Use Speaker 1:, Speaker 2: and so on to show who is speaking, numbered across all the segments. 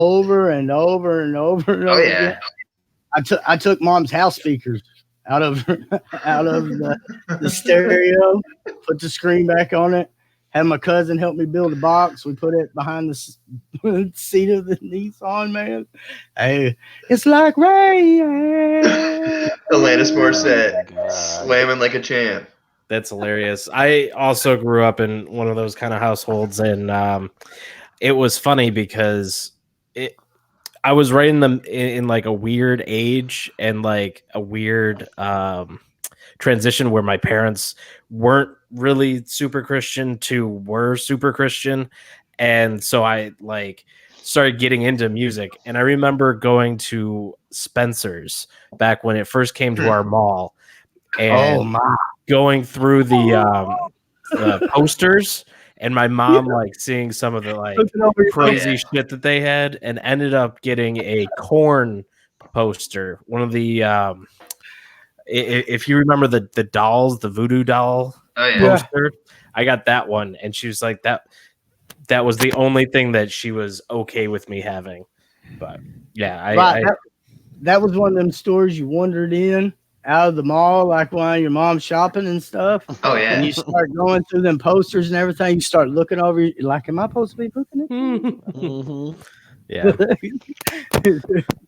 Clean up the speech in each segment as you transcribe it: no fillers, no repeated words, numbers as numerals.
Speaker 1: over and over and over and over again. I took mom's house speakers out of the stereo, put the screen back on it. Had my cousin help me build a box. We put it behind the seat of the Nissan, man. Hey, it's like rain.
Speaker 2: Alanis Morissette, slamming like a champ.
Speaker 3: That's hilarious. I also grew up in one of those kind of households, and it was funny because I was right in like a weird age and like a weird transition where my parents weren't really super Christian to were super Christian, and so I like started getting into music. And I remember going to Spencer's back when it first came to our mall, and going through the posters, and my mom like seeing some of the like crazy shit that they had, and ended up getting a Korn poster. One of the if you remember the dolls, the voodoo doll poster, I got that one, and she was like that was the only thing that she was okay with me having. But yeah,
Speaker 1: that was one of them stores you wandered in out of the mall, like while your mom's shopping and stuff.
Speaker 2: Oh yeah.
Speaker 1: And you start going through them posters and everything. You start looking over, like, am I supposed to be looking at
Speaker 3: mm-hmm. Yeah.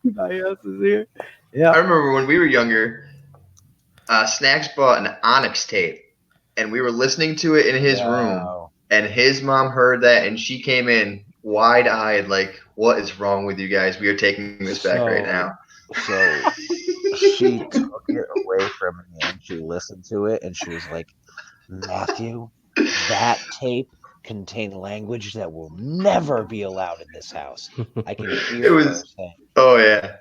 Speaker 1: Everybody else is here. Yeah.
Speaker 2: I remember when we were younger, Snacks bought an Onyx tape, and we were listening to it in his room, and his mom heard that, and she came in wide-eyed, like, "What is wrong with you guys? We are taking this back right now."
Speaker 4: So she took it away from me, and she listened to it, and she was like, "Matthew, that tape contained language that will never be allowed in this house." I can hear her saying.
Speaker 2: Oh yeah,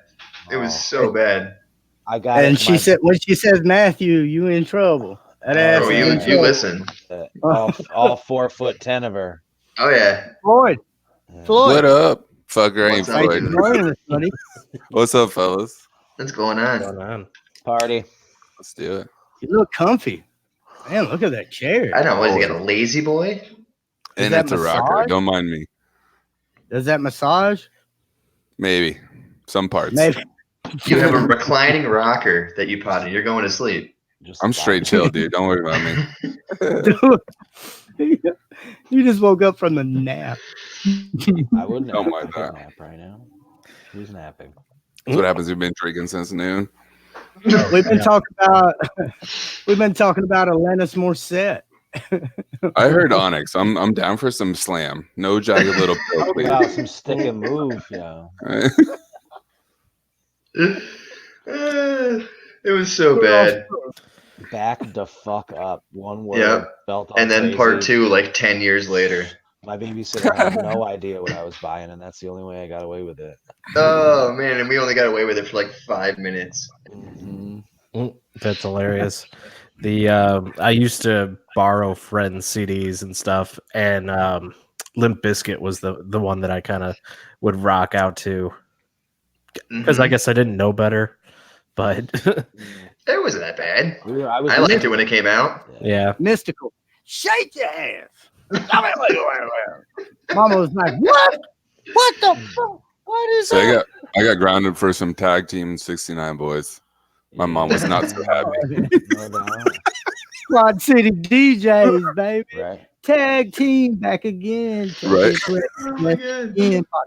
Speaker 2: it was so bad.
Speaker 4: I got
Speaker 1: and she said, when she says, "Matthew, you in trouble."
Speaker 2: You listen.
Speaker 4: All 4'10" of her.
Speaker 2: Oh yeah,
Speaker 1: Floyd.
Speaker 5: What up, fucker? Ain't
Speaker 1: Floyd.
Speaker 5: What's up, fellas?
Speaker 2: What's going on?
Speaker 4: Party.
Speaker 5: Let's do it.
Speaker 1: You look comfy. Man, look at that chair.
Speaker 2: I know. What is he got, a lazy boy?
Speaker 5: And it's a rocker. Don't mind me.
Speaker 1: Does that massage?
Speaker 5: Maybe. Some parts.
Speaker 1: Maybe.
Speaker 2: You have a reclining rocker that you pot in. You're going to sleep.
Speaker 5: I'm straight chill, dude. Don't worry about
Speaker 1: me. You just woke up from the nap.
Speaker 4: I wouldn't nap right now. Who's napping?
Speaker 5: That's what happens. We've been drinking since noon.
Speaker 1: We've been talking about Alanis Morissette.
Speaker 5: I heard Onyx. I'm down for some slam. No jagged little pill, please.
Speaker 4: Wow, some stick and move, yeah.
Speaker 2: It was so bad.
Speaker 4: Back the fuck up. One word.
Speaker 2: Yeah. And then
Speaker 4: crazy.
Speaker 2: part 2, like 10 years later.
Speaker 4: My babysitter had no idea what I was buying, and that's the only way I got away with it.
Speaker 2: Oh man, and we only got away with it for like 5 minutes.
Speaker 4: Mm-hmm.
Speaker 3: That's hilarious. I used to borrow friends' CDs and stuff, and Limp Bizkit was the one that I kind of would rock out to, because I guess I didn't know better, but
Speaker 2: it wasn't that bad.
Speaker 4: I
Speaker 2: liked it when it came out.
Speaker 3: Yeah.
Speaker 1: Mystical. Shake your ass. Mama was like, "What? What the fuck? What is that?"
Speaker 5: I got grounded for some tag team 69 boys. My mom was not so happy.
Speaker 1: Quad City DJs, baby.
Speaker 4: Right.
Speaker 1: Tag team back again.
Speaker 5: Right.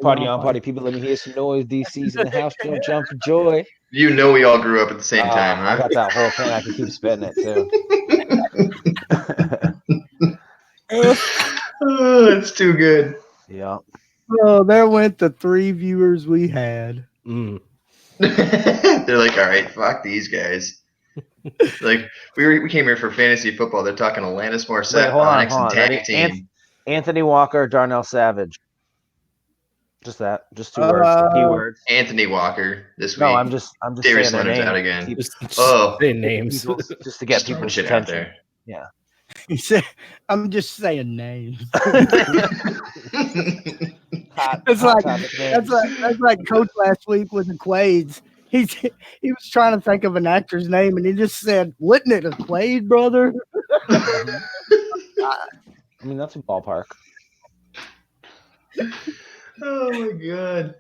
Speaker 4: Party on, party people. Let me hear some noise. DC's in the house. Don't jump for joy.
Speaker 2: You know we all grew up at the same time, huh?
Speaker 4: I got that whole thing. I can keep spitting it too.
Speaker 2: Oh, it's too good.
Speaker 4: Yeah.
Speaker 1: Oh, there went the 3 viewers we had.
Speaker 3: Mm.
Speaker 2: They're like, all right, fuck these guys. Like we came here for fantasy football. They're talking Alanis Morissette, Onyx, and tag team.
Speaker 4: Anthony Walker, Darnell Savage. Just that. Just 2 words. Keywords.
Speaker 2: Anthony Walker this week.
Speaker 4: No, I'm just
Speaker 2: Darius
Speaker 4: saying
Speaker 2: Leonard's
Speaker 4: their
Speaker 2: out
Speaker 4: name.
Speaker 2: again.
Speaker 3: Saying names.
Speaker 4: Just to get people's
Speaker 2: shit
Speaker 4: attention.
Speaker 2: out there.
Speaker 4: Yeah.
Speaker 1: He said, "I'm just saying names." That's like Coach last week with the Quades. He was trying to think of an actor's name, and he just said, "Wouldn't it a Quade brother?"
Speaker 4: I mean, that's a ballpark.
Speaker 2: Oh my god!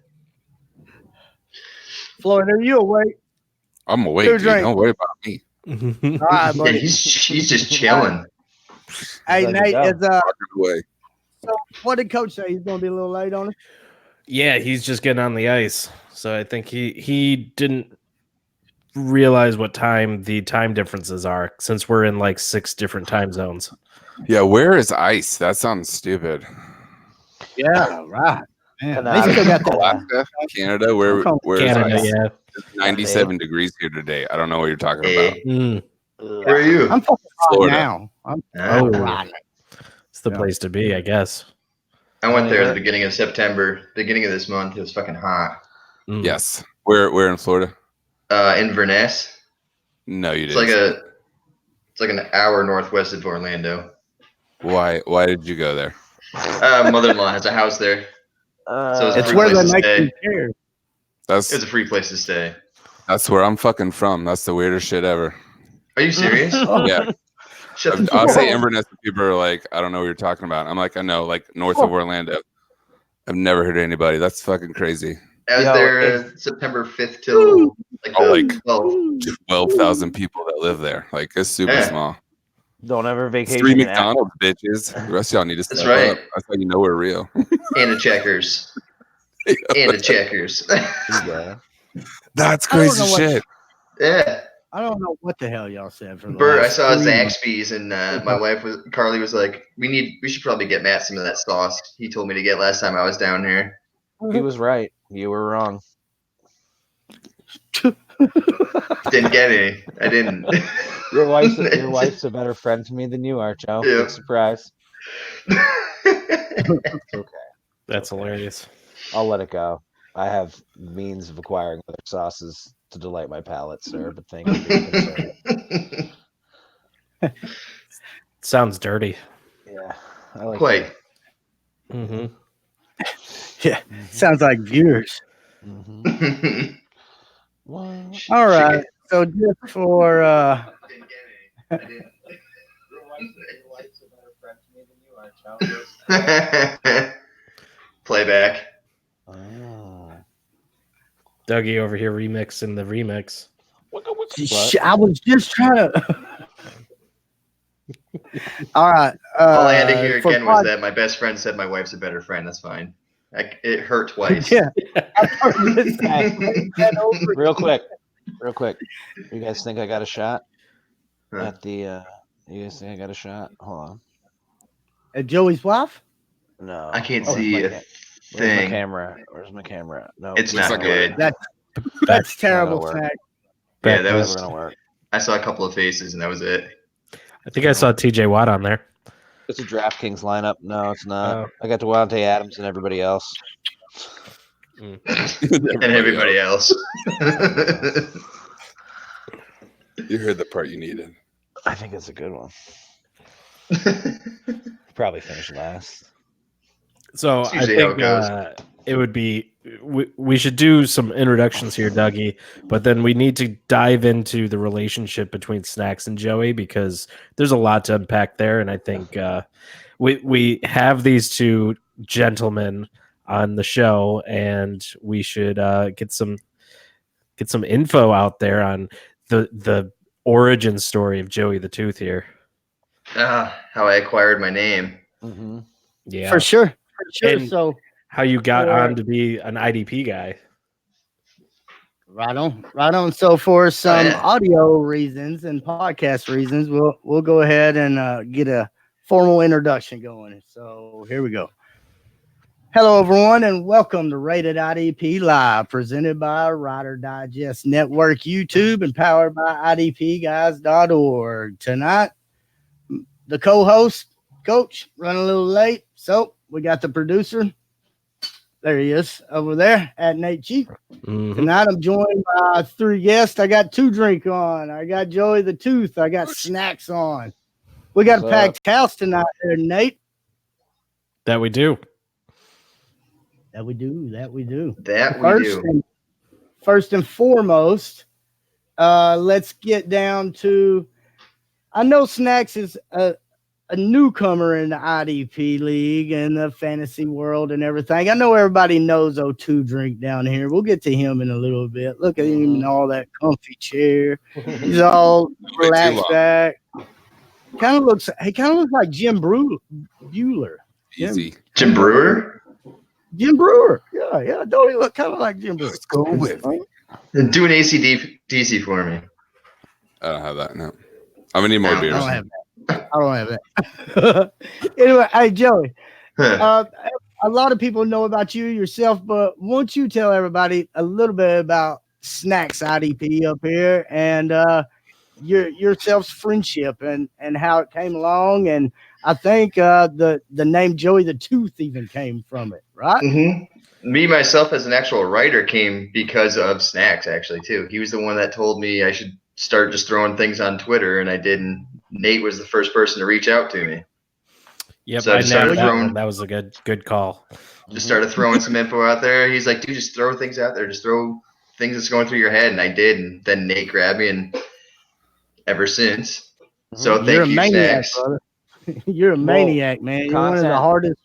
Speaker 1: Floyd, are you awake?
Speaker 5: I'm awake, dude.
Speaker 1: drink.
Speaker 5: Don't worry about me.
Speaker 1: All right,
Speaker 2: Yeah,
Speaker 1: buddy.
Speaker 2: he's just chilling.
Speaker 1: Hey,
Speaker 4: Ready to
Speaker 1: Nate,
Speaker 4: go.
Speaker 1: is,
Speaker 5: Walking away.
Speaker 1: so what did Coach say? He's going to be a little late on us?
Speaker 3: Yeah, he's just getting on the ice. So I think he didn't realize what time the time differences are since we're in like 6 different time zones.
Speaker 5: Yeah, where is ice? That sounds stupid.
Speaker 1: Yeah, right. Man, they
Speaker 4: Canada.
Speaker 1: still got that.
Speaker 5: Alaska, Canada, where is
Speaker 3: Canada,
Speaker 5: ice?
Speaker 3: yeah.
Speaker 5: It's 97 degrees here today. I don't know what you're talking
Speaker 2: Hey.
Speaker 5: about.
Speaker 3: Mm,
Speaker 2: Where are you?
Speaker 1: I'm fucking hot
Speaker 5: Florida.
Speaker 1: now. I'm
Speaker 3: Oh.
Speaker 1: hot.
Speaker 3: it's the
Speaker 1: Yeah.
Speaker 3: place to be, I guess.
Speaker 2: I went there at the beginning of September, beginning of this month. It was fucking hot.
Speaker 3: Mm.
Speaker 5: Yes. Where in Florida?
Speaker 2: Inverness.
Speaker 5: No, you
Speaker 2: It's
Speaker 5: didn't.
Speaker 2: like an hour northwest of Orlando.
Speaker 5: Why did you go there?
Speaker 2: Mother-in-law has a house there. So
Speaker 1: It's
Speaker 2: free
Speaker 1: where
Speaker 2: place
Speaker 1: they
Speaker 2: to
Speaker 1: make
Speaker 2: stay.
Speaker 1: you care.
Speaker 2: It was
Speaker 5: That's
Speaker 2: a free place to stay.
Speaker 5: that's where I'm fucking from. That's the weirdest shit ever.
Speaker 2: Are you serious?
Speaker 5: Yeah.
Speaker 2: Shut the
Speaker 5: I'll
Speaker 2: fuck
Speaker 5: say
Speaker 2: up.
Speaker 5: Inverness and people are like, I don't know what you're talking about. I'm like, I know, like north of Orlando. I've never heard of anybody. That's fucking crazy.
Speaker 2: I was
Speaker 4: Yo,
Speaker 2: there September 5th till like
Speaker 5: 12,000 people that live there. Like it's super
Speaker 2: Yeah.
Speaker 5: small.
Speaker 4: Don't ever
Speaker 5: It's
Speaker 4: vacation
Speaker 5: 3
Speaker 4: in
Speaker 5: McDonald's, bitches. The rest of y'all need to step
Speaker 2: right.
Speaker 5: up. That's how you know we're real.
Speaker 2: and the checkers. And the checkers.
Speaker 4: Africa.
Speaker 5: That's
Speaker 1: I don't
Speaker 5: crazy
Speaker 1: know what-
Speaker 5: shit.
Speaker 2: Yeah.
Speaker 1: I don't know what the hell y'all said for the
Speaker 2: Bert, I
Speaker 1: last
Speaker 2: saw
Speaker 1: 3 months.
Speaker 2: Zaxby's and my wife Carly was like, we should probably get Matt some of that sauce he told me to get last time I was down here.
Speaker 4: He was right. You were wrong.
Speaker 2: Didn't get any. I didn't.
Speaker 4: Your wife's a better friend to me than you are, Joe.
Speaker 2: Yeah.
Speaker 4: Big surprise. It's okay.
Speaker 3: That's hilarious.
Speaker 4: I'll let it go. I have means of acquiring other sauces to delight my palate, sir. But thank you for your concern.
Speaker 3: Sounds dirty.
Speaker 4: Yeah, I like
Speaker 2: Quite.
Speaker 3: Mm-hmm.
Speaker 1: Yeah, sounds like viewers.
Speaker 4: Mm-hmm.
Speaker 1: All right. So just for
Speaker 2: Playback.
Speaker 4: Oh.
Speaker 3: Dougie over here remixing the remix.
Speaker 1: I was just trying to. All right.
Speaker 2: All I had to hear
Speaker 1: for
Speaker 2: again was that my best friend said my wife's a better friend. That's fine. It hurt twice.
Speaker 1: Yeah.
Speaker 4: Real quick. You guys think I got a shot
Speaker 2: Huh.
Speaker 4: at the? You guys think I got a shot? Hold on.
Speaker 1: At Joey's wife?
Speaker 4: No,
Speaker 2: I can't
Speaker 4: Where's
Speaker 2: see
Speaker 4: my
Speaker 2: a
Speaker 4: Where's my
Speaker 2: thing.
Speaker 4: camera? Where's my camera? No,
Speaker 2: It's
Speaker 5: Looks
Speaker 2: not
Speaker 5: like
Speaker 2: good.
Speaker 1: That's terrible,
Speaker 4: work.
Speaker 1: snack.
Speaker 2: Yeah, that
Speaker 4: never
Speaker 2: was.
Speaker 4: gonna work.
Speaker 2: I saw a couple of faces and that was it.
Speaker 3: I think I saw TJ Watt on there.
Speaker 4: It's a DraftKings lineup. No, it's not.
Speaker 3: Oh.
Speaker 4: I got Devontae Adams and everybody else.
Speaker 2: And everybody else.
Speaker 5: You heard the part you needed.
Speaker 4: I think it's a good one. Probably finish last.
Speaker 3: So
Speaker 2: It's
Speaker 3: I
Speaker 2: usually how
Speaker 3: think
Speaker 2: it goes.
Speaker 3: it would be we should do some introductions here, Dougie, but then we need to dive into the relationship between Snacks and Joey because there's a lot to unpack there, and I think we have these two gentlemen on the show, and we should get some info out there on the origin story of Joey the Tooth here.
Speaker 2: How I acquired my name.
Speaker 4: Mm-hmm.
Speaker 3: Yeah,
Speaker 1: For sure.
Speaker 3: And-
Speaker 1: So
Speaker 3: how you got
Speaker 1: Or-
Speaker 3: on to be an IDP guy.
Speaker 1: right on. So for some
Speaker 2: yeah.
Speaker 1: audio reasons and podcast reasons, we'll go ahead and get a formal introduction going. So here we go. Hello, everyone, and welcome to Rated IDP Live, presented by Rider Digest Network YouTube and powered by IDPguys.org. Tonight, the co-host, Coach, running a little late, so we got the producer. There he is over there at Nate Cheat.
Speaker 3: Mhm.
Speaker 1: Tonight I'm joined by 3 guests. I got 2 drink on. I got Joey the Tooth. I got Snacks on. We got a
Speaker 4: What's
Speaker 1: packed house tonight there, Nate.
Speaker 3: That we do.
Speaker 1: That we do.
Speaker 2: That we do.
Speaker 1: First and foremost, let's get down to. I know Snacks is a newcomer in the IDP league and the fantasy world and everything. I know everybody knows O2 Drink down here. We'll get to him in a little bit. Look at him in all that comfy chair. He's all relaxed back. He kind of looks like Jim Bueller.
Speaker 5: Easy.
Speaker 2: Jim Brewer?
Speaker 1: Jim Brewer. Yeah. Don't he look kind of like Jim Brewer?
Speaker 5: Let's go with it.
Speaker 2: Do an ACDC for me.
Speaker 5: I don't have that. No. I'm gonna need more beers.
Speaker 1: I don't have that. Anyway, hey Joey. A lot of people know about you yourself, but won't you tell everybody a little bit about Snacks IDP up here and yourself's friendship and how it came along? And I think the name Joey the Tooth even came from it, right?
Speaker 2: Mm-hmm. Me, myself, as an actual writer, came because of Snacks, actually, too. He was the one that told me I should start just throwing things on Twitter, and I did. And Nate was the first person to reach out to me.
Speaker 3: Yep,
Speaker 2: so
Speaker 3: that was a good call.
Speaker 2: Just started throwing some info out there. He's like, dude, just throw things out there. Just throw things that's going through your head. And I did. And then Nate grabbed me, and ever since. So thank you, Snacks.
Speaker 1: Brother. You're a maniac, man. You're one of the hardest.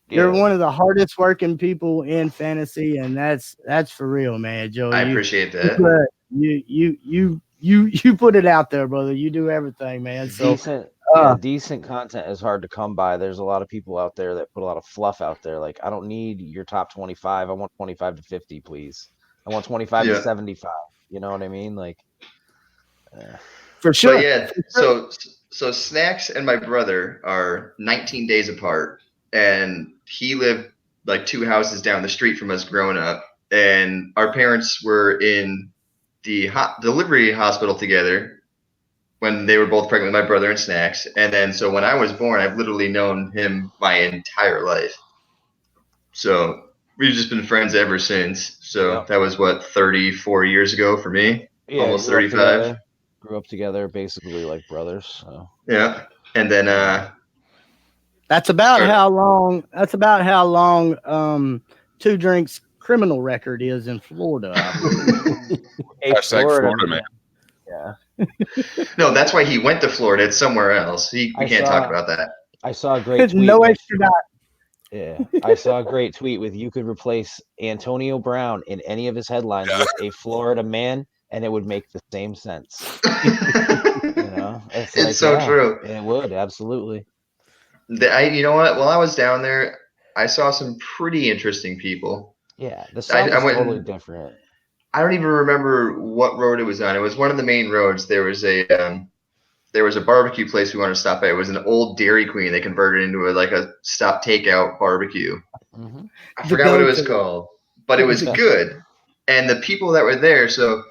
Speaker 1: Yeah. You're one of the hardest working people in fantasy, and that's for real, man, Joe.
Speaker 2: I appreciate that.
Speaker 1: You put it out there, brother. You do everything, man. So
Speaker 4: decent content is hard to come by. There's a lot of people out there that put a lot of fluff out there. Like, I don't need your top 25. I want 25 to 50, please. I want 25 to 75. You know what I mean? Like,
Speaker 1: for sure.
Speaker 2: But yeah. So Snacks and my brother are 19 days apart, and he lived like 2 houses down the street from us growing up. And our parents were in the delivery hospital together when they were both pregnant with my brother and Snacks. And then so when I was born, I've literally known him my entire life. So we've just been friends ever since. So that was 34 years ago for me. Yeah, almost 35.
Speaker 4: Grew up together basically like brothers. So.
Speaker 2: Yeah. And then
Speaker 1: that's about how long Two Drinks criminal record is in Florida.
Speaker 5: Florida, man.
Speaker 4: Yeah.
Speaker 2: No, that's why he went to Florida. It's somewhere else. We can't talk about that.
Speaker 4: I saw a great tweet.
Speaker 1: No extra dot.
Speaker 4: Yeah. I saw a great tweet with you could replace Antonio Brown in any of his headlines with a Florida man, and it would make the same sense. You know? It's like,
Speaker 2: so true.
Speaker 4: It would, absolutely.
Speaker 2: You know what? While I was down there, I saw some pretty interesting people.
Speaker 4: Yeah, the sound is totally different.
Speaker 2: I don't even remember what road it was on. It was one of the main roads. There was a barbecue place we wanted to stop at. It was an old Dairy Queen. They converted it into a stop takeout barbecue. Mm-hmm. I forgot what it was called, but it was good. And the people that were there, so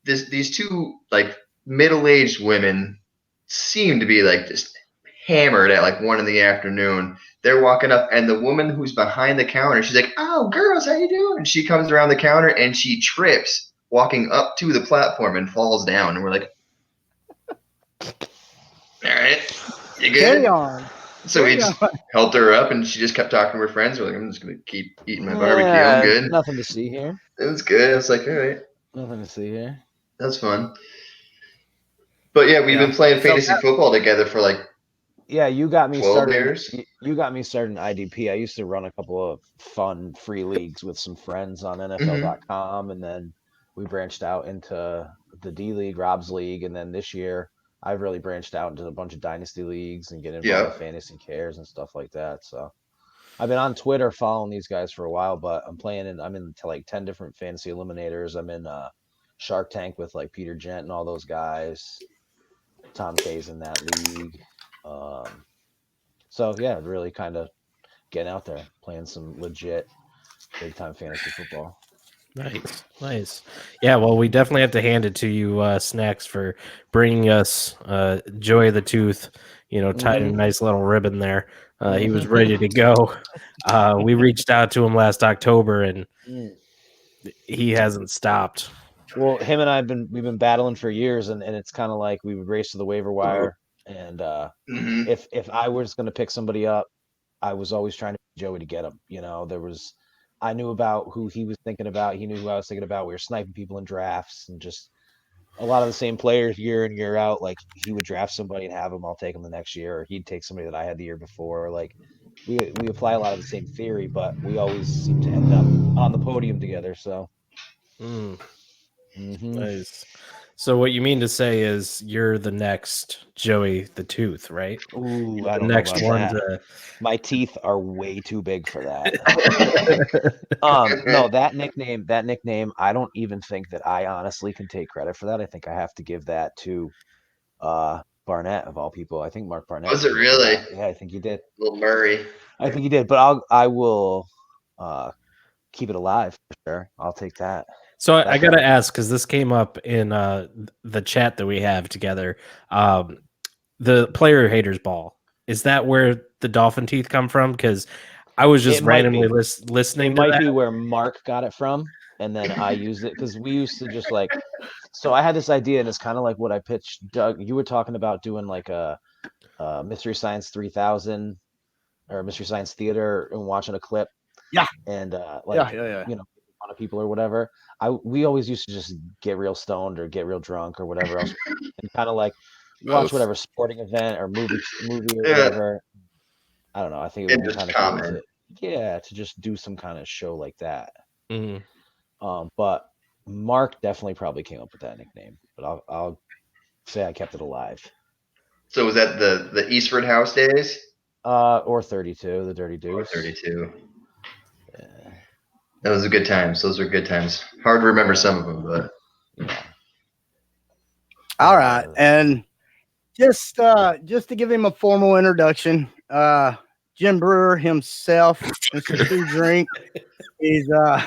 Speaker 2: these 2 like middle-aged women seemed to be like just hammered at 1 PM. They're walking up, and the woman who's behind the counter, she's like, "Oh, girls, how you doing?" And she comes around the counter and she trips walking up to the platform and falls down. And we're like, "All right, you good?"
Speaker 1: Carry on.
Speaker 2: So we helped her up, and she just kept talking to her friends. We're like, "I'm just gonna keep eating my barbecue. I'm good.
Speaker 4: Nothing to see here."
Speaker 2: It was good. I was like, "All right,
Speaker 4: nothing to see here.
Speaker 2: That's fun." But yeah, we've been playing fantasy football together for
Speaker 4: you got me
Speaker 2: 12
Speaker 4: started.
Speaker 2: years.
Speaker 4: You got me started in IDP. I used to run a couple of fun free leagues with some friends on NFL.com, and then we branched out into the D League, Rob's League, and then this year I've really branched out into a bunch of dynasty leagues and get involved with Fantasy Cares and stuff like that. So I've been on Twitter following these guys for a while, but I'm in 10 different fantasy eliminators. I'm in Shark Tank with Peter Gent and all those guys. Tom K's in that league. So yeah, really kind of getting out there, playing some legit big time fantasy football.
Speaker 3: Nice. Yeah, well, we definitely have to hand it to you, Snacks, for bringing us Joey the Tooth, tied in a nice little ribbon there. He was ready to go. We reached out to him last October, and he hasn't stopped.
Speaker 4: Well, him and we've been battling for years, and it's kind of like we would race to the waiver wire. And if I was going to pick somebody up, I was always trying to pick Joey to get him. I knew about who he was thinking about. He knew who I was thinking about. We were sniping people in drafts and just a lot of the same players year in, year out. Like he would draft somebody and have them, I'll take them the next year, or he'd take somebody that I had the year before. Like we apply a lot of the same theory, but we always seem to end up on the podium together. So
Speaker 3: Nice. So what you mean to say is you're the next Joey the Tooth, right?
Speaker 4: Ooh, I
Speaker 3: The
Speaker 4: don't
Speaker 3: next
Speaker 4: know about
Speaker 3: one
Speaker 4: that. My teeth are way too big for that.
Speaker 3: to
Speaker 4: No, that nickname, I don't even think that I honestly can take credit for that. I think I have to give that to Barnett of all people. I think Mark Barnett.
Speaker 2: Was it really?
Speaker 4: Yeah, I think he did.
Speaker 2: Little Murray.
Speaker 4: I think he did, but I will keep it alive for sure. I'll take that.
Speaker 3: So I got to ask, because this came up in the chat that we have together. The player haters ball, is that where the dolphin teeth come from? Because I was just randomly listening.
Speaker 4: It might be where Mark got it from, and then I used it because we used to just like. So I had this idea, and it's kind of like what I pitched Doug. You were talking about doing like a Mystery Science 3000 or Mystery Science Theater and watching a clip.
Speaker 1: Yeah.
Speaker 4: And
Speaker 1: yeah.
Speaker 4: You know, on people or whatever. We always used to just get real stoned or get real drunk or whatever else, and kind of like watch whatever sporting event or movie or whatever. I don't know. I think it would be kind of cool to just do some kind of show like that. But Mark definitely probably came up with that nickname, but I'll say I kept it alive.
Speaker 2: So was that the Eastford House days?
Speaker 4: Or 32, the Dirty Deuce.
Speaker 2: Or 32. Yeah. Those are good times. Those are good times. Hard to remember some of them, but.
Speaker 4: Yeah.
Speaker 1: All right, and just to give him a formal introduction, Jim Brewer himself, Mr. Two Drink, he's a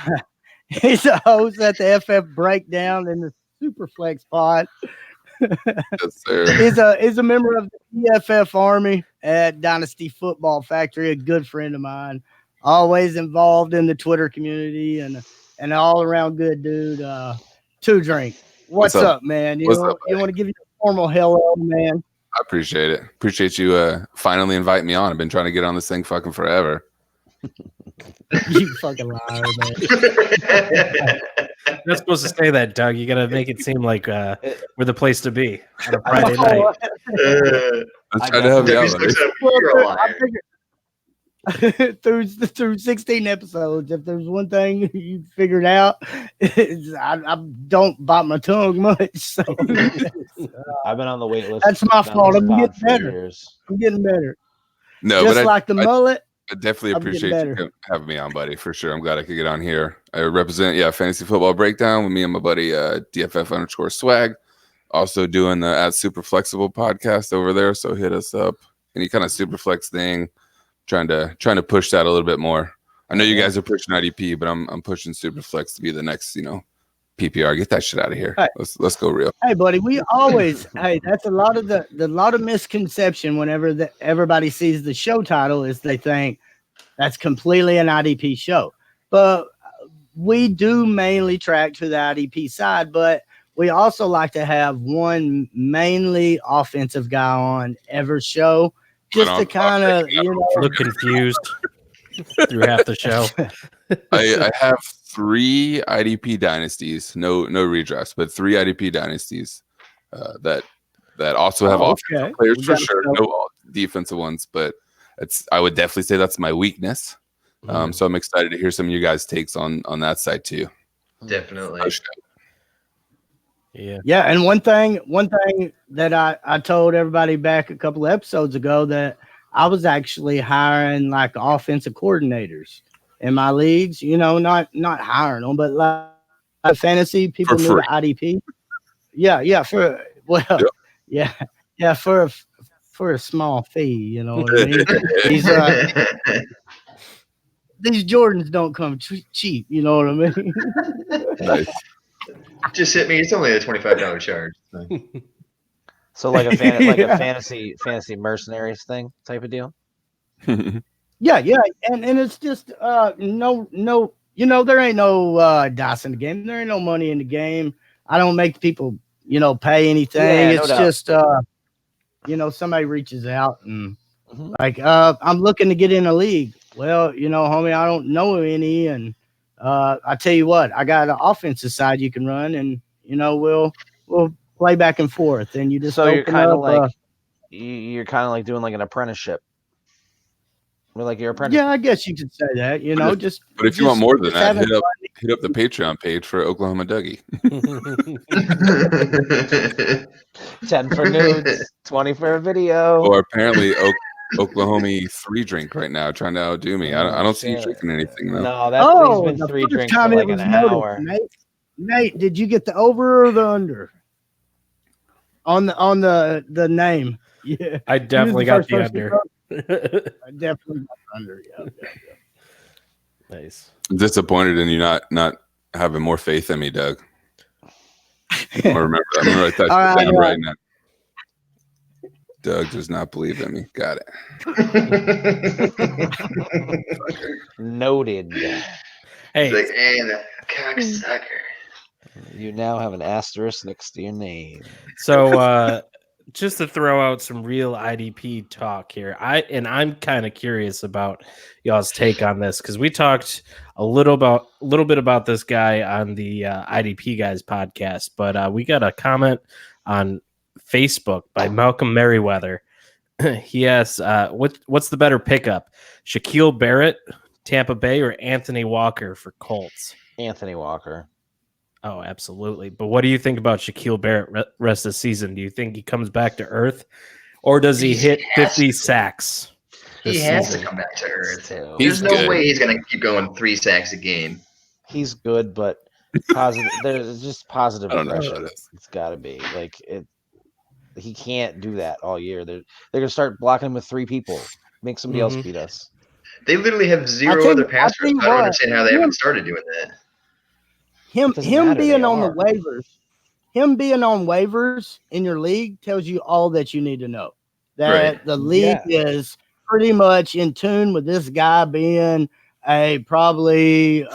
Speaker 1: host at the FF Breakdown in the Superflex Pod.
Speaker 5: Yes, sir.
Speaker 1: He's a member of the EFF Army at Dynasty Football Factory, a good friend of mine. Always involved in the Twitter community and an all around good dude. Two Drink, what's up, man? You want to give you a formal hello, man?
Speaker 5: I appreciate it. Appreciate you finally inviting me on. I've been trying to get on this thing fucking forever.
Speaker 1: You fucking liar, man.
Speaker 3: You're not supposed to say that, Doug. You got to make it seem like we're the place to be on a Friday night.
Speaker 5: I'm trying to help you out, buddy.
Speaker 1: through 16 episodes, if there's one thing you figured out, I don't bite my tongue much. So
Speaker 4: I've been on the wait list.
Speaker 1: That's my fault. I'm getting better. I'm getting better.
Speaker 5: No,
Speaker 1: just
Speaker 5: but
Speaker 1: like the mullet.
Speaker 5: I definitely appreciate you having me on, buddy, for sure. I'm glad I could get on here. I represent, Fantasy Football Breakdown with me and my buddy DFF_swag. Also doing the at Super Flexible podcast over there. So hit us up. Any kind of super flex thing. Trying to push that a little bit more. I know you guys are pushing IDP, but I'm pushing super flex to be the next, PPR. Get that shit out of here. Hey. Let's go real.
Speaker 1: Hey, buddy, we always that's a lot of misconception whenever everybody sees the show title is they think that's completely an IDP show. But we do mainly track to the IDP side, but we also like to have one mainly offensive guy on every show. Just to kind of,
Speaker 3: look confused through half the show.
Speaker 5: I have 3 IDP dynasties, no redrafts, but 3 IDP dynasties that also have offensive players for sure. No defensive ones, but I would definitely say that's my weakness. So I'm excited to hear some of you guys' takes on that side too.
Speaker 2: Definitely.
Speaker 1: Yeah, and one thing that I told everybody back a couple of episodes ago that I was actually hiring like offensive coordinators in my leagues. Not hiring them, but like fantasy people new to IDP. Yeah, for a small fee. You know what I mean? These Jordans don't come cheap. You know what I mean?
Speaker 5: Nice.
Speaker 2: Just hit me. It's only a $25 charge.
Speaker 4: So like a fantasy mercenaries thing type of deal.
Speaker 1: Yeah, and it's just no, there ain't no dice in the game. There ain't no money in the game. I don't make people pay anything. It's just somebody reaches out and I'm looking to get in a league. Well, homie, I don't know any, and I tell you what, I got an offensive side you can run, and we'll we'll play back and forth, and you just
Speaker 4: So you're
Speaker 1: open
Speaker 4: kind of
Speaker 1: up,
Speaker 4: like you're kind of like doing like an apprenticeship. Or like your apprentice.
Speaker 1: yeah, I guess you could say that. You know,
Speaker 5: But if you want more than that, hit up the Patreon page for Oklahoma Dougie.
Speaker 4: 10 for nudes, 20 for a video.
Speaker 5: Or apparently Oklahomie 3 drink right now, trying to outdo me. I don't see you drinking anything though.
Speaker 4: No, that thing's been 3 drinks for like an hour.
Speaker 1: Nate, did you get the over or the under on the name? Yeah,
Speaker 3: I definitely got the under.
Speaker 1: I definitely got the under. Yeah.
Speaker 3: Nice.
Speaker 5: I'm disappointed in you not having more faith in me, Doug. Remember, I'm gonna write that down right now. Doug does not believe in me. Got
Speaker 4: it. Noted.
Speaker 2: Hey, like, and a cocksucker.
Speaker 4: You now have an asterisk next to your name.
Speaker 3: So, just to throw out some real IDP talk here, I'm kind of curious about y'all's take on this because we talked a little bit about this guy on the IDP Guys podcast, but we got a comment on Facebook by Malcolm Merriweather. He asks, what's the better pickup, Shaquille Barrett, Tampa Bay, or Anthony Walker for Colts?
Speaker 4: Anthony Walker.
Speaker 3: Oh, absolutely. But what do you think about Shaquille Barrett rest of the season? Do you think he comes back to earth, or does he hit 50 sacks?
Speaker 2: He has to come back to earth. There's no way he's going to keep going 3 sacks a game.
Speaker 4: He's good, but positive. There's just positive aggression. It's got to be like it. He can't do that all year. They're going to start blocking him with 3 people. Make somebody else beat us.
Speaker 2: They literally have 0 other pass rush. I don't understand how they haven't started doing that.
Speaker 1: Him being on the waivers, him being on waivers in your league tells you all that you need to know. That the league is pretty much in tune with this guy being a probably he's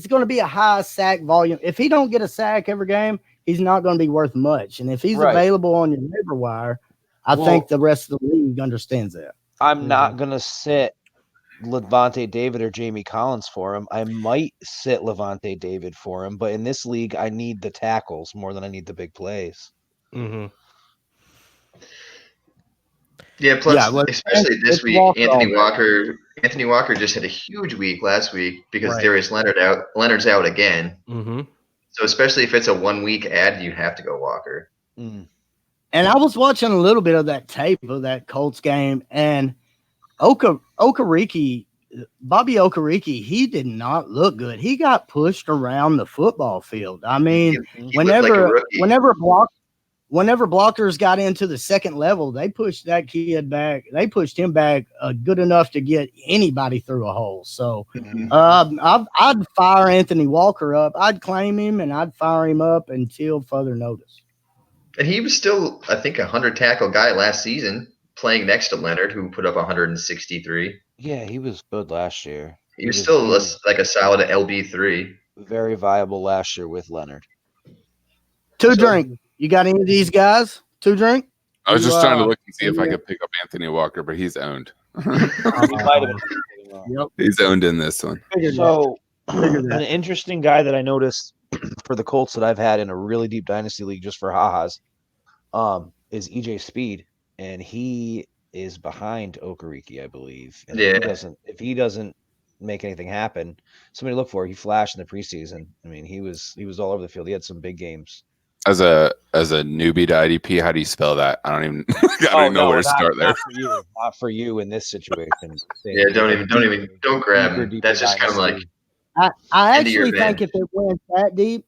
Speaker 1: going to be a high sack volume. If he don't get a sack every game, he's not going to be worth much. And if he's available on your waiver wire, I think the rest of the league understands that.
Speaker 4: I'm not going to sit Levante David or Jamie Collins for him. I might sit Levante David for him, but in this league, I need the tackles more than I need the big plays.
Speaker 3: Mm-hmm.
Speaker 2: Yeah, plus especially this week, Anthony Walker just had a huge week last week because Darius Leonard's out again.
Speaker 3: Mm-hmm.
Speaker 2: So especially if it's a 1-week ad, you have to go Walker.
Speaker 1: Mm. And I was watching a little bit of that tape of that Colts game, and Bobby Okereke, he did not look good. He got pushed around the football field. I mean, whenever blockers got into the second level, they pushed that kid back. They pushed him back good enough to get anybody through a hole. So I'd fire Anthony Walker up. I'd claim him and I'd fire him up until further notice.
Speaker 2: And he was still, I think, a 100 tackle guy last season, playing next to Leonard, who put up 163.
Speaker 4: Yeah, he was good last year.
Speaker 2: He was still like a solid LB3.
Speaker 4: Very viable last year with Leonard.
Speaker 1: Drink. You got any of these guys? 2 drink?
Speaker 5: I was just trying to look and see if I could pick up Anthony Walker, but he's owned. He's owned in this one.
Speaker 4: So, an interesting guy that I noticed for the Colts that I've had in a really deep dynasty league just for ha-has is EJ Speed, and he is behind Okereke, I believe. And if he doesn't make anything happen, somebody look for it. He flashed in the preseason. I mean, he was all over the field. He had some big games.
Speaker 5: As a newbie to IDP, how do you spell that? I don't even know where to start there.
Speaker 4: Not for you in this situation.
Speaker 2: Yeah, don't grab him. That's just kind of like.
Speaker 1: I actually think if it went that deep,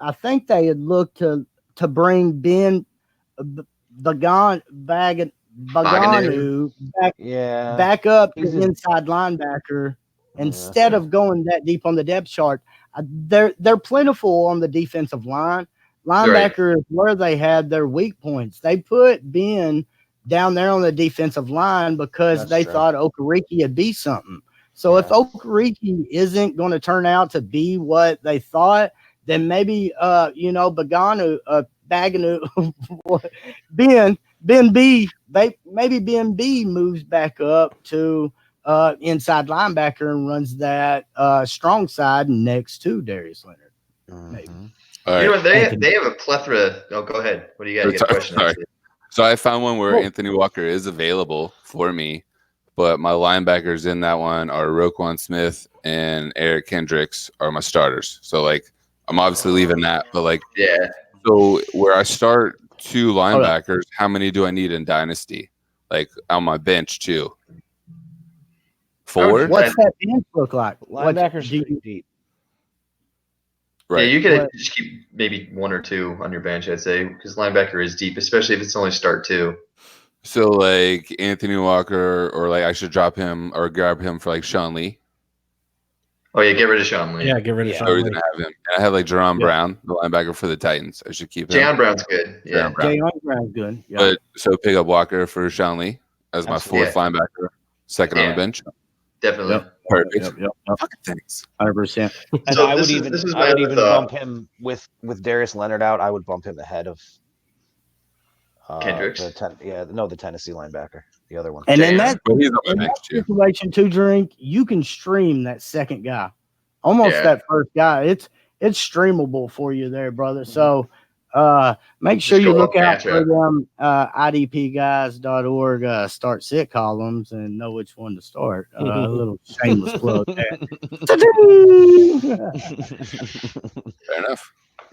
Speaker 1: I think they had looked to bring Ben Baganu back up to inside linebacker instead of going that deep on the depth chart. They're plentiful on the defensive line. Linebacker is where they had their weak points. They put Ben down there on the defensive line because they thought Okereke would be something. So if Okereke isn't going to turn out to be what they thought, then maybe Baganu, Ben B moves back up to inside linebacker and runs that strong side next to Darius Leonard. Maybe.
Speaker 5: All
Speaker 2: You know
Speaker 5: right.
Speaker 2: what? They have a plethora. Oh, go ahead. What do you got? You got a question?
Speaker 5: Sorry. So I found one where Anthony Walker is available for me, but my linebackers in that one are Roquan Smith and Eric Kendricks are my starters. So like I'm obviously leaving that, but like so where I start 2 linebackers, how many do I need in Dynasty? Like on my bench too. 4?
Speaker 1: What's that bench look like?
Speaker 4: Linebackers pretty deep.
Speaker 5: Right.
Speaker 2: Yeah, you could just keep maybe 1 or 2 on your bench, I'd say, because linebacker is deep, especially if it's only start 2.
Speaker 5: So like Anthony Walker, or like I should drop him or grab him for like Sean Lee.
Speaker 2: Oh yeah, get rid of Sean Lee.
Speaker 3: Yeah, get rid of
Speaker 5: So
Speaker 3: Sean
Speaker 5: we're
Speaker 3: Lee.
Speaker 5: gonna have him. And I have like Jerome Brown, the linebacker for the Titans. I should keep him.
Speaker 2: Jayon Brown's good. Yeah.
Speaker 1: Jayon Brown's good. Yeah.
Speaker 5: But so pick up Walker for Sean Lee as my 4th linebacker, 2nd on the bench.
Speaker 2: Definitely.
Speaker 1: Yep.
Speaker 5: Perfect.
Speaker 1: Yep.
Speaker 5: Fucking thanks.
Speaker 1: 100%.
Speaker 4: And
Speaker 2: So
Speaker 4: I would
Speaker 2: this
Speaker 4: even
Speaker 2: is my other
Speaker 4: bump him with Darius Leonard out. I would bump him ahead of
Speaker 2: Kendricks?
Speaker 4: the Tennessee linebacker, the other one.
Speaker 1: And then that,
Speaker 5: But he's on the
Speaker 1: in that
Speaker 5: bench too.
Speaker 1: situation too, Drink, you can stream that second guy. Almost that first guy. It's streamable for you there, brother. So make sure you look out for them idpguys.org start sit columns and know which one to start. A little shameless plug there.
Speaker 5: Fair enough.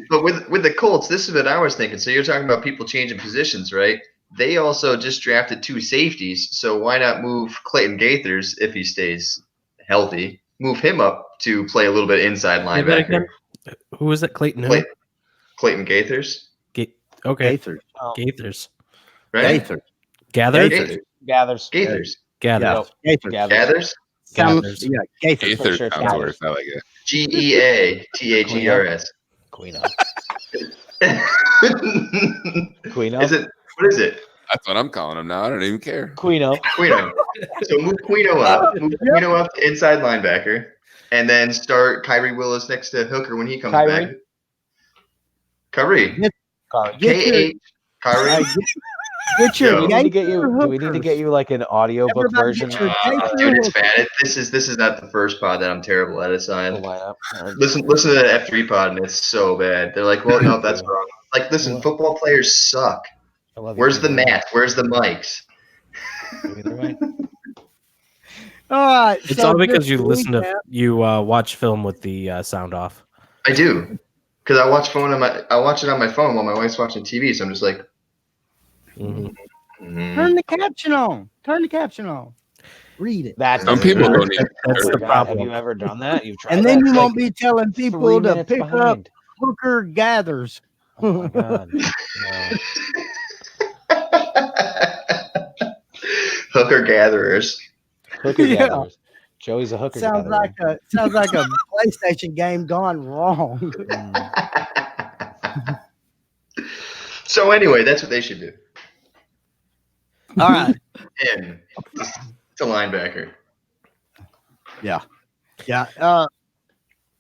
Speaker 2: But with the Colts, this is what I was thinking. So you're talking about people changing positions, right? They also just drafted 2 safeties, so why not move Clayton Gaithers if he stays healthy? Move him up to play a little bit inside linebacker.
Speaker 3: Who was it? Clayton?
Speaker 2: Clayton Gaithers.
Speaker 3: Okay.
Speaker 1: Gaithers.
Speaker 3: Gaithers.
Speaker 2: Right?
Speaker 1: Gaithers.
Speaker 3: Gathers?
Speaker 4: Gathers.
Speaker 2: Gaithers.
Speaker 3: Gathers.
Speaker 1: Gaithers.
Speaker 2: Gathers.
Speaker 3: Gathers.
Speaker 1: Yeah, Gaithers.
Speaker 5: Gaither sounds worse. I like it.
Speaker 2: Geatagers.
Speaker 4: Queen
Speaker 2: Queen Is it? What is it?
Speaker 5: That's what I'm calling him now. I don't even care.
Speaker 4: Queeno.
Speaker 2: So move Queeno up. Move Queeno up to inside linebacker, and then start Kyrie Willis next to Hooker when he comes back. Kyrie. K-H. Kyrie.
Speaker 4: Do we need to get you like an audiobook version?
Speaker 2: Dude, it's bad. This is not the first pod that I'm terrible at assign. Listen to the F3 pod, and it's so bad. They're like, well, no, that's wrong. Like, listen, football players suck. Where's the math? Where's the mics?
Speaker 1: All right.
Speaker 3: It's all because you watch film with the sound off.
Speaker 2: I do, because I watch it on my phone while my wife's watching TV. So I'm just like,
Speaker 1: turn the caption on. Read it.
Speaker 5: Some people don't need.
Speaker 3: That's the problem.
Speaker 4: Have you ever done that? You've tried
Speaker 1: And then
Speaker 4: that?
Speaker 1: you won't be telling people to pick up Hooker Gathers.
Speaker 4: Oh my God. No.
Speaker 2: Hooker gatherers.
Speaker 4: Hooker gatherers. Joey's a hooker
Speaker 1: Sounds
Speaker 4: gatherer.
Speaker 1: like a PlayStation game gone wrong.
Speaker 2: So anyway, that's what they should do.
Speaker 1: All right.
Speaker 2: And it's a linebacker.
Speaker 1: Yeah.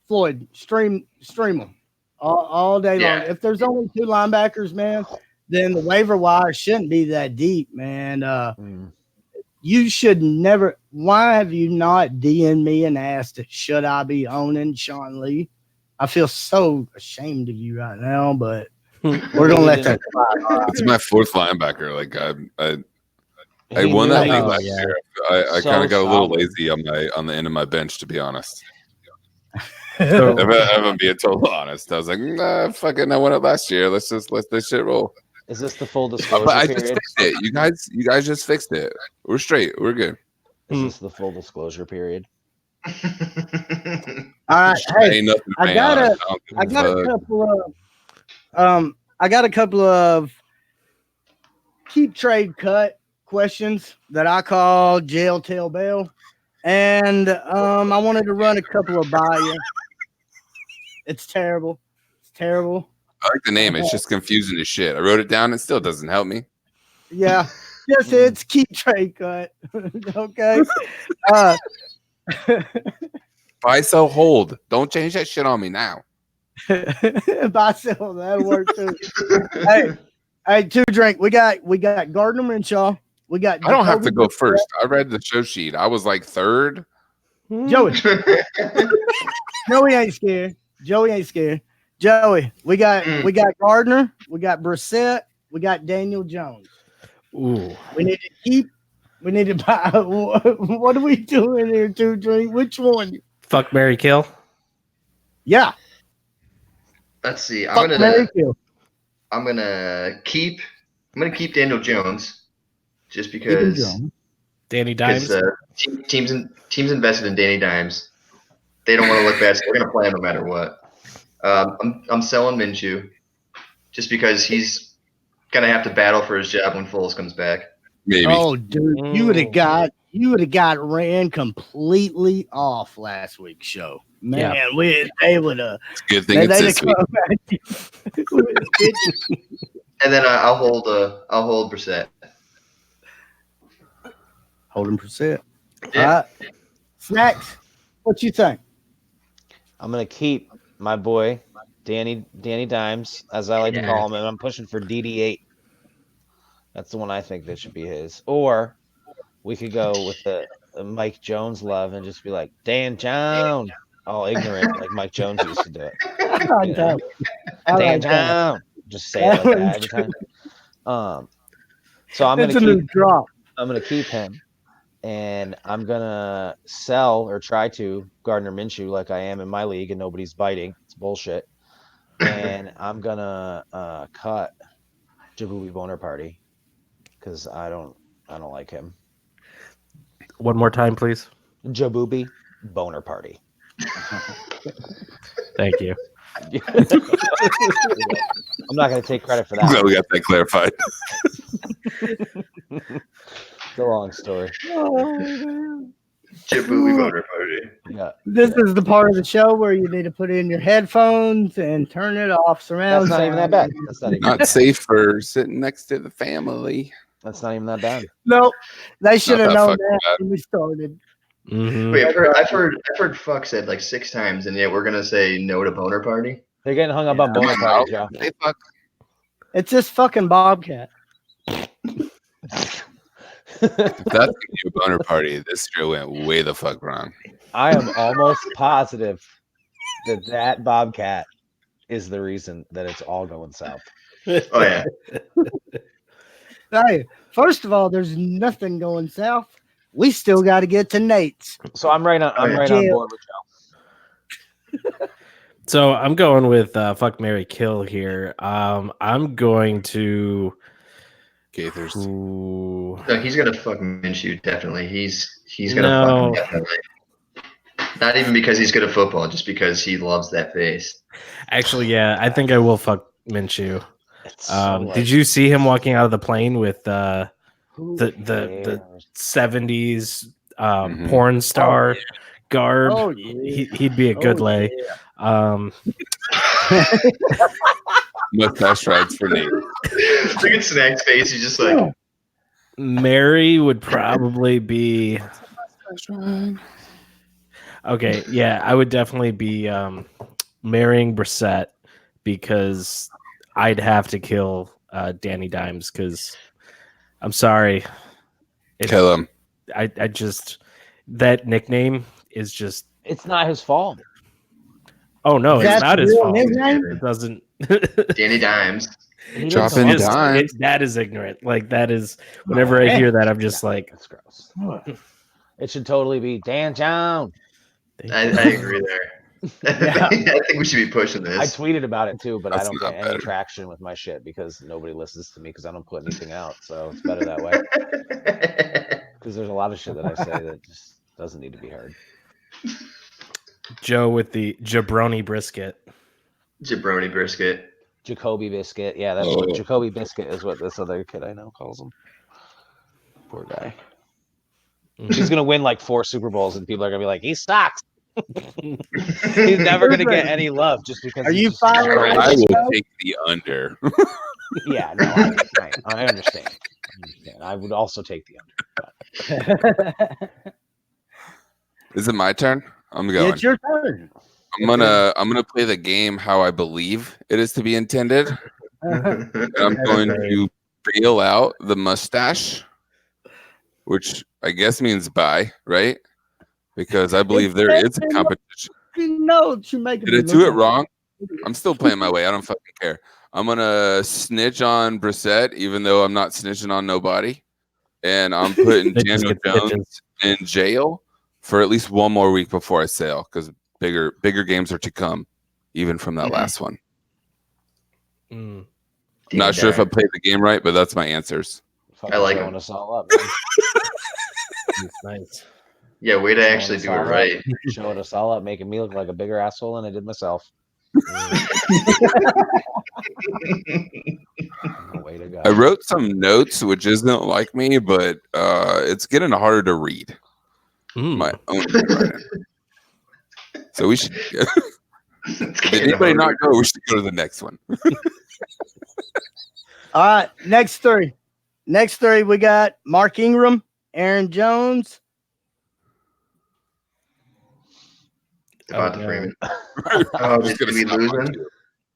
Speaker 1: Floyd, stream them all day long. If there's only 2 linebackers, man, then the waiver wire shouldn't be that deep, man. You should never. Why have you not DM'd me and asked, should I be owning Sean Lee? I feel so ashamed of you right now, but we're gonna let that slide.
Speaker 5: It's my 4th linebacker. Like I won that league last year. I kind of got a little lazy on the end of my bench, to be honest. If I'm being totally honest, I was like, nah, fucking, I won it last year. Let's let this shit roll.
Speaker 4: Is this the full disclosure
Speaker 5: But I
Speaker 4: period?
Speaker 5: just fixed it. You guys just fixed it. We're straight. We're good.
Speaker 4: Is this the full disclosure period?
Speaker 1: All right. Hey,
Speaker 5: Ain't nothing
Speaker 1: I got a couple of keep trade cut questions that I call jail tell bail, and I wanted to run a couple of by you. It's terrible.
Speaker 5: I like the name. It's just confusing as shit. I wrote it down. It still doesn't help me.
Speaker 1: Yeah. Yes, it's keep trade cut. Okay.
Speaker 5: Buy, sell, hold. Don't change that shit on me now.
Speaker 1: Buy, sell, that'll work too. Hey, 2 drink. We got Gardner Minshew We got.
Speaker 5: I don't have to go first. I read the show sheet. I was like third.
Speaker 1: Joey. Joey ain't scared. Joey, we got Gardner, we got Brissett, we got Daniel Jones.
Speaker 3: Ooh.
Speaker 1: We need to buy. What are we doing here, 2-3? Which one?
Speaker 3: Fuck, marry, kill.
Speaker 1: Yeah.
Speaker 2: Let's see.
Speaker 1: Fuck, marry, kill.
Speaker 2: I'm gonna keep Daniel Jones just because
Speaker 3: Danny Dimes.
Speaker 2: Teams invested in Danny Dimes. They don't want to look bad, so they're gonna play him no matter what. I'm selling Minshew just because he's gonna have to battle for his job when Foles comes back.
Speaker 5: Maybe.
Speaker 1: Oh, dude, you would have got ran completely off last week's show. Man, they would have.
Speaker 5: Good thing it's this week.
Speaker 2: And then I'll hold Brissett.
Speaker 1: Holding Brissett.
Speaker 2: Yeah.
Speaker 1: All right. Snacks. What you think?
Speaker 4: I'm gonna keep my boy Danny Dimes, as I like to call him, and I'm pushing for DD8. That's the one I think that should be his. Or we could go with the Mike Jones love and just be like Dan Jones, all ignorant like Mike Jones used to do it. Dan Jones, just say it like that every time. So I'm gonna keep him. And I'm going to sell or try to Gardner Minshew like I am in my league and nobody's biting. It's bullshit. And I'm going to cut Jabubi Boner Party because I don't like him.
Speaker 3: One more time, please.
Speaker 4: Jabubi Boner Party.
Speaker 3: Thank you.
Speaker 4: I'm not going to take credit for that.
Speaker 5: No, we got that clarified.
Speaker 4: It's a long story.
Speaker 2: Jabubi Boner Party.
Speaker 4: Yeah.
Speaker 1: This is the part of the show where you need to put in your headphones and turn it off. Surround
Speaker 4: That's not even that bad. That's not even
Speaker 5: Not safe for sitting next to the family.
Speaker 4: That's not even that bad.
Speaker 1: Nope. They should have known
Speaker 5: that
Speaker 1: that
Speaker 5: bad.
Speaker 1: when we started.
Speaker 3: Mm-hmm.
Speaker 2: Wait, I've heard fuck said like 6 times, and yet we're gonna say no to Boner Party.
Speaker 4: They're getting hung up on Boner Party, Joe.
Speaker 5: Hey, fuck.
Speaker 1: It's this fucking Bobcat.
Speaker 5: If that's a new boner party, this show went way the fuck wrong.
Speaker 4: I am almost positive that Bobcat is the reason that it's all going south.
Speaker 2: Oh yeah.
Speaker 1: Hey, first of all, there's nothing going south. We still got to get to Nate's.
Speaker 4: So I'm right on board with Joe.
Speaker 3: So I'm going with fuck, marry, kill here. I'm going to.
Speaker 5: Gaithers.
Speaker 3: Ooh.
Speaker 2: No, he's gonna fuck Minshew definitely. He's gonna fuck him definitely. Not even because he's good at football, just because he loves that face.
Speaker 3: Actually, yeah, I think I will fuck Minshew. Did you see him walking out of the plane with the 70s porn star garb?
Speaker 1: Oh, yeah.
Speaker 3: He'd be a good lay.
Speaker 1: Yeah.
Speaker 5: Mustache rides for Nate.
Speaker 2: Look at Snack's face. He's just like,
Speaker 3: Mary would probably be. Okay, yeah, I would definitely be marrying Brissett because I'd have to kill Danny Dimes because I'm sorry.
Speaker 5: Kill him.
Speaker 3: I just that nickname is just.
Speaker 4: It's not his fault.
Speaker 3: Oh no, it's not his fault.
Speaker 1: Nickname?
Speaker 3: It doesn't.
Speaker 2: Danny Dimes.
Speaker 5: Dropping dimes.
Speaker 3: That is ignorant. Like that is. Whenever I hear that, I'm just like,
Speaker 4: that's gross. It should totally be Dan Jones.
Speaker 2: I agree there.
Speaker 1: Yeah.
Speaker 2: I think we should be pushing this.
Speaker 4: I tweeted about it too, but
Speaker 5: That's
Speaker 4: I don't
Speaker 5: not
Speaker 4: get any
Speaker 5: better.
Speaker 4: traction with my shit because nobody listens to me because I don't put anything out. So it's better that way. Because there's a lot of shit that I say that just doesn't need to be heard.
Speaker 3: Joe with the jabroni brisket.
Speaker 2: Jabroni brisket.
Speaker 4: Jacoby Biscuit. Yeah, that's what Jacoby Biscuit is what this other kid I know calls him. Poor guy. He's gonna win like 4 Super Bowls and people are gonna be like, he sucks. He's never gonna get any love just because.
Speaker 1: Are you firing?
Speaker 5: I will take the under.
Speaker 4: Yeah, no, I understand. I would also take the under.
Speaker 5: Is it my turn? I'm going.
Speaker 1: It's your turn.
Speaker 5: I'm gonna play the game how I believe it is to be intended. And I'm going to bail out the mustache which I guess means bye, right? Because I believe there is a competition.
Speaker 1: No, you make
Speaker 5: Did I do it wrong? I'm still playing my way. I don't fucking care. I'm gonna snitch on Brissett, even though I'm not snitching on nobody, and I'm putting Daniel Jones in jail for at least one more week before I sail, because bigger games are to come, even from that last one. Not sure if I played the game right, but that's my answers.
Speaker 2: I like
Speaker 4: showing us all up.
Speaker 3: Nice.
Speaker 2: Yeah, way to actually do it right.
Speaker 4: Showing us all up, making me look like a bigger asshole than I did myself. Way to go.
Speaker 5: I wrote some notes, which isn't like me, but it's getting harder to read. My own handwriting. So we should. Did anybody not go? We should go to the next one.
Speaker 1: All right, next three. Next three, we got Mark Ingram, Aaron Jones.
Speaker 2: Devonta Freeman. Oh, did we lose him?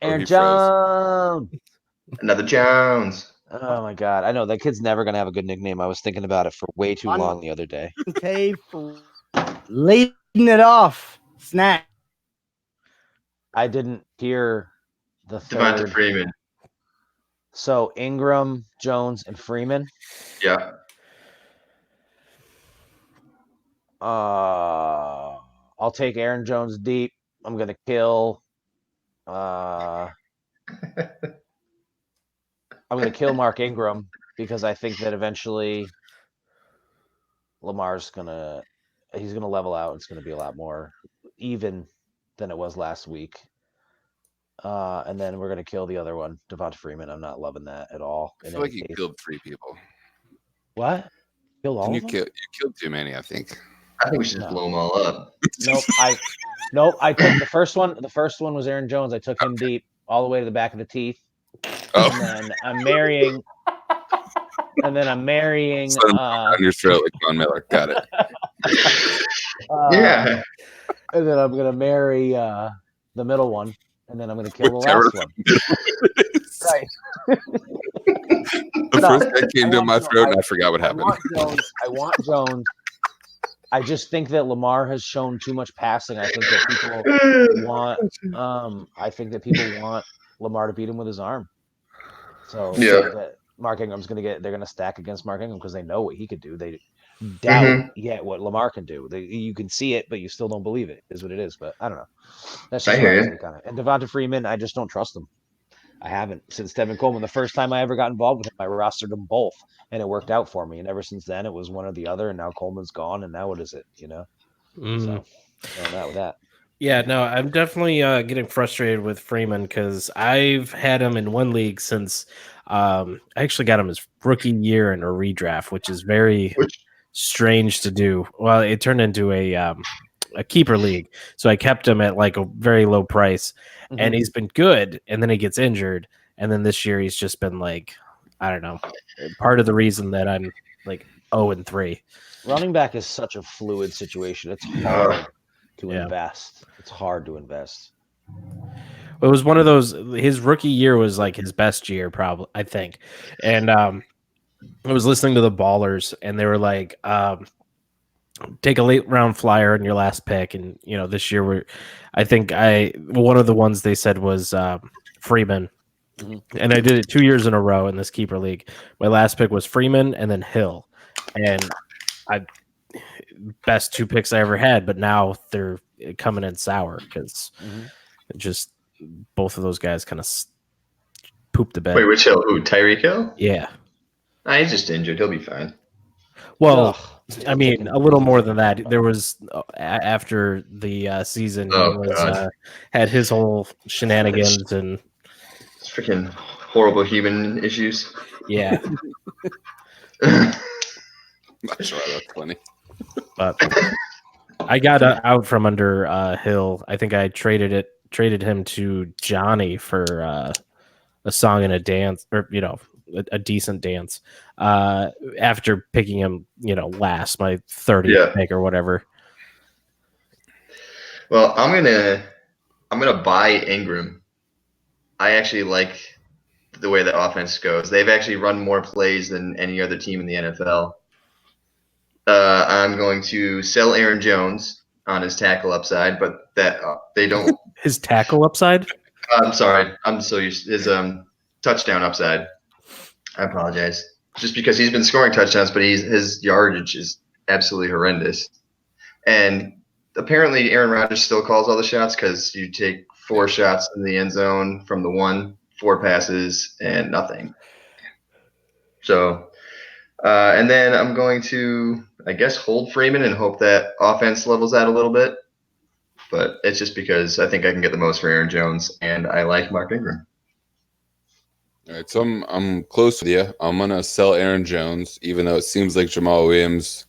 Speaker 4: Aaron Jones.
Speaker 2: Another Jones.
Speaker 4: Oh my God! I know that kid's never gonna have a good nickname. I was thinking about it for way too long the other day.
Speaker 1: Okay, leading it off. Snack.
Speaker 4: I didn't hear the third.
Speaker 2: Devonta Freeman.
Speaker 4: So Ingram, Jones, and Freeman.
Speaker 2: Yeah.
Speaker 4: I'll take Aaron Jones deep. I'm gonna kill. I'm gonna kill Mark Ingram because I think that eventually Lamar's gonna level out. It's gonna be a lot more even than it was last week. And then we're gonna kill the other one, Devonta Freeman. I'm not loving that at all.
Speaker 5: I feel like you killed 3 people.
Speaker 4: What? Killed all of them?
Speaker 5: You killed too many, I think.
Speaker 2: I think we should just blow them all up.
Speaker 4: Nope. I took the first one. The first one was Aaron Jones. I took him deep all the way to the back of the teeth.
Speaker 5: Oh.
Speaker 4: And then I'm marrying. On
Speaker 5: your throat like Von Miller. Got it.
Speaker 2: Yeah.
Speaker 4: And then I'm gonna marry the middle one, and then I'm gonna kill the last one. Right.
Speaker 5: The first guy came to my throat, and I forgot what happened.
Speaker 4: I want Jones. I just think that Lamar has shown too much passing. I think that people want Lamar to beat him with his arm. So that Mark Ingram's they're gonna stack against Mark Ingram because they know what he could do. They doubt yet what Lamar can do. You can see it, but you still don't believe it. Is what it is. But I don't know. That's just what I think on it. And Devonta Freeman, I just don't trust him. I haven't since Tevin Coleman. The first time I ever got involved with him, I rostered them both, and it worked out for me. And ever since then, it was one or the other. And now Coleman's gone, and now what is it? So that with that.
Speaker 3: Yeah, no, I'm definitely getting frustrated with Freeman because I've had him in one league since I actually got him his rookie year in a redraft, which is very strange to do. Well, it turned into a keeper league, so I kept him at like a very low price, and he's been good. And then he gets injured, and then this year he's just been like, I don't know, part of the reason that I'm like 0-3.
Speaker 4: Running back is such a fluid situation. It's hard to invest. It's hard to invest.
Speaker 3: It was one of those. His rookie year was like his best year, probably, I think. And I was listening to the Ballers, and they were like, take a late round flyer in your last pick. And this year one of the ones they said was Freeman, and I did it 2 years in a row in this keeper league. My last pick was Freeman and then Hill, and best 2 picks I ever had. But now they're coming in sour because just both of those guys kind of pooped the bed.
Speaker 2: Wait, which Hill? Who? Tyreek Hill?
Speaker 3: Yeah.
Speaker 2: He's just injured. He'll be fine.
Speaker 3: Well, I mean, a little more than that. There was after the season, he had his whole shenanigans and
Speaker 2: freaking horrible human issues.
Speaker 3: Yeah.
Speaker 5: Not sure that's funny.
Speaker 3: But I got out from under Hill. I think I traded him to Johnny for a song and a dance, or a decent dance. After picking him, last, my 30th pick or whatever.
Speaker 2: Well, I'm gonna buy Ingram. I actually like the way the offense goes. They've actually run more plays than any other team in the NFL. I'm going to sell Aaron Jones on his tackle upside, but that they don't.
Speaker 3: His tackle upside?
Speaker 2: I'm sorry. I'm so used his touchdown upside. I apologize. Just because he's been scoring touchdowns, but his yardage is absolutely horrendous. And apparently Aaron Rodgers still calls all the shots because you take 4 shots in the end zone from the 1, 4 passes, and nothing. So, and then I'm going to, I guess, hold Freeman and hope that offense levels out a little bit. But it's just because I think I can get the most for Aaron Jones, and I like Mark Ingram.
Speaker 5: All right, so I'm close with you. I'm gonna sell Aaron Jones, even though it seems like Jamal Williams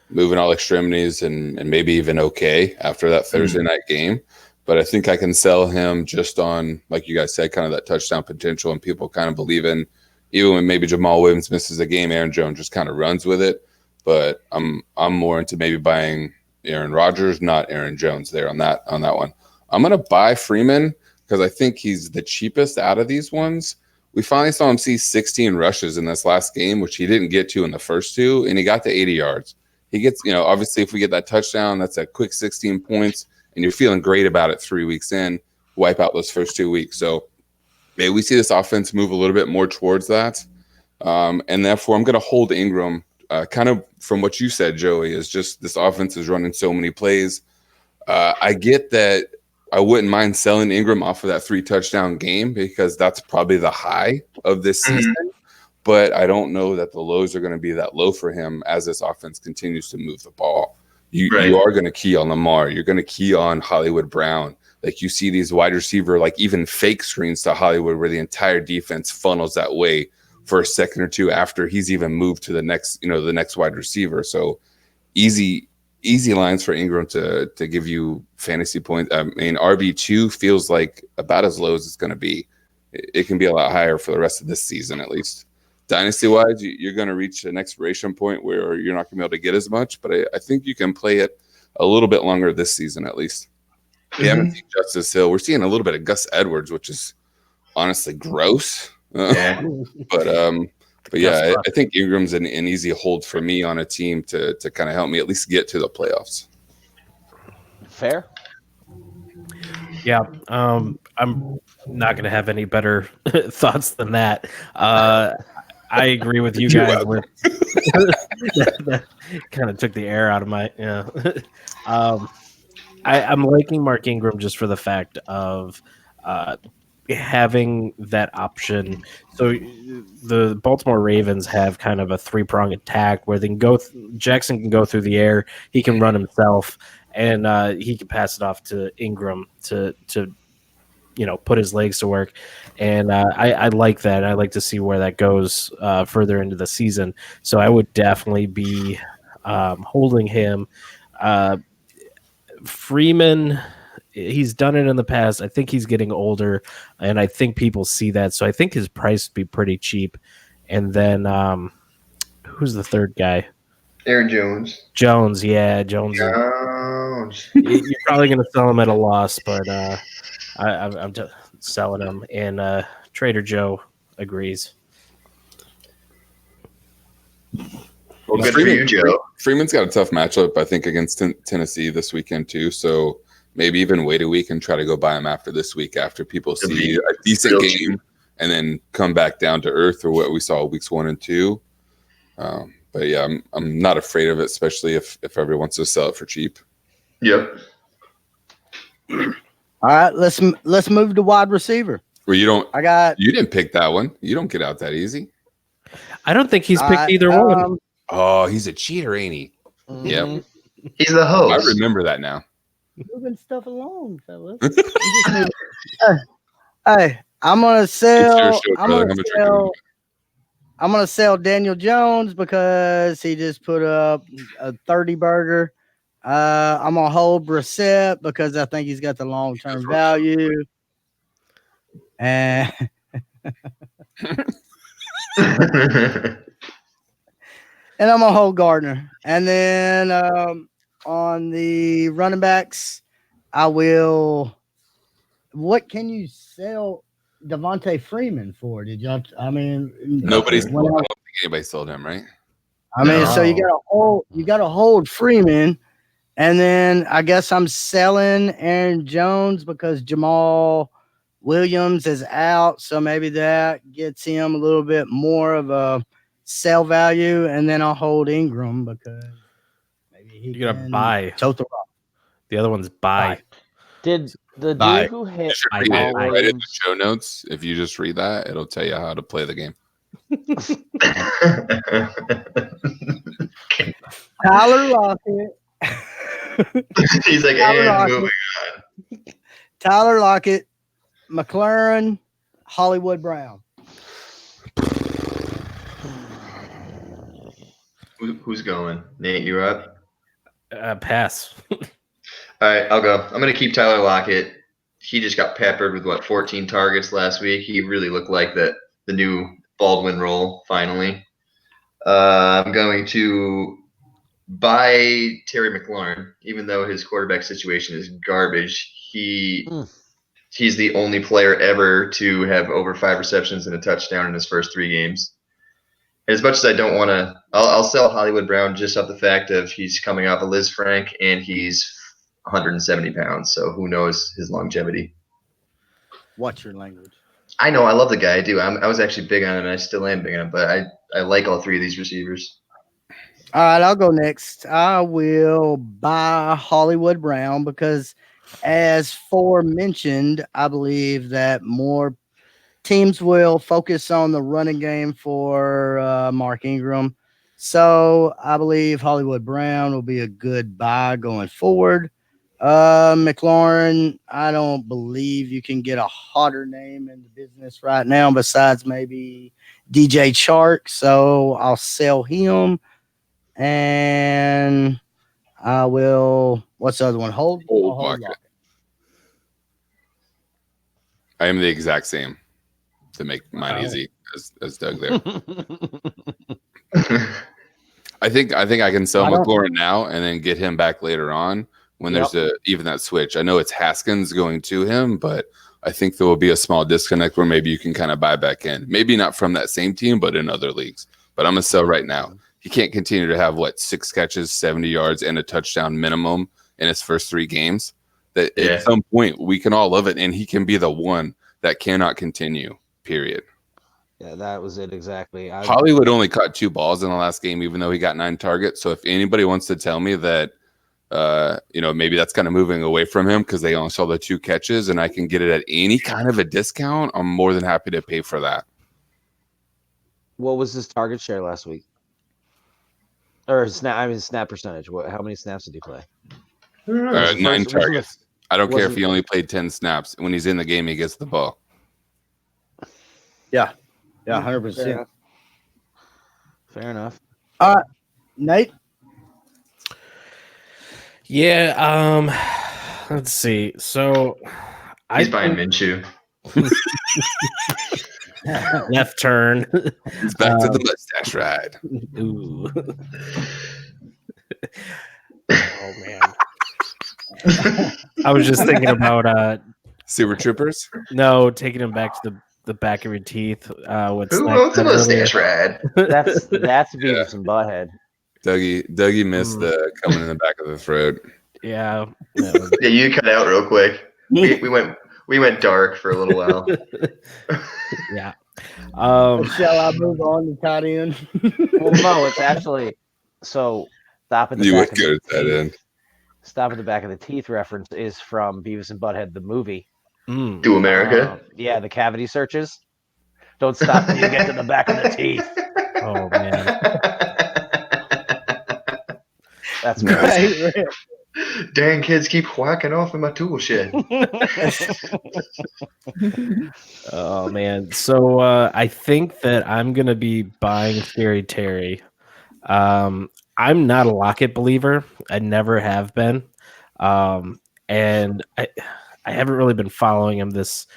Speaker 5: moving all extremities and maybe even okay after that Thursday night game. But I think I can sell him just on, like you guys said, kind of that touchdown potential, and people kind of believe in, even when maybe Jamal Williams misses a game, Aaron Jones just kind of runs with it. But I'm more into maybe buying Aaron Rodgers, not Aaron Jones there on that one. I'm gonna buy Freeman because I think he's the cheapest out of these ones. We finally saw him see 16 rushes in this last game, which he didn't get to in the first 2, and he got to 80 yards. He gets, obviously if we get that touchdown, that's a quick 16 points, and you're feeling great about it 3 weeks in, wipe out those first 2 weeks. So maybe we see this offense move a little bit more towards that. And therefore I'm going to hold Ingram, kind of from what you said, Joey, is just this offense is running so many plays. I get that I wouldn't mind selling Ingram off of that 3 touchdown game because that's probably the high of this season. But I don't know that the lows are going to be that low for him as this offense continues to move the ball. You are going to key on Lamar. You're going to key on Hollywood Brown. Like you see these wide receiver, like even fake screens to Hollywood where the entire defense funnels that way for a second or 2 after he's even moved to the next wide receiver. So easy lines for Ingram to give you fantasy points. I mean, RB2 feels like about as low as it's going to be. It can be a lot higher for the rest of this season, at least. Dynasty-wise, you're going to reach an expiration point where you're not going to be able to get as much, but I think you can play it a little bit longer this season, at least. We haven't seen Justice Hill. We're seeing a little bit of Gus Edwards, which is honestly gross.
Speaker 2: Yeah.
Speaker 5: But yeah, I think Ingram's an easy hold for me on a team to kind of help me at least get to the playoffs.
Speaker 4: Fair.
Speaker 3: Yeah, I'm not going to have any better thoughts than that. I agree with you guys. That kind of took the air out of my. Yeah, I'm liking Mark Ingram just for the fact of having that option. So the Baltimore Ravens have kind of a 3-pronged attack where they can go. Jackson can go through the air. He can run himself, and he can pass it off to Ingram to put his legs to work. And I like that. I like to see where that goes further into the season. So I would definitely be holding him. Freeman, he's done it in the past. I think he's getting older, and I think people see that. So I think his price would be pretty cheap. And then who's the third guy?
Speaker 2: Aaron Jones.
Speaker 3: Jones. You're probably going to sell him at a loss, but I'm just selling him, and Trader Joe agrees.
Speaker 2: Well, good for you, Joe.
Speaker 5: Freeman's got a tough matchup, I think, against Tennessee this weekend too. So maybe even wait a week and try to go buy him after this week, after people see a decent game, and then come back down to earth, or what we saw weeks 1 and 2. But yeah, I'm not afraid of it, especially if everyone wants to sell it for cheap.
Speaker 2: Yep.
Speaker 1: All right, let's move to wide receiver.
Speaker 5: Well, you didn't pick that one. You don't get out that easy.
Speaker 3: I don't think he's picked either one.
Speaker 5: Oh, he's a cheater, ain't he?
Speaker 4: Mm-hmm.
Speaker 5: Yep.
Speaker 2: He's the host.
Speaker 5: I remember that now.
Speaker 1: Moving stuff along, fellas. Hey, I'm gonna sell. I'm gonna sell Daniel Jones because he just put up a 30 burger. I'm gonna hold Brissett because I think he's got the long-term value. And and I'm gonna hold Gardner. And then on the running backs, I will. What can you sell Devontae Freeman for? Did y'all? I mean,
Speaker 5: I don't think anybody sold him, right?
Speaker 1: I mean, so you got to hold Freeman, and then I guess I'm selling Aaron Jones because Jamal Williams is out, so maybe that gets him a little bit more of a sell value, and then I'll hold Ingram because maybe he
Speaker 3: You're gonna
Speaker 1: can
Speaker 3: buy.
Speaker 1: tote the rock.
Speaker 3: The other one's buy.
Speaker 4: Did the dude who hit
Speaker 5: Right in the show notes, if you just read that, it'll tell you how to play the game.
Speaker 1: Tyler Lockett.
Speaker 2: He's like, and moving on.
Speaker 1: Tyler Lockett, McLaren, Hollywood Brown.
Speaker 2: Who's going? Nate, you up?
Speaker 3: Pass.
Speaker 2: All right, I'll go. I'm going to keep Tyler Lockett. He just got peppered with 14 targets last week. He really looked like the new Baldwin role finally. I'm going to buy Terry McLaurin, even though his quarterback situation is garbage. He's the only player ever to have over 5 receptions and a touchdown in his first 3 games. As much as I don't want to, I'll sell Hollywood Brown just off the fact of he's coming off a Liz Frank and he's 170 pounds. So who knows his longevity?
Speaker 1: Watch your language.
Speaker 2: I know. I love the guy. I do. I was actually big on him, and I still am big on him. But I like all 3 of these receivers.
Speaker 1: All right, I'll go next. I will buy Hollywood Brown because, as forementioned, I believe that more teams will focus on the running game for Mark Ingram. So I believe Hollywood Brown will be a good buy going forward. McLaurin, I don't believe you can get a hotter name in the business right now besides maybe DJ Chark. So I'll sell him. And I will. What's the other one? Hold Lockett.
Speaker 5: I am the exact same to make mine easy as Doug there. I think I can sell McLaurin now and then get him back later on when there's even that switch. I know it's Haskins going to him, but I think there will be a small disconnect where maybe you can kind of buy back in. Maybe not from that same team, but in other leagues. But I'm going to sell right now. He can't continue to have 6 catches, 70 yards, and a touchdown minimum in his first 3 games. That at some point we can all love it, and he can be the one that cannot continue. Period.
Speaker 4: Yeah, that was it exactly.
Speaker 5: Hollywood only caught 2 balls in the last game, even though he got 9 targets. So if anybody wants to tell me that, maybe that's kind of moving away from him because they only saw the 2 catches, and I can get it at any kind of a discount, I'm more than happy to pay for that.
Speaker 4: What was his target share last week? Or snap percentage. How many snaps did he play?
Speaker 5: 9 targets. I don't care if he only played 10 snaps. When he's in the game, he gets the ball.
Speaker 1: Yeah, 100%.
Speaker 4: Fair enough.
Speaker 1: Nate?
Speaker 3: Yeah, let's see. So
Speaker 2: he's buying Minshew.
Speaker 3: Left turn.
Speaker 5: It's back to the mustache ride.
Speaker 3: Ooh. Oh man. I was just thinking about
Speaker 5: Super Troopers.
Speaker 3: No, taking him back to the back of your teeth.
Speaker 2: Who wrote the mustache ride?
Speaker 4: That's Beavis and Butthead.
Speaker 5: Dougie missed the coming in the back of the throat.
Speaker 3: Yeah.
Speaker 2: Yeah, you cut out real quick. We went dark for a little while.
Speaker 3: Yeah.
Speaker 1: Shall I move on to tight end?
Speaker 4: Well, no, it's actually stop at the back of the teeth. Stop at the back of the teeth reference is from Beavis and Butthead, the movie.
Speaker 2: To America?
Speaker 4: Yeah, the cavity searches. Don't stop till you get to the back of the teeth.
Speaker 3: Oh man.
Speaker 4: That's
Speaker 1: right.
Speaker 2: Dang kids keep whacking off in my tool shed.
Speaker 3: Oh man. So I think that I'm gonna be buying Scary Terry. I'm not a Lockett believer. I never have been. And I haven't really been following him this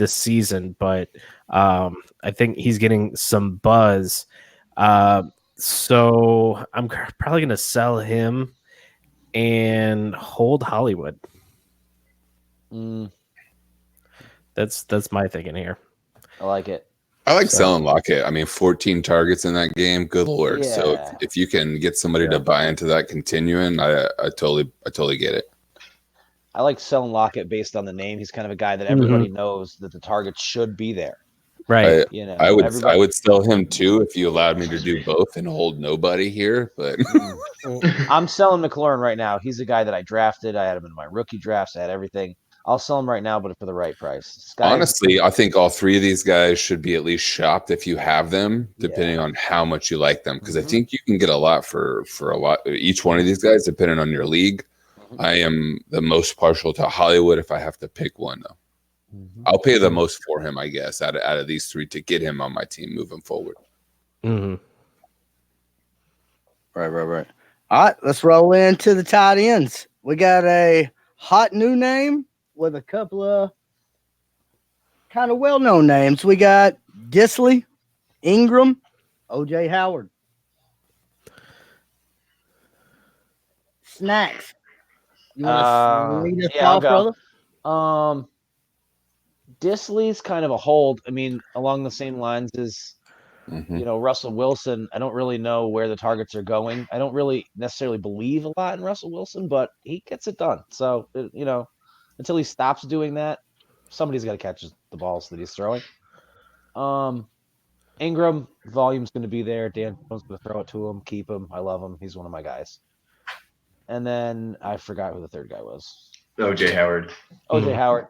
Speaker 3: season, but I think he's getting some buzz. So I'm probably gonna sell him and hold Hollywood. That's my thinking here.
Speaker 4: I like it.
Speaker 5: I like selling Lockett. I mean, 14 targets in that game. Good Lord.
Speaker 4: Yeah.
Speaker 5: So if you can get somebody to buy into that continuing, I totally get it.
Speaker 4: I like selling Lockett based on the name. He's kind of a guy that everybody knows that the targets should be there.
Speaker 3: Right.
Speaker 5: I would sell him too if you allowed me to do both and hold nobody here. But
Speaker 4: I'm selling McLaurin right now. He's a guy that I drafted. I had him in my rookie drafts. I had everything. I'll sell him right now, but for the right price.
Speaker 5: Honestly, I think all three of these guys should be at least shopped if you have them, depending on how much you like them. Because I think you can get a lot for a lot. Each one of these guys, depending on your league. I am the most partial to Hollywood if I have to pick one, though. I'll pay the most for him, I guess, out of these three to get him on my team moving forward.
Speaker 1: Right. All right, let's roll into the tight ends. We got a hot new name with a couple of kind of well-known names. We got Dissly, Ingram, OJ Howard. Snacks. You want to lead us off, brother?
Speaker 4: Dissly's kind of a hold. I mean, along the same lines as Russell Wilson. I don't really know where the targets are going. I don't really necessarily believe a lot in Russell Wilson, but he gets it done. So until he stops doing that, somebody's got to catch the balls that he's throwing. Ingram, volume's going to be there. Dan Jones going to throw it to him, keep him. I love him. He's one of my guys. And then I forgot who the third guy was.
Speaker 2: OJ Howard.
Speaker 4: OJ Howard.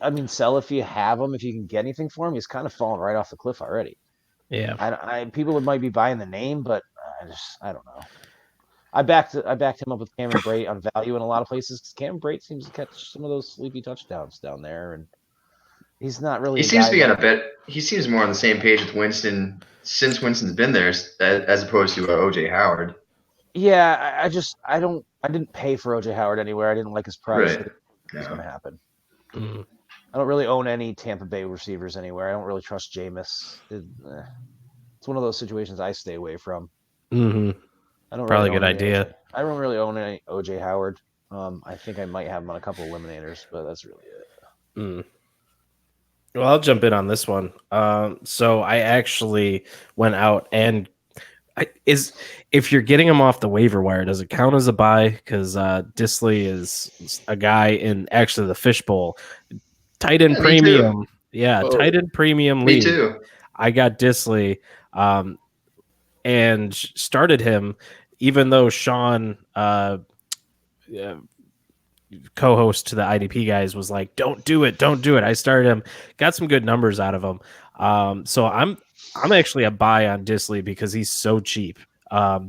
Speaker 4: I mean, sell if you have him. If you can get anything for him, he's kind of fallen right off the cliff already.
Speaker 3: Yeah.
Speaker 4: People might be buying the name, but I don't know. I backed him up with Cameron Brate on value in a lot of places because Cameron Brate seems to catch some of those sleepy touchdowns down there, and he's not really.
Speaker 2: He seems to be on a bit. He seems more on the same page with Winston since Winston's been there, as opposed to OJ Howard.
Speaker 4: Yeah, I didn't pay for OJ Howard anywhere. I didn't like his price.
Speaker 2: Right.
Speaker 4: It's going to happen. I don't really own any Tampa Bay receivers anywhere. I don't really trust Jameis. It's one of those situations I stay away from. I don't
Speaker 3: Probably
Speaker 4: really
Speaker 3: a good idea.
Speaker 4: I don't really own any OJ Howard. I think I might have him on a couple of eliminators, but that's really it.
Speaker 3: Well, I'll jump in on this one. So I actually went out and if you're getting him off the waiver wire, does it count as a buy? Because Dissly is a guy in actually the fishbowl. Tight end premium. Yeah, tight end premium league.
Speaker 2: Me too.
Speaker 3: I got Dissly and started him, even though Sean, co-host to the IDP guys, was like, don't do it. I started him, got some good numbers out of him. So I'm actually a buy on Dissly because he's so cheap.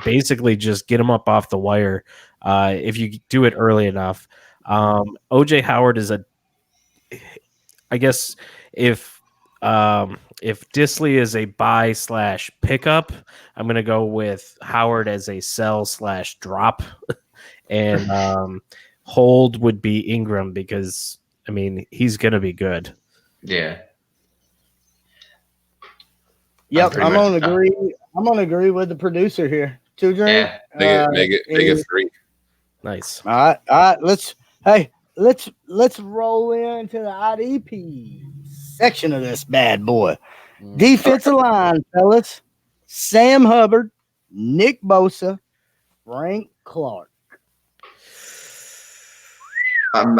Speaker 3: Basically, just get him up off the wire if you do it early enough. OJ Howard is I guess if Dissly is a buy / pickup, I'm going to go with Howard as a sell / drop, and hold would be Ingram because I mean he's going to be good.
Speaker 2: Yeah.
Speaker 1: Yep, I'm gonna agree with the producer here. Two drink.
Speaker 5: Yeah, make it free.
Speaker 3: Nice.
Speaker 1: All right. Let's roll into the IDP section of this bad boy. Defensive line, fellas. Sam Hubbard, Nick Bosa, Frank Clark.
Speaker 2: I'm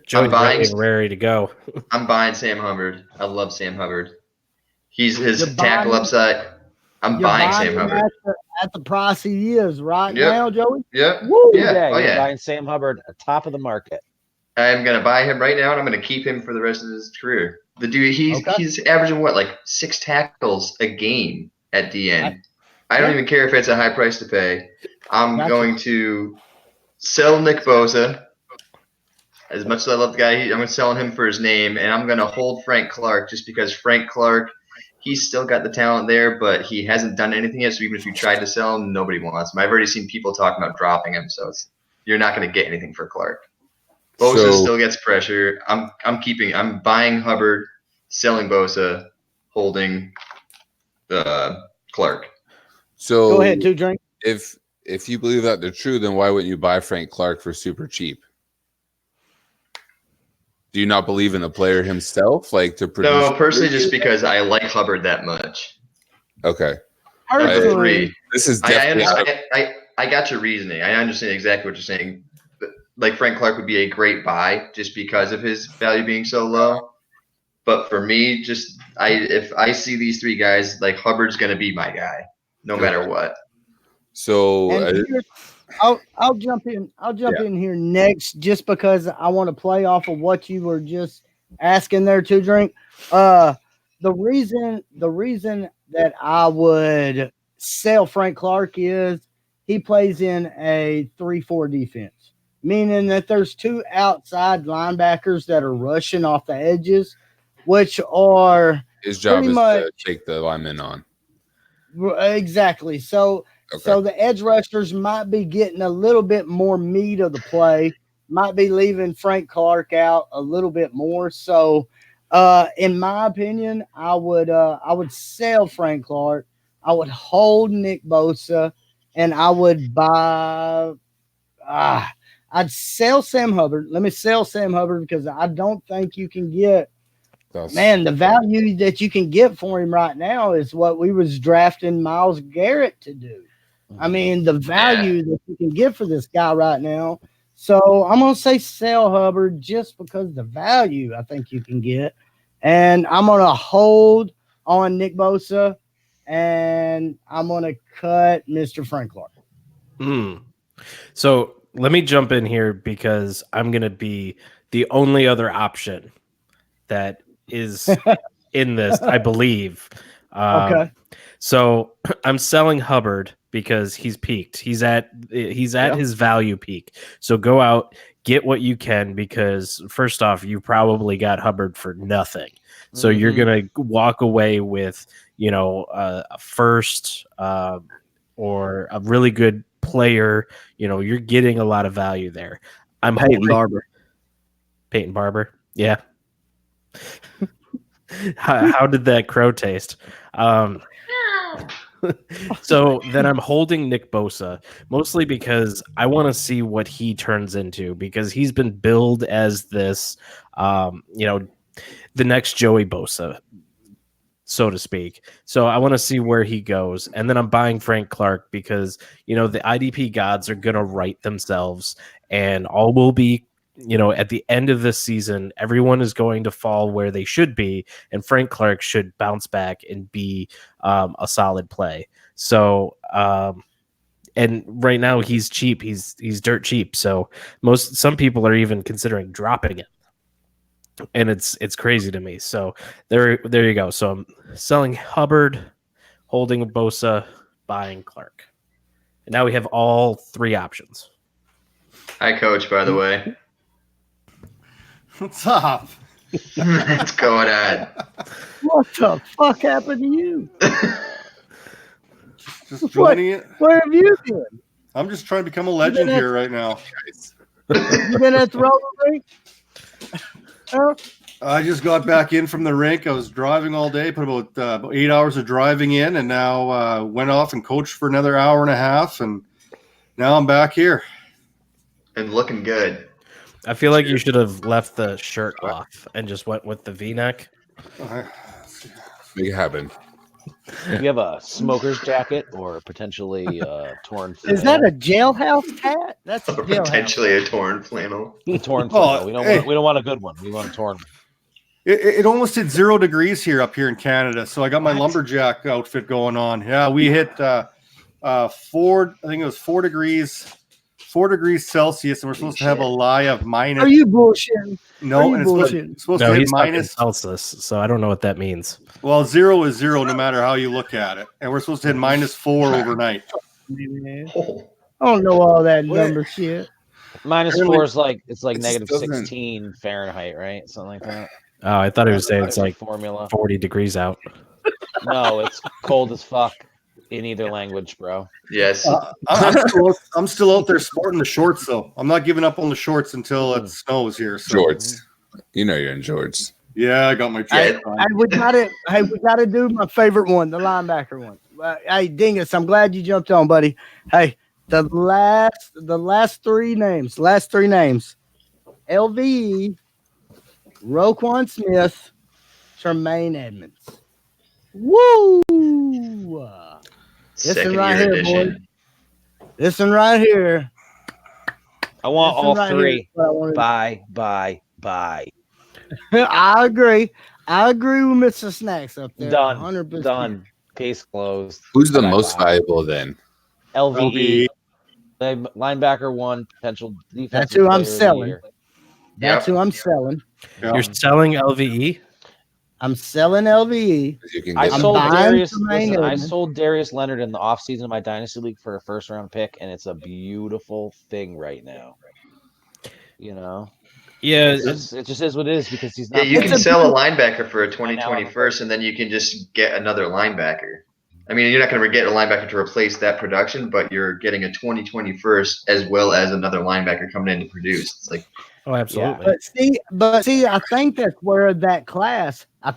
Speaker 3: Joey's ready to go.
Speaker 2: I'm buying Sam Hubbard. I love Sam Hubbard. His tackle upside. I'm buying Sam Hubbard
Speaker 1: at the price he is right now, Joey.
Speaker 2: Yep.
Speaker 4: Woo, yeah. You're buying Sam Hubbard at the top of the market.
Speaker 2: I'm gonna buy him right now, and I'm gonna keep him for the rest of his career. The dude, he's averaging what, like 6 tackles a game at the end. I don't even care if it's a high price to pay. I'm going to sell Nick Bosa. As much as I love the guy, I'm going to sell him for his name, and I'm going to hold Frank Clark just because Frank Clark, he's still got the talent there, but he hasn't done anything yet. So even if you tried to sell him, nobody wants him. I've already seen people talking about dropping him, so you're not going to get anything for Clark. Bosa still gets pressure. I'm buying Hubbard, selling Bosa, holding Clark.
Speaker 5: So
Speaker 1: go ahead, two drink.
Speaker 5: If you believe that they're true, then why wouldn't you buy Frank Clark for super cheap? Do you not believe in the player himself, like to produce?
Speaker 2: No, personally, just because I like Hubbard that much.
Speaker 5: Okay.
Speaker 1: Personally,
Speaker 5: This is definitely.
Speaker 2: I got your reasoning. I understand exactly what you're saying. But, like Frank Clark would be a great buy just because of his value being so low. But for me, if I see these three guys, like Hubbard's going to be my guy, no matter what.
Speaker 5: So
Speaker 1: I'll jump in. I'll jump in here next, just because I want to play off of what you were just asking there to drink. The reason that I would sell Frank Clark is he plays in a 3-4 defense, meaning that there's two outside linebackers that are rushing off the edges, which are
Speaker 5: his job is to take the lineman on.
Speaker 1: Exactly. So the edge rushers might be getting a little bit more meat of the play, might be leaving Frank Clark out a little bit more. So, in my opinion, I would sell Frank Clark. I would hold Nick Bosa, and I would buy. I'd sell Sam Hubbard. Let me sell Sam Hubbard because I don't think you can get. The value that you can get for him right now is what we was drafting Myles Garrett to do. I mean, the value that you can get for this guy right now. So I'm going to say sell Hubbard just because the value I think you can get. And I'm going to hold on Nick Bosa, and I'm going to cut Mr. Frank Clark.
Speaker 3: So let me jump in here because I'm going to be the only other option that is in this, I believe.
Speaker 1: Okay.
Speaker 3: So I'm selling Hubbard because he's peaked. He's at his value peak. So go out, get what you can, because first off, you probably got Hubbard for nothing. So you're going to walk away with, a first or a really good player. You're getting a lot of value there. I'm Peyton Barber. Yeah. How did that crow taste? So then I'm holding Nick Bosa, mostly because I want to see what he turns into, because he's been billed as this, the next Joey Bosa, so to speak. So I want to see where he goes. And then I'm buying Frank Clark because, the IDP gods are going to right themselves, and all will be, at the end of this season, everyone is going to fall where they should be, and Frank Clark should bounce back and be a solid play. So, and right now he's cheap. He's dirt cheap. So some people are even considering dropping it, and it's crazy to me. So there you go. So I'm selling Hubbard, holding Bosa, buying Clark, and now we have all three options.
Speaker 2: Hi, Coach. By the way.
Speaker 6: What's up?
Speaker 2: What's going on?
Speaker 1: What the fuck happened to you?
Speaker 6: Just joining it.
Speaker 1: Where have you been?
Speaker 6: I'm just trying to become a legend here right now.
Speaker 1: You been at the roller rink?
Speaker 6: I just got back in from the rink. I was driving all day, put about 8 hours of driving in, and now went off and coached for another hour and a half, and now I'm back here.
Speaker 2: And looking good.
Speaker 3: I feel like you should have left the shirt off and just went with the V-neck.
Speaker 5: Make it happen.
Speaker 4: Do you have a smoker's jacket or potentially torn flannel?
Speaker 1: Is that a jailhouse hat? That's a jailhouse.
Speaker 2: Potentially a torn flannel.
Speaker 4: A torn flannel. We don't want a good one. We want a torn.
Speaker 6: It almost hit 0 degrees here up here in Canada, so I got my lumberjack outfit going on. Yeah, we hit 4. I think it was 4 degrees. 4 degrees Celsius, and we're supposed to have a lie of minus.
Speaker 1: Are you bullshitting?
Speaker 6: No, and it's supposed to hit minus
Speaker 3: Celsius, so I don't know what that means.
Speaker 6: Well, 0 is 0 no matter how you look at it, and we're supposed to hit -4 overnight.
Speaker 1: I don't know all that number shit.
Speaker 4: -4 is like -16 Fahrenheit, right? Something like that.
Speaker 3: Oh, I thought he was saying it's like
Speaker 4: formula
Speaker 3: 40 degrees out.
Speaker 4: No, it's cold as fuck. In either language, bro.
Speaker 2: Yes.
Speaker 6: I'm still out there sporting the shorts, though. I'm not giving up on the shorts until it snows here. So.
Speaker 5: Shorts. You're in shorts.
Speaker 6: Yeah, I got my shorts on.
Speaker 1: We gotta do my favorite one, the linebacker one. Hey, Dingus, I'm glad you jumped on, buddy. Hey, the last three names. LVE, Roquan Smith, Tremaine Edmonds. Woo! Listen right here, boys. Listen right here.
Speaker 4: I want all three.
Speaker 1: Bye.
Speaker 4: Bye.
Speaker 1: I agree with Mr. Snacks up there.
Speaker 4: Done.
Speaker 1: 100%.
Speaker 4: Done. Case closed.
Speaker 5: Who's the most valuable then?
Speaker 4: LVE. Linebacker 1, potential defensive
Speaker 1: That's who I'm
Speaker 4: player of the
Speaker 1: selling.
Speaker 4: year.
Speaker 1: That's who I'm selling.
Speaker 6: Yeah.
Speaker 3: You're selling LVE?
Speaker 1: I'm selling LVE.
Speaker 5: You can
Speaker 4: I
Speaker 5: get
Speaker 4: sold Darius Leonard in the offseason of my Dynasty League for a first-round pick, and it's a beautiful thing right now. You know?
Speaker 3: Yeah.
Speaker 4: It just is what it is because he's not.
Speaker 2: Yeah, you can sell a linebacker for a 2021st, and then you can just get another linebacker. I mean, you're not going to get a linebacker to replace that production, but you're getting a 2021st as well as another linebacker coming in to produce. It's like,
Speaker 3: oh, absolutely.
Speaker 1: Yeah. But see, I think that's where that class of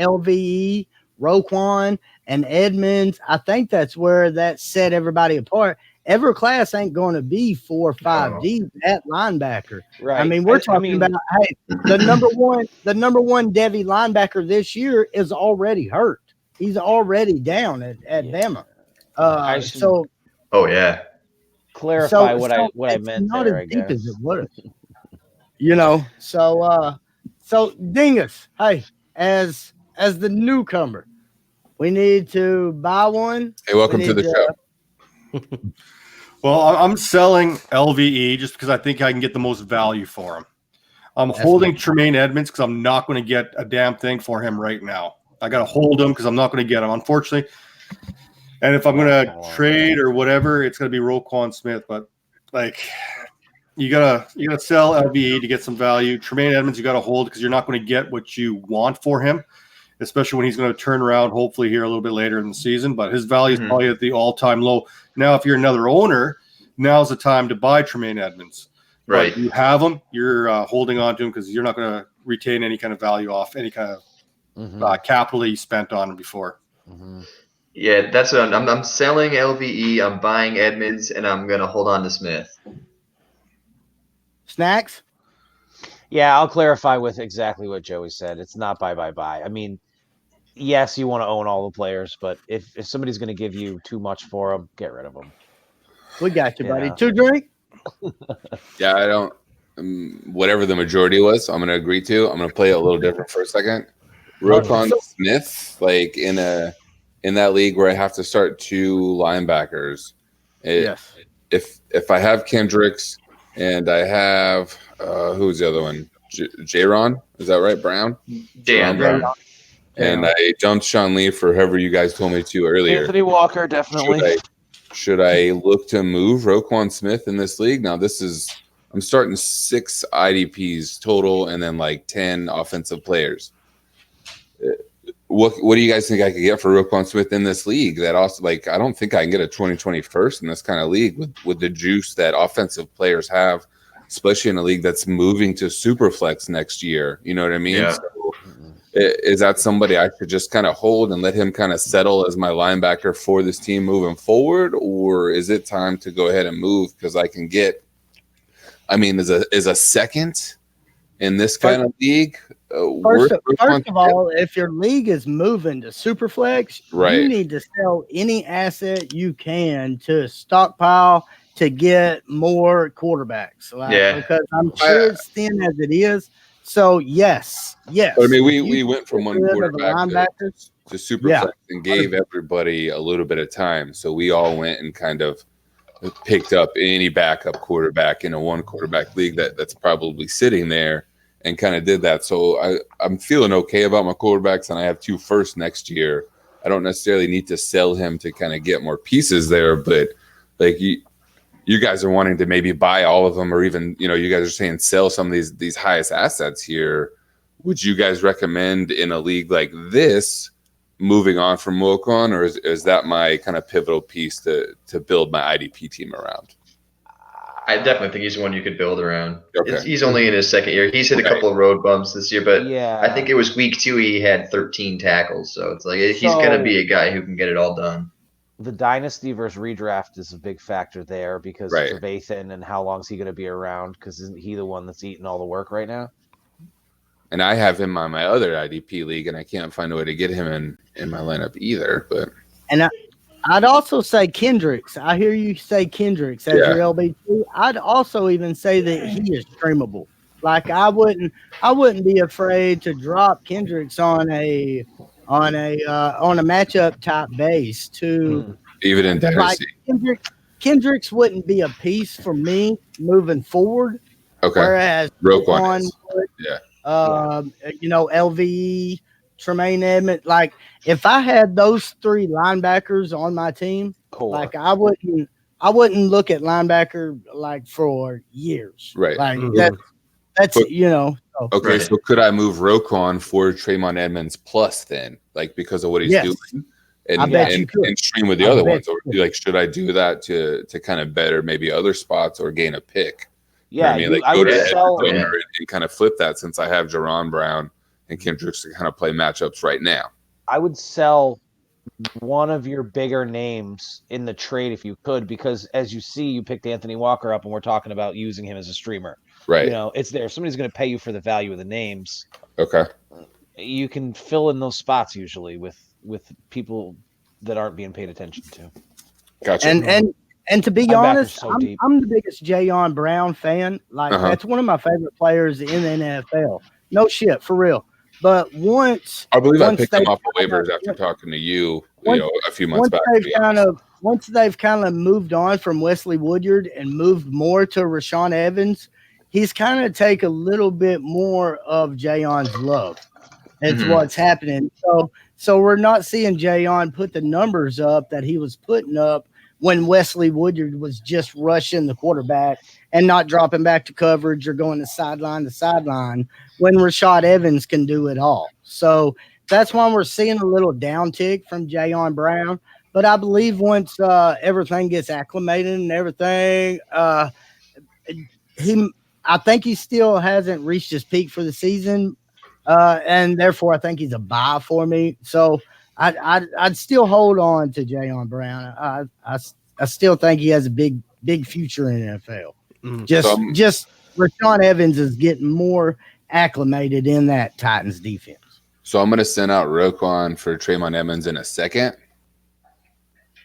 Speaker 1: LVE, Roquan, and Edmonds, I think that's where that set everybody apart. Every class ain't going to be 4 or 5 deep at linebacker.
Speaker 4: Right.
Speaker 1: I mean, we're talking about, hey, the number one Devy linebacker this year is already hurt. He's already down at Bama.
Speaker 4: Clarify what I meant
Speaker 1: not
Speaker 4: there,
Speaker 1: as
Speaker 4: I
Speaker 1: deep
Speaker 4: guess.
Speaker 1: as it was. So Dingus, hey, as the newcomer, we need to buy one.
Speaker 5: Hey, welcome to the show.
Speaker 6: Well, I'm selling LVE just because I think I can get the most value for him. I'm holding Tremaine Edmonds because I'm not going to get a damn thing for him right now. I got to hold him because I'm not going to get him, unfortunately. And if I'm going to trade or whatever, it's going to be Roquan Smith. But like, you gotta sell LVE to get some value. Tremaine Edmonds, you got to hold because you're not going to get what you want for him, especially when he's going to turn around hopefully here a little bit later in the season. But his value is probably at the all-time low. Now, if you're another owner, now's the time to buy Tremaine Edmonds.
Speaker 2: right.
Speaker 6: But you have him, you're holding on to him because you're not going to retain any kind of value off any kind of capital that you spent on him before.
Speaker 2: Yeah, that's what I'm selling LVE. I'm buying Edmonds, and I'm going to hold on to Smith.
Speaker 1: Snacks?
Speaker 4: Yeah, I'll clarify with exactly what Joey said. It's not buy. I mean, yes, you want to own all the players, but if somebody's going to give you too much for them, get rid of them.
Speaker 1: We got you, buddy. 2 drink?
Speaker 5: Yeah, I don't. Whatever the majority was, I'm going to agree to. I'm going to play it a little different for a second. Roquan Smith, like in that league where I have to start 2 linebackers.
Speaker 1: Yes.
Speaker 5: If I have Kendricks and I have who's the other one? J-Ron, is that right? Brown.
Speaker 2: Brown.
Speaker 5: And I dumped Sean Lee for whoever you guys told me to earlier.
Speaker 4: Anthony Walker, definitely.
Speaker 5: Should I look to move Roquan Smith in this league? Now I'm starting 6 IDPs total and then like 10 offensive players. What do you guys think I could get for Roquan Smith in this league? That also, like, I don't think I can get a 2021st in this kind of league with the juice that offensive players have, especially in a league that's moving to Superflex next year. You know what I mean?
Speaker 2: Yeah.
Speaker 5: So, is that somebody I could just kind of hold and let him kind of settle as my linebacker for this team moving forward, or is it time to go ahead and move because I can get? I mean, is a second in this kind of league?
Speaker 1: First of all, if your league is moving to Superflex, you need to sell any asset you can to stockpile to get more quarterbacks. Because I'm sure it's thin as it is. So yes.
Speaker 5: But I mean, we went from one quarterback to Superflex and gave everybody a little bit of time. So we all went and kind of picked up any backup quarterback in a 1 quarterback league that's probably sitting there. And kind of did that. So I'm feeling okay about my quarterbacks, and I have 2 firsts next year. I don't necessarily need to sell him to kind of get more pieces there, but like you guys are wanting to maybe buy all of them, or even, you guys are saying sell some of these highest assets here. Would you guys recommend in a league like this moving on from Roquan, or is that my kind of pivotal piece to build my IDP team around?
Speaker 2: I definitely think he's one you could build around.
Speaker 5: Okay.
Speaker 2: He's only in his 2nd year. He's hit a couple of road bumps this year, but
Speaker 4: yeah.
Speaker 2: I think it was week 2 he had 13 tackles. So it's like he's going to be a guy who can get it all done.
Speaker 4: the dynasty versus redraft is a big factor there because
Speaker 5: Right.
Speaker 4: Trevathan and how long is he going to be around? Because isn't he the one that's eating all the work right now?
Speaker 5: And I have him on my other IDP league, and I can't find a way to get him in my lineup either. But
Speaker 1: I'd also say Kendricks. I hear you say Kendricks as your LB2. I'd also even say that he is streamable. Like I wouldn't be afraid to drop Kendricks on a matchup type base to
Speaker 5: even in dynasty.
Speaker 1: Like Kendricks wouldn't be a piece for me moving forward.
Speaker 5: Okay.
Speaker 1: Whereas
Speaker 5: Roquan
Speaker 1: would,
Speaker 5: yeah.
Speaker 1: LVE, Tremaine Edmonds. Like if I had those three linebackers on my team, like I wouldn't look at linebacker like for years.
Speaker 5: Right.
Speaker 1: Like that's So.
Speaker 5: Okay, so could I move Roquan for Tremaine Edmonds plus then, like because of what he's doing, and
Speaker 1: I bet you could.
Speaker 5: And stream with the other ones, or like should I do that to kind of better maybe other spots or gain a pick?
Speaker 4: Yeah,
Speaker 5: you know what I mean, like go to sell and kind of flip that since I have Jaron Brown and Kendricks to kind of play matchups right now.
Speaker 4: I would sell one of your bigger names in the trade if you could, because as you see, you picked Anthony Walker up, and we're talking about using him as a streamer.
Speaker 5: Right.
Speaker 4: You know, it's there. If somebody's going to pay you for the value of the names,
Speaker 5: okay,
Speaker 4: you can fill in those spots usually with people that aren't being paid attention to.
Speaker 5: Gotcha.
Speaker 1: And to be honest, I'm the biggest Jayon Brown fan. Like that's one of my favorite players in the NFL. No shit, for real. But I
Speaker 5: picked him off the waivers after talking to you, a few months back.
Speaker 1: Once they've kind of moved on from Wesley Woodyard and moved more to Rashaan Evans, he's kind of take a little bit more of Jayon's love. That's what's happening. So we're not seeing Jayon put the numbers up that he was putting up when Wesley Woodyard was just rushing the quarterback and not dropping back to coverage or going to sideline when Rashad Evans can do it all. So that's why we're seeing a little downtick from Jayon Brown. But I believe once everything gets acclimated and everything, I think he still hasn't reached his peak for the season, and therefore I think he's a buy for me. So I'd still hold on to Jayon Brown. I still think he has a big future in the NFL. Just Rashaan Evans is getting more acclimated in that Titans defense.
Speaker 5: So I'm going to send out Roquan for Tremaine Edmonds in a second.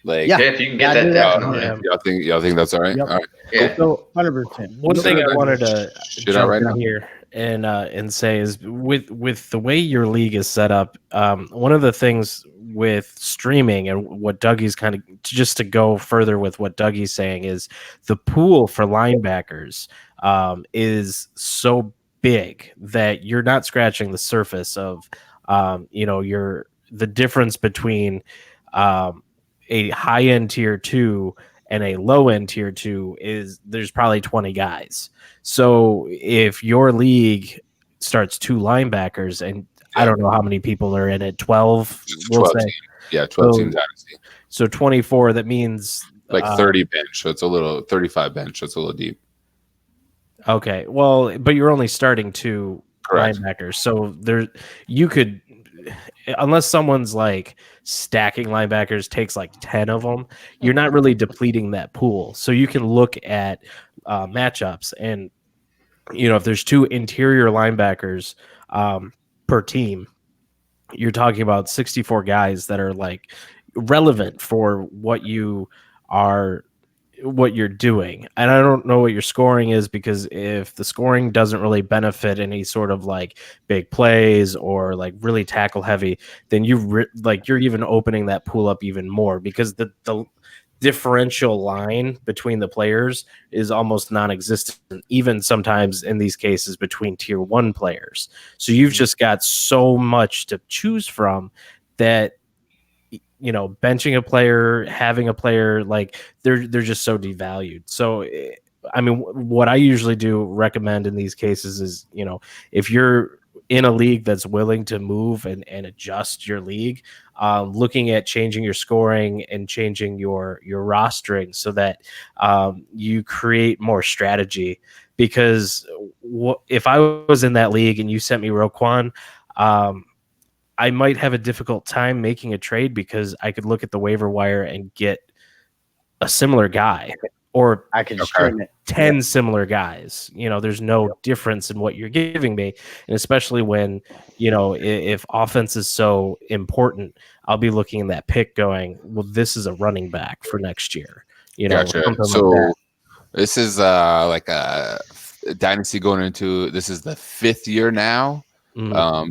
Speaker 2: If you can get that definitely.
Speaker 5: Y'all think that's all right?
Speaker 1: Yep.
Speaker 5: All right.
Speaker 2: Yeah.
Speaker 1: So 100%.
Speaker 3: One thing I wanted to jump in here and say is with the way your league is set up, one of the things with streaming and what Dougie's kind of just to go further with what Dougie's saying is the pool for linebackers is so big that you're not scratching the surface of the difference between a high end tier 2 and a low end tier 2 is there's probably 20 guys. So if your league starts 2 linebackers, and I don't know how many people are in it, 12, we'll say.
Speaker 5: Yeah, 12 team dynasty.
Speaker 3: So 24, that means
Speaker 5: like 30 bench. So it's 35 bench. So it's a little deep.
Speaker 3: Okay. Well, but you're only starting 2 linebackers. So you could, unless someone's like stacking linebackers, takes like 10 of them, you're not really depleting that pool. So you can look at matchups, and if there's 2 interior linebackers per team, you're talking about 64 guys that are like relevant for what you're doing. And I don't know what your scoring is, because if the scoring doesn't really benefit any sort of like big plays or like really tackle heavy, then you're even opening that pool up even more, because the differential line between the players is almost non-existent, even sometimes in these cases between tier 1 players. So you've just got so much to choose from that benching a player, having a player, like they're just so devalued. So I mean, what I usually recommend in these cases is, if you're in a league that's willing to move and adjust your league, looking at changing your scoring and changing your rostering so that you create more strategy. Because if I was in that league and you sent me Roquan, I might have a difficult time making a trade because I could look at the waiver wire and get a similar guy, or
Speaker 1: I could stream it.
Speaker 3: 10 similar guys. There's no difference in what you're giving me. And especially when, if offense is so important, I'll be looking at that pick going, well, this is a running back for next year.
Speaker 5: Gotcha. So
Speaker 3: like
Speaker 5: this is like a dynasty going into, this is the 5th year now.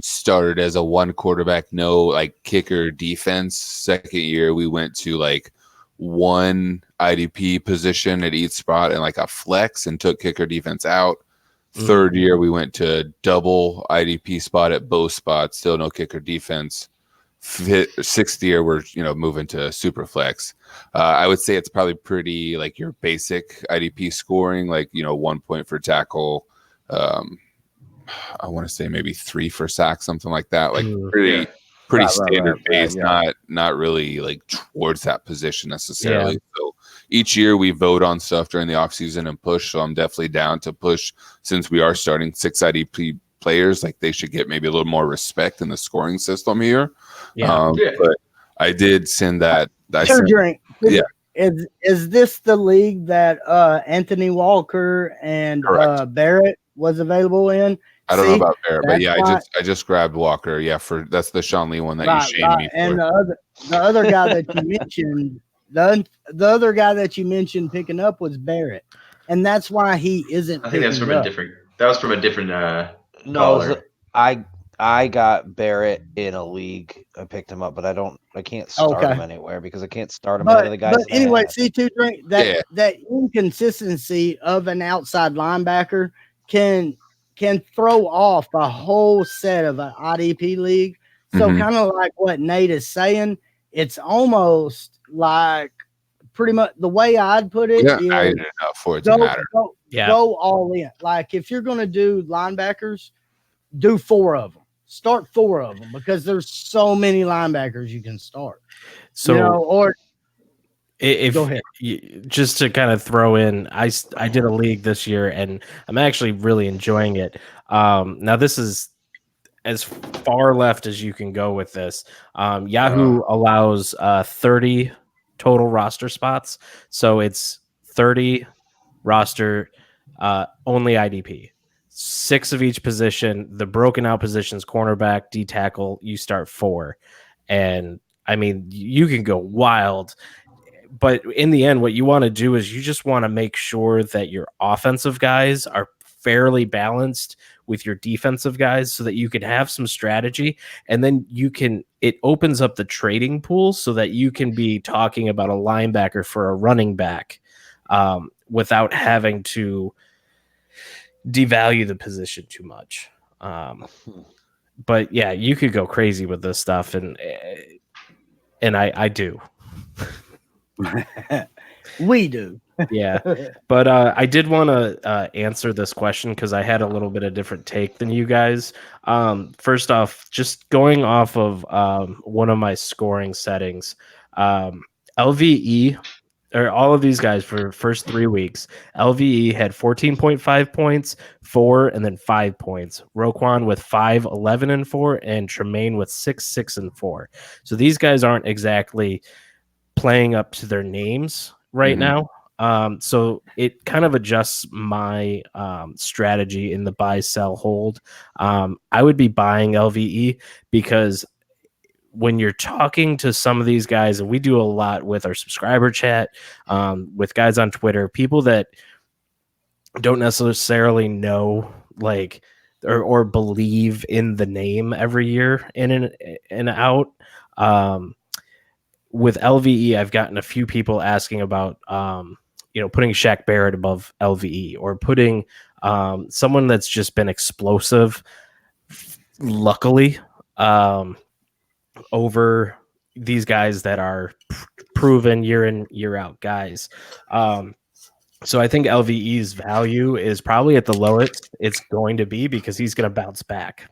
Speaker 5: Started as a 1 quarterback, no like kicker defense. 2nd year, we went to like 1 IDP position at each spot and like a flex and took kicker defense out. 3rd year, we went to double IDP spot at both spots, still no kicker defense. 6th year, we're moving to super flex. I would say it's probably pretty like your basic IDP scoring, like 1 point for tackle. I want to say maybe 3 for sack, something like that. Like pretty standard base, not really like towards that position necessarily. So each year we vote on stuff during the offseason and push. So I'm definitely down to push, since we are starting 6 IDP players. Like they should get maybe a little more respect in the scoring system here. But I did send that.
Speaker 1: Is this the league that Anthony Walker and Barrett was available in?
Speaker 5: I don't know about Barrett, but I just grabbed Walker. Yeah, that's the Sean Lee one that you shamed me for.
Speaker 1: And the other guy that you mentioned, the other guy that you mentioned picking up was Barrett, and that's why he isn't.
Speaker 2: I think that's from a different. That was from a different.
Speaker 4: No, I got Barrett in a league. I picked him up, but I can't start him anywhere because I can't start him into the guys.
Speaker 1: But anyway, C2 drink that inconsistency of an outside linebacker can throw off a whole set of an IDP league. So kind of like what Nate is saying, it's almost like pretty much the way I'd put it.
Speaker 5: Yeah, I didn't know for it to matter.
Speaker 1: Go all in. Like if you're going to do linebackers, do 4 of them. Start 4 of them because there's so many linebackers you can start. So,
Speaker 3: go ahead. Just to kind of throw in, I did a league this year and I'm actually really enjoying it. Now this is as far left as you can go with this. Yahoo allows 30 total roster spots, so it's 30 roster only IDP. 6 of each position. The broken out positions: cornerback, D tackle. You start 4, and I mean you can go wild. But in the end, what you want to do is you just want to make sure that your offensive guys are fairly balanced with your defensive guys so that you can have some strategy. And then it opens up the trading pool so that you can be talking about a linebacker for a running back without having to devalue the position too much. But yeah, you could go crazy with this stuff. And I do.
Speaker 1: We do.
Speaker 3: Yeah, but I did want to answer this question because I had a little bit of different take than you guys. First off, just going off of one of my scoring settings, LVE, or all of these guys for first 3 weeks, LVE had 14.5 points, 4, and then 5 points. Roquan with 5, 11, and 4, and Tremaine with 6, 6, and 4. So these guys aren't exactly playing up to their names right now. So it kind of adjusts my strategy in the buy, sell, hold. I would be buying LVE because when you're talking to some of these guys, and we do a lot with our subscriber chat, with guys on Twitter, people that don't necessarily know like or believe in the name every year in and out. With LVE, I've gotten a few people asking about, putting Shaq Barrett above LVE or putting someone that's just been explosive, luckily, over these guys that are proven year in, year out guys. So I think LVE's value is probably at the lowest it's going to be because he's going to bounce back.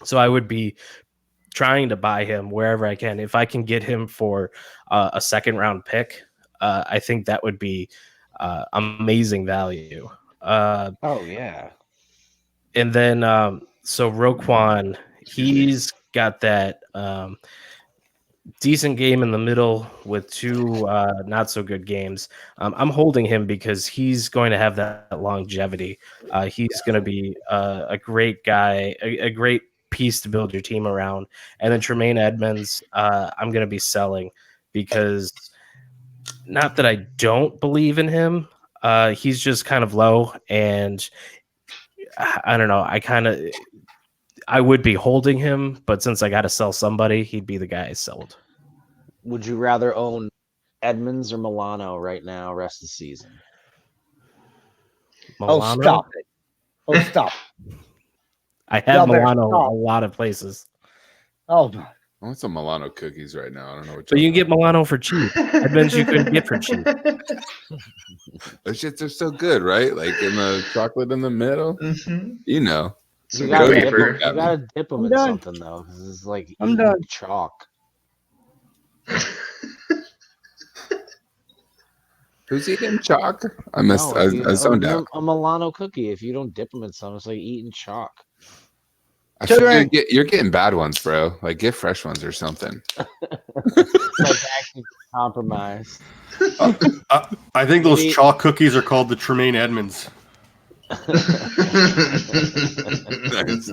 Speaker 3: So I would be trying to buy him wherever I can. If I can get him for a second round pick, I think that would be amazing value.
Speaker 4: Oh yeah.
Speaker 3: And then so Roquan, he's got that decent game in the middle with two not so good games. I'm holding him because he's going to have that longevity. He's going to be a great guy, a great piece to build your team around. And then Tremaine Edmonds, I'm going to be selling because not that I don't believe in him. He's just kind of low, and I don't know. I would be holding him, but since I got to sell somebody, he'd be the guy I sold.
Speaker 4: Would you rather own Edmonds or Milano right now, rest of the season?
Speaker 3: Milano?
Speaker 1: Oh, stop it. Oh, stop.
Speaker 3: I have Milano a lot of places.
Speaker 1: Oh,
Speaker 5: I want some Milano cookies right now. I don't know what.
Speaker 3: But you can get Milano for cheap. Edmonds you couldn't get for cheap.
Speaker 5: Those shits are so good, right? Like in the chocolate in the middle.
Speaker 2: Mm-hmm.
Speaker 5: You know.
Speaker 4: You gotta dip them in something though, because it's like
Speaker 1: I'm done.
Speaker 4: Chalk.
Speaker 5: Who's eating chalk? I missed. I zoned out.
Speaker 4: A Milano cookie. If you don't dip them in something, it's like eating chalk.
Speaker 5: I feel you're getting bad ones, bro. Like get fresh ones or something.
Speaker 4: Like actually compromise.
Speaker 6: I think those chalk cookies are called the Tremaine Edmonds.
Speaker 5: Nice.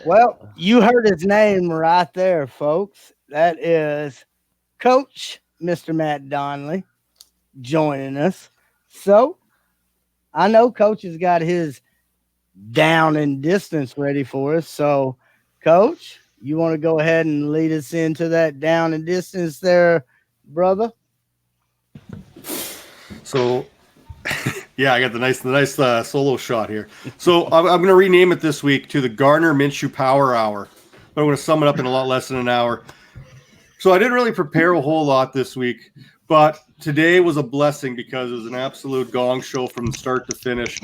Speaker 1: well, you heard his name right there, folks. That is Coach Mr. Matt Donnelly joining us. So I know Coach has got his down and distance ready for us. So, Coach, you want to go ahead and lead us into that down and distance there, brother?
Speaker 6: So, yeah, I got the nice solo shot here. So I'm going to rename it this week to the Garner Minshew Power Hour. But I'm going to sum it up in a lot less than an hour. So I didn't really prepare a whole lot this week, but today was a blessing because it was an absolute gong show from start to finish.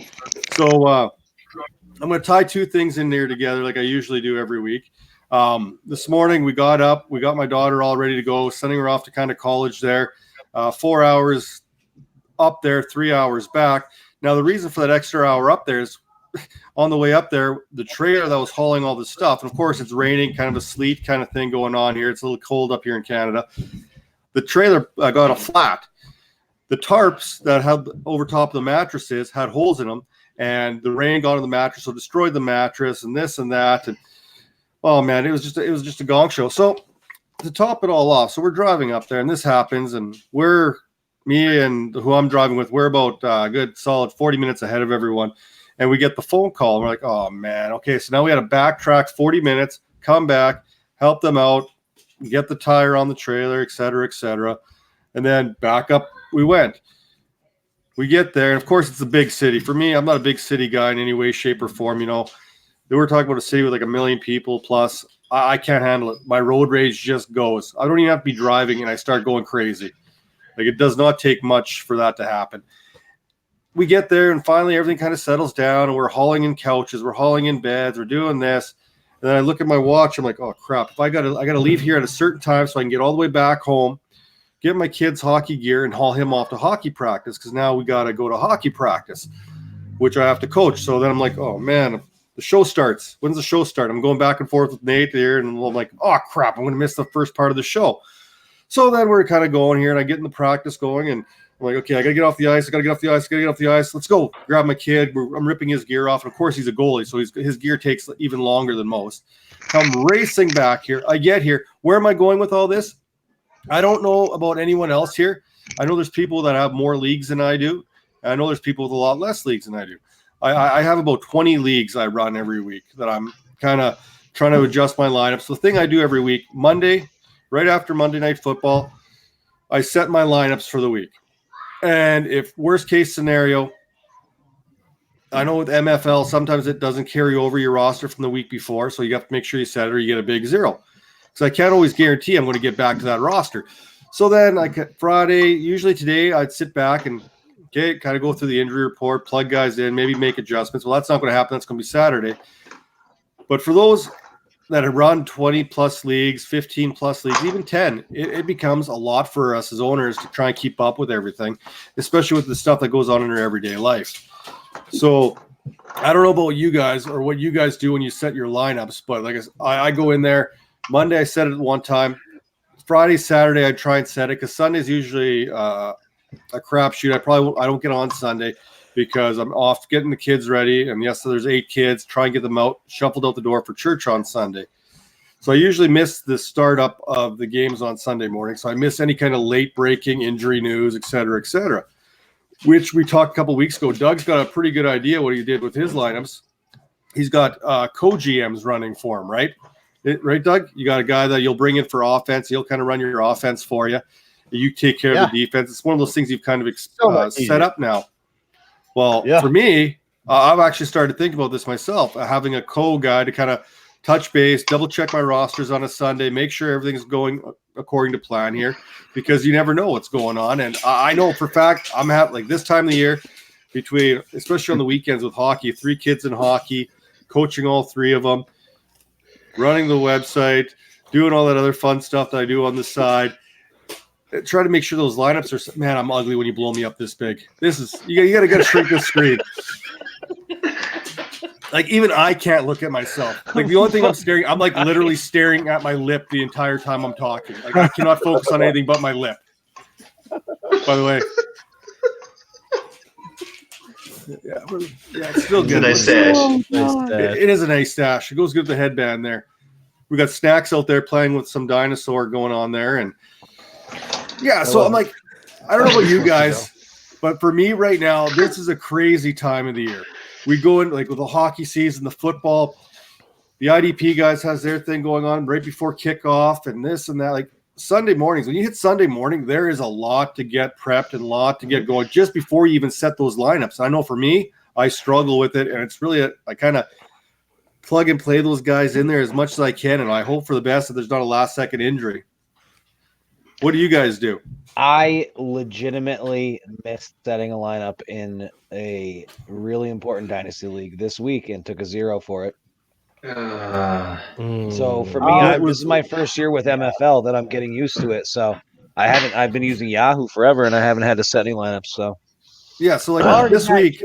Speaker 6: So I'm going to tie two things in there together like I usually do every week. This morning we got up, we got my daughter all ready to go, sending her off to kind of college there. 4 hours up there, 3 hours back. Now the reason for that extra hour up there is on the way up there, the trailer that was hauling all this stuff, and of course it's raining, kind of a sleet kind of thing going on here. It's a little cold up here in Canada. The trailer got a flat. The tarps that had over top of the mattresses had holes in them, and the rain got on the mattress, so destroyed the mattress and this and that. And oh man, it was just a gong show. So to top it all off, so we're driving up there, and this happens, and me and who I'm driving with, we're about a good solid 40 minutes ahead of everyone. And we get the phone call. And we're like, oh, man. Okay, so now we had to backtrack 40 minutes, come back, help them out, get the tire on the trailer, et cetera, and then back up we went. We get there, and of course, it's a big city. For me, I'm not a big city guy in any way, shape, or form. You know, they were talking about a city with like 1 million people plus. I can't handle it. My road rage just goes. I don't even have to be driving, and I start going crazy. Like, it does not take much for that to happen. We get there, and finally everything kind of settles down, and we're hauling in couches, we're hauling in beds, we're doing this. And then I look at my watch, I'm like, oh crap, if I gotta leave here at a certain time so I can get all the way back home, get my kid's hockey gear and haul him off to hockey practice, because now we gotta go to hockey practice, which I have to coach. So then I'm like, oh man, the show starts. When's the show start? I'm going back and forth with Nate here, and I'm like, oh crap, I'm gonna miss the first part of the show. So then we're kind of going here, and I get in the practice going, and I'm like, okay, I got to get off the ice. Let's go. Grab my kid. I'm ripping his gear off. And, of course, he's a goalie, so his gear takes even longer than most. I'm racing back here. I get here. Where am I going with all this? I don't know about anyone else here. I know there's people that have more leagues than I do. I know there's people with a lot less leagues than I do. I have about 20 leagues I run every week that I'm kind of trying to adjust my lineup. So the thing I do every week, Monday, right after Monday Night Football, I set my lineups for the week. And if worst case scenario, I know with MFL, sometimes it doesn't carry over your roster from the week before. So you have to make sure you set it or you get a big zero. So I can't always guarantee I'm going to get back to that roster. So then like Friday, usually today, I'd sit back and kind of go through the injury report, plug guys in, maybe make adjustments. Well, that's not going to happen. That's going to be Saturday. But for those that have run 20 plus leagues, 15 plus leagues, even 10, it becomes a lot for us as owners to try and keep up with everything, especially with the stuff that goes on in our everyday life. So I don't know about you guys or what you guys do when you set your lineups, but like I go in there. Monday I set it one time. Friday, Saturday I try and set it because Sunday's usually a crapshoot. I don't get on Sunday because I'm off getting the kids ready. And yes, so there's 8 kids. Try and get them out, shuffled out the door for church on Sunday. So I usually miss the startup of the games on Sunday morning. So I miss any kind of late breaking injury news, et cetera, which we talked a couple weeks ago. Doug's got a pretty good idea what he did with his lineups. He's got co-GMs running for him, right? Right, Doug? You got a guy that you'll bring in for offense. He'll kind of run your offense for you. You take care of the defense. It's one of those things you've kind of set up now. Well, for me, I've actually started thinking about this myself, having a co-guy to kind of touch base, double check my rosters on a Sunday, make sure everything's going according to plan here, because you never know what's going on. And I know for a fact I'm having, like, this time of the year, between, especially on the weekends with hockey, 3 kids in hockey, coaching all 3 of them, running the website, doing all that other fun stuff that I do on the side. Try to make sure those lineups are, man, I'm ugly when you blow me up this big. This is, you got to shrink this screen. Like, even I can't look at myself. Like, the only thing I'm like literally staring at my lip the entire time I'm talking. Like, I cannot focus on anything but my lip. By the way. Yeah, it's still good.
Speaker 2: It's a nice
Speaker 6: stash. It is a nice stash. It goes good with the headband there. We got Snacks out there playing with some dinosaur going on there. And yeah, so I'm like, I don't know about you guys, but for me right now, this is a crazy time of the year. We go in like with the hockey season, the football, the IDP guys has their thing going on right before kickoff and this and that. Like Sunday mornings, when you hit Sunday morning, there is a lot to get prepped and a lot to get going just before you even set those lineups. I know for me, I struggle with it, and it's really I kind of plug and play those guys in there as much as I can, and I hope for the best that there's not a last-second injury. What do you guys do?
Speaker 4: I legitimately missed setting a lineup in a really important dynasty league this week and took a 0 for it. So for me, this is my first year with MFL that I'm getting used to it. So I've been using Yahoo forever, and I haven't had to set any lineups. So
Speaker 6: yeah, so like this week,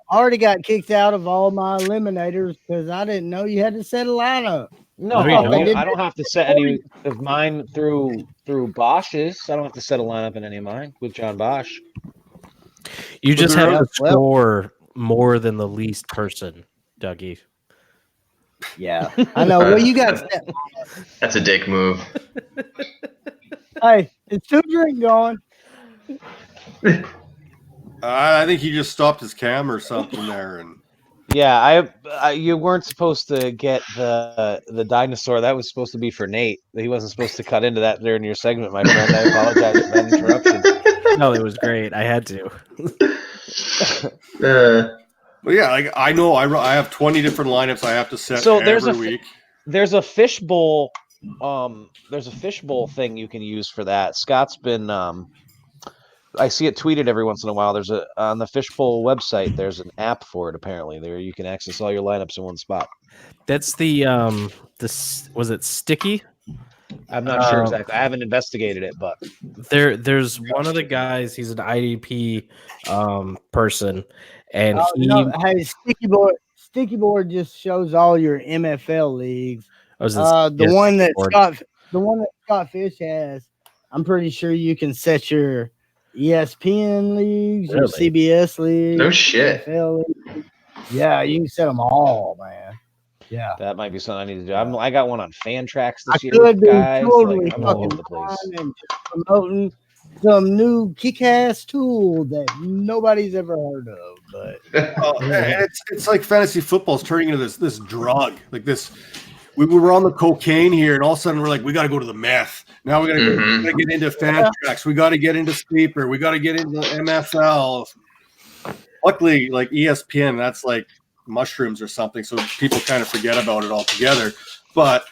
Speaker 1: I already got kicked out of all my eliminators because I didn't know you had to set a lineup.
Speaker 4: No, I don't have to set any of mine through Bosch's. I don't have to set a lineup in any of mine with John Bosch.
Speaker 3: You just have to score more than the least person, Dougie.
Speaker 1: Yeah, I know. Well, you got
Speaker 2: that's a dick move.
Speaker 1: Hey, is 2 drink going?
Speaker 6: I think he just stopped his cam or something there, and
Speaker 4: yeah, you weren't supposed to get the dinosaur. That was supposed to be for Nate. He wasn't supposed to cut into that during your segment, my friend. I apologize for that interruption.
Speaker 3: No, it was great. I had to.
Speaker 6: But yeah, like I know I have 20 different lineups I have to set every week.
Speaker 4: There's a fishbowl. There's a fishbowl thing you can use for that. Scott's been. I see it tweeted every once in a while. There's on the Fishbowl website. There's an app for it. Apparently, there you can access all your lineups in one spot.
Speaker 3: That's the was it Sticky?
Speaker 4: I'm not sure exactly. I haven't investigated it, but
Speaker 3: there's one of the guys. He's an IDP person, and
Speaker 1: hey, Sticky Board just shows all your MFL leagues. The one that Scott Fish has. I'm pretty sure you can set your ESPN leagues, your CBS leagues.
Speaker 2: No shit.
Speaker 1: NFL leagues. Yeah, you can set them all, man. Yeah,
Speaker 4: that might be something I need to do. I got one on Fantrax this year.
Speaker 1: Could be totally I'm all over the place. And promoting some new kick-ass tool that nobody's ever heard of. But
Speaker 6: it's like fantasy football is turning into this drug. Like this, we were on the cocaine here, and all of a sudden we're like, we got to go to the meth. Now we got to get into Fantrax. We got to get into Sleeper. We got to get into MFL. Luckily, like ESPN, that's like mushrooms or something, so people kind of forget about it altogether. But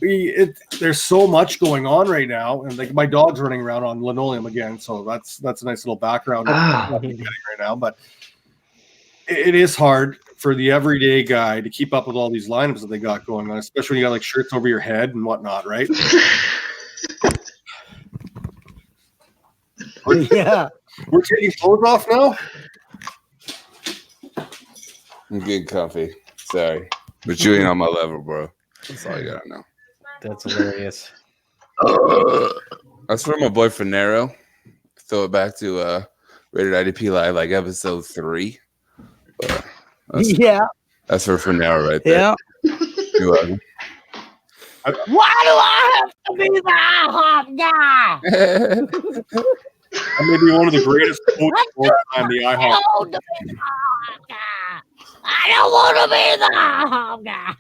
Speaker 6: there's so much going on right now, and like my dog's running around on linoleum again, so that's a nice little background I'm getting right now. But it is hard for the everyday guy to keep up with all these lineups that they got going on, especially when you got like shirts over your head and whatnot, right?
Speaker 1: Yeah.
Speaker 6: We're taking clothes off now?
Speaker 5: I'm getting comfy. Sorry. But you ain't on my level, bro. That's all you gotta know.
Speaker 3: That's hilarious.
Speaker 5: That's from my boy Finero. Throw it back to Rated IDP Live, like episode 3. That's for Finero right there.
Speaker 1: Yeah.
Speaker 5: You're welcome.
Speaker 1: Why do I have to be the IHOP guy?
Speaker 6: That may be one of the greatest quotes of all time, the IHOP.
Speaker 1: I don't want to be the IHOP guy.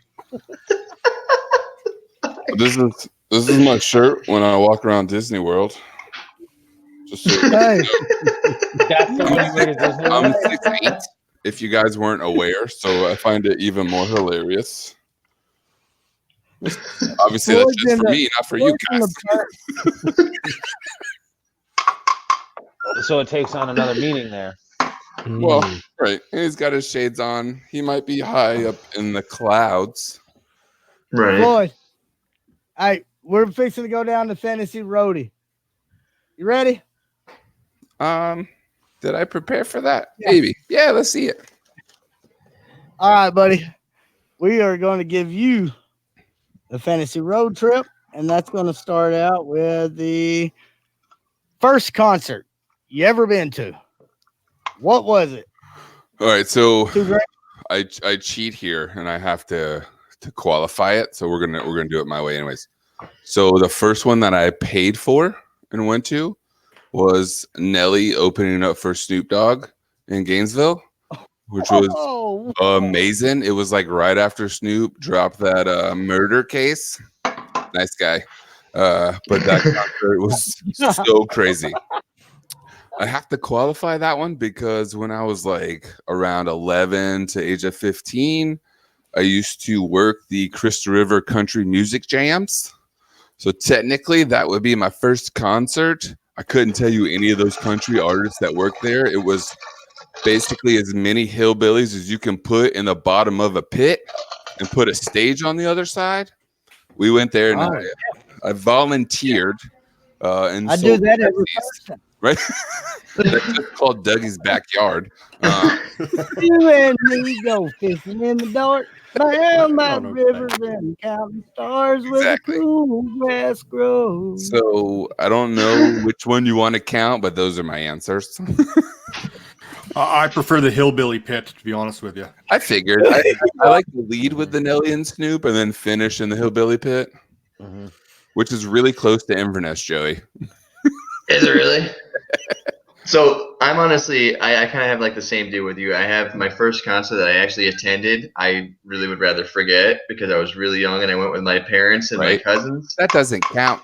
Speaker 5: This is my shirt when I walk around Disney World. Just so
Speaker 1: Hey.
Speaker 4: That's the only way to Disney
Speaker 5: I'm
Speaker 4: World?
Speaker 5: 6'8", if you guys weren't aware, so I find it even more hilarious. Obviously, that's just for me, not for you guys.
Speaker 4: So it takes on another meaning there.
Speaker 5: Well, right. He's got his shades on. He might be high up in the clouds.
Speaker 2: Right.
Speaker 1: Floyd, hey, we're fixing to go down to Fantasy Roadie. You ready?
Speaker 5: Did I prepare for that?
Speaker 1: Yeah.
Speaker 5: Maybe. Yeah, let's see it.
Speaker 1: All right, buddy. We are going to give you the fantasy road trip, and that's going to start out with the first concert you ever been to. What was it?
Speaker 5: All right, so
Speaker 1: 2 grand?
Speaker 5: I cheat here, and I have to qualify it. So we're gonna do it my way, anyways. So the first one that I paid for and went to was Nelly opening up for Snoop Dogg in Gainesville, which was amazing. It was like right after Snoop dropped that murder case. Nice guy. But that concert was so crazy. I have to qualify that one because when I was like around 11 to age of 15, I used to work the Crystal River Country Music Jams. So technically that would be my first concert. I couldn't tell you any of those country artists that worked there. It was basically as many hillbillies as you can put in the bottom of a pit and put a stage on the other side. We went there and I volunteered. And
Speaker 1: I do that every person.
Speaker 5: Right? That's just called Dougie's backyard.
Speaker 1: You and me go fishing in the dark. Down by the rivers and counting stars where the cool grass grows.
Speaker 5: So I don't know which one you want to count, but those are my answers.
Speaker 6: I prefer the hillbilly pit, to be honest with you.
Speaker 5: I figured. I like to lead with the Nelly and Snoop and then finish in the hillbilly pit, which is really close to Inverness, Joey.
Speaker 2: Is it really? So I'm honestly, I kind of have like the same deal with you. I have my first concert that I actually attended. I really would rather forget because I was really young and I went with my parents and my cousins.
Speaker 5: That doesn't count.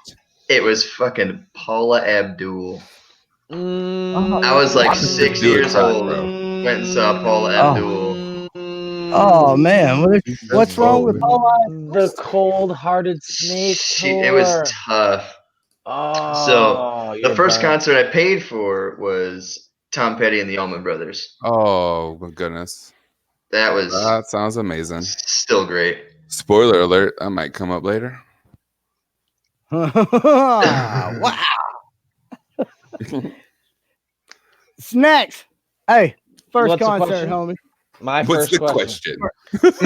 Speaker 2: It was fucking Paula Abdul. I was like 6 years old. Went and saw Paula Abdul.
Speaker 1: Oh man, what's wrong with Paula?
Speaker 4: The cold-hearted snake.
Speaker 2: It was tough. So the first concert I paid for was Tom Petty and the Allman Brothers.
Speaker 5: Oh my goodness, that sounds amazing.
Speaker 2: Still great.
Speaker 5: Spoiler alert: that might come up later.
Speaker 1: Wow. Snacks. Hey, first concert, homie.
Speaker 5: What's the question?
Speaker 1: First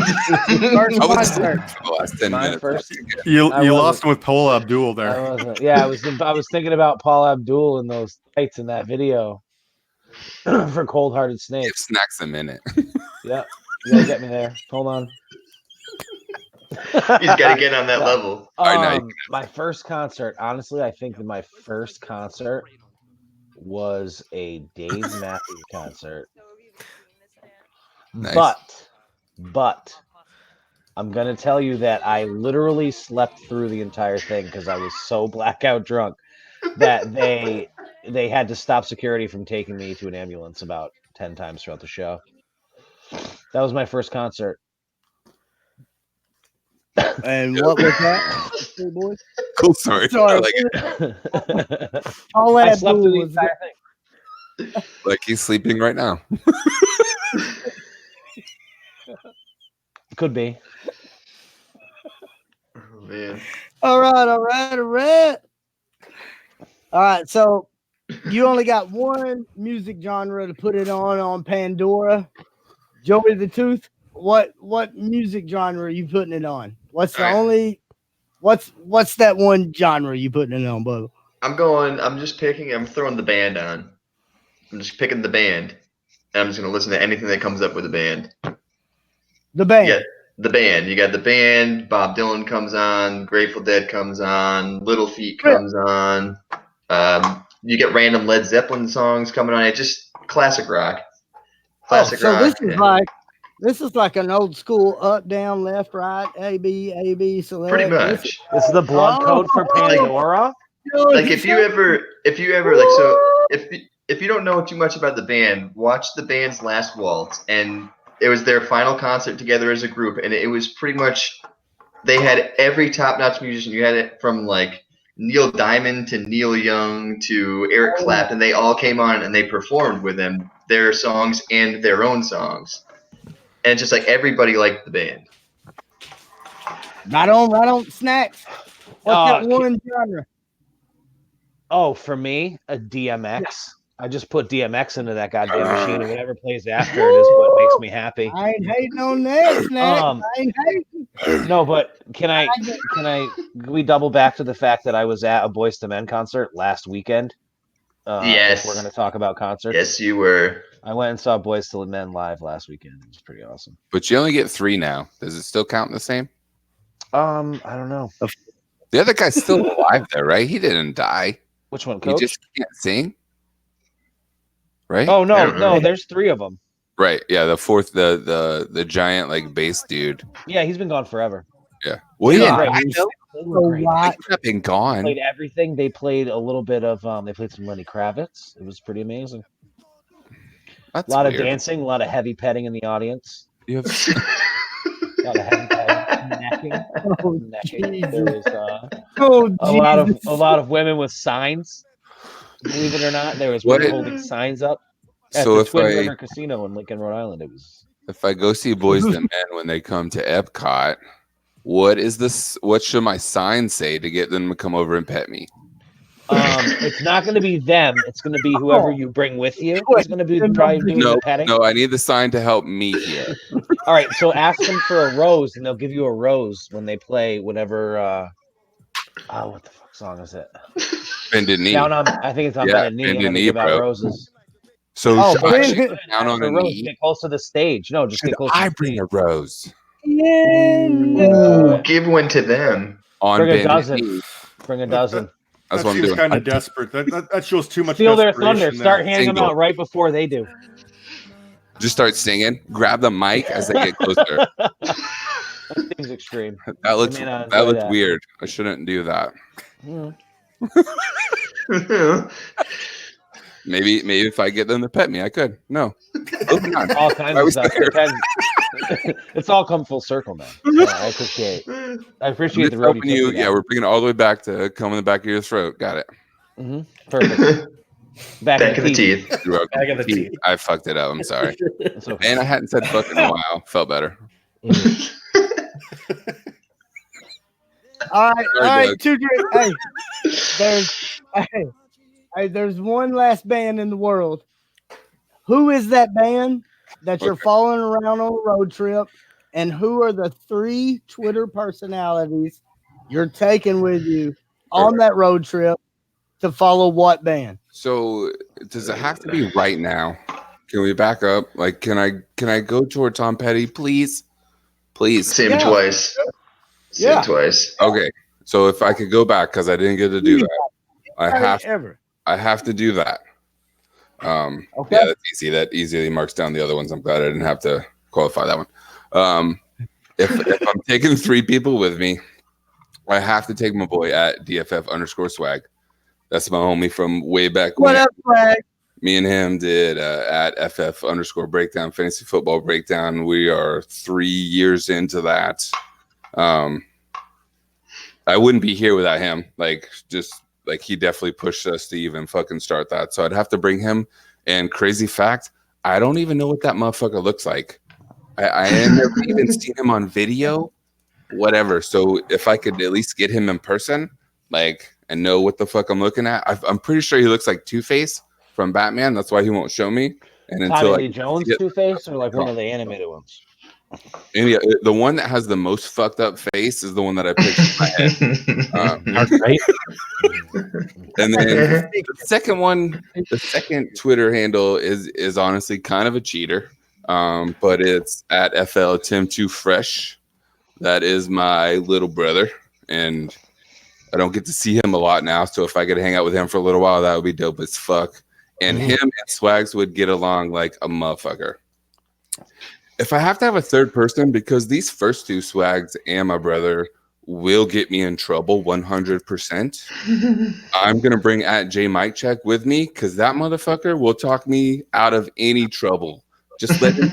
Speaker 1: concert.
Speaker 5: For the last 10 minutes.
Speaker 6: You lost him with Paula Abdul there.
Speaker 4: I was thinking about Paula Abdul and those tights in that video for Cold Hearted Snake.
Speaker 5: Give Snacks a minute.
Speaker 4: Yeah, you gotta get me there. Hold on.
Speaker 2: He's got to get on that level.
Speaker 4: My first concert, honestly, I think that my first concert was a Dave Matthews concert.
Speaker 5: Nice.
Speaker 4: But I'm gonna tell you that I literally slept through the entire thing because I was so blackout drunk that they had to stop security from taking me to an ambulance about 10 times throughout the show. That was my first concert.
Speaker 1: And what was that?
Speaker 5: Cool story.
Speaker 1: Sorry.
Speaker 5: I like it.
Speaker 4: I slept through the entire thing.
Speaker 5: Like he's sleeping right now.
Speaker 4: Could be.
Speaker 2: Oh, man.
Speaker 1: All right. All right, so you only got one music genre to put it on Pandora. Joey the Tooth, what music genre are you putting it on? What's the only what's that one genre you putting it on, Bubba?
Speaker 2: I'm throwing the band on. I'm just picking the band. And I'm just gonna listen to anything that comes up with the band.
Speaker 1: The band.
Speaker 2: Yeah, the band. You got the band, Bob Dylan comes on, Grateful Dead comes on, Little Feat comes on. You get random Led Zeppelin songs coming on. It's just classic rock. Classic rock.
Speaker 1: This is like an old school up, down, left, right, A, B, select.
Speaker 2: Pretty much.
Speaker 4: This is the blood code for Pandora.
Speaker 2: Like if you ever like, so if you don't know too much about the band, watch the band's last waltz, and it was their final concert together as a group, and it was pretty much, they had every top-notch musician. You had it from like Neil Diamond to Neil Young to Eric Clapton. They all came on and they performed with them, their songs and their own songs. And just like everybody liked the band.
Speaker 1: Right on, Snacks. What's that one genre?
Speaker 4: Oh, for me, a DMX. Yeah. I just put DMX into that goddamn machine, and whatever plays after it is what makes me happy.
Speaker 1: I ain't hating on that, Snacks. I ain't hating.
Speaker 4: No, but can we double back to the fact that I was at a Boyz II Men concert last weekend?
Speaker 2: Yes.
Speaker 4: If we're going to talk about concerts.
Speaker 2: Yes, you were.
Speaker 4: I went and saw Boyz II Men live last weekend. It was pretty awesome.
Speaker 5: But you only get 3 now. Does it still count the same?
Speaker 4: I don't know.
Speaker 5: The other guy's still alive there, right? He didn't die.
Speaker 4: Which one, Coach?
Speaker 5: He just can't sing, right?
Speaker 4: Oh no, there's 3 of them.
Speaker 5: Right, yeah. The fourth, the giant like bass dude.
Speaker 4: Yeah, he's been gone forever.
Speaker 5: Yeah, well, he
Speaker 4: He's
Speaker 5: been gone.
Speaker 4: Played everything. They played a little bit of. They played some Lenny Kravitz. It was pretty amazing.
Speaker 5: That's
Speaker 4: a lot
Speaker 5: weird.
Speaker 4: Of dancing, a lot of heavy petting in the audience.
Speaker 5: You have
Speaker 4: a lot of heavy petting, necking. There was a lot of women with signs. Believe it or not, there was women holding signs up at the Twin River Casino in Lincoln, Rhode Island. It was.
Speaker 5: If I go see Boyz II Men when they come to Epcot, what should my sign say to get them to come over and pet me?
Speaker 4: It's not going to be them. It's going to be whoever you bring with you. It's going to be probably doing the petting.
Speaker 5: No, I need the sign to help me here.
Speaker 4: All right, so ask them for a rose, and they'll give you a rose when they play whatever. What the fuck song is it?
Speaker 5: Bended Knee.
Speaker 4: I think it's on Bended Knee.
Speaker 5: Bended Knee,
Speaker 4: about
Speaker 5: bro.
Speaker 4: Roses.
Speaker 5: So I should go down on a knee.
Speaker 4: Get close to the stage. No, just get close.
Speaker 5: I bring a rose.
Speaker 2: Ooh, give one to them.
Speaker 4: Bring a dozen. Bring a dozen.
Speaker 5: That's what I'm doing.
Speaker 6: Kind of desperate. That shows too much.
Speaker 4: Steal their thunder. Start handing them out right before they do.
Speaker 5: Just start singing. Grab the mic as they get closer.
Speaker 4: That seems extreme.
Speaker 5: That looks weird. I shouldn't do that. Maybe if I get them to pet me, I could. No.
Speaker 4: All kinds of stuff. It's all come full circle, man. I appreciate the road.
Speaker 5: We're bringing it all the way back to come in the back of your throat. Got it.
Speaker 4: Mm-hmm. Perfect. Back of the teeth.
Speaker 3: Back of the teeth.
Speaker 5: I fucked it up. I'm sorry. Okay. And I hadn't said fuck in a while. Felt better.
Speaker 1: Mm-hmm. All right. 2 drinks. Hey, there's one last band in the world. Who is that band that you're following around on a road trip? And who are the 3 Twitter personalities you're taking with you on that road trip to follow what band?
Speaker 5: So does it have to be right now? Can we back up? Like, can I go toward Tom Petty, please? Please.
Speaker 2: Same twice. Same twice.
Speaker 5: Okay. So if I could go back, because I didn't get to do that. I have to do that. Okay. Yeah, that's easy. That easily marks down the other ones. I'm glad I didn't have to qualify that one. If I'm taking 3 people with me, I have to take my boy at DFF_swag. That's my homie from way back when.
Speaker 1: What up, Swag?
Speaker 5: Me and him did at FF_breakdown, fantasy football breakdown. We are 3 years into that. I wouldn't be here without him. He definitely pushed us to even fucking start that. So I'd have to bring him. And crazy fact, I don't even know what that motherfucker looks like. I have never even seen him on video, whatever. So if I could at least get him in person, and know what the fuck I'm looking at. I'm pretty sure he looks like Two-Face from Batman. That's why he won't show me. And
Speaker 4: Tommy Lee Jones Two-Face or like one of the animated ones?
Speaker 5: The one that has the most fucked up face is the one that I picked in my head.
Speaker 3: Right?
Speaker 5: And then the second Twitter handle is honestly kind of a cheater. But it's at FL Tim Too Fresh. That is my little brother, and I don't get to see him a lot now. So if I could hang out with him for a little while, that would be dope as fuck. And him and Swags would get along like a motherfucker. If I have to have a third person, because these first two, Swags and my brother, will get me in trouble 100%. I'm gonna bring at J Mike Check with me because that motherfucker will talk me out of any trouble. Just let him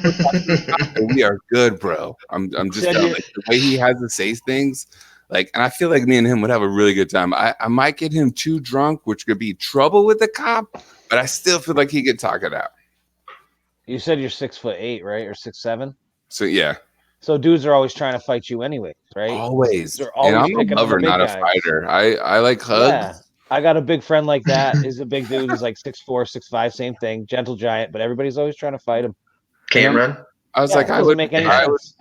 Speaker 5: and we are good, bro. I'm just telling like, the way he has to say things, like, and I feel like me and him would have a really good time. I might get him too drunk, which could be trouble with the cop, but I still feel like he could talk it out.
Speaker 4: You said you're 6'8", right, or 6'7"?
Speaker 5: So yeah.
Speaker 4: So dudes are always trying to fight you anyways, right?
Speaker 5: Always.
Speaker 4: They're always
Speaker 5: and I'm a lover, not a fighter. I like hugs.
Speaker 4: Yeah. I got a big friend like that. He's a big dude. He's like 6'4", 6'5", same thing. Gentle giant, but everybody's always trying to fight him.
Speaker 2: Cameron?
Speaker 5: I was like, I would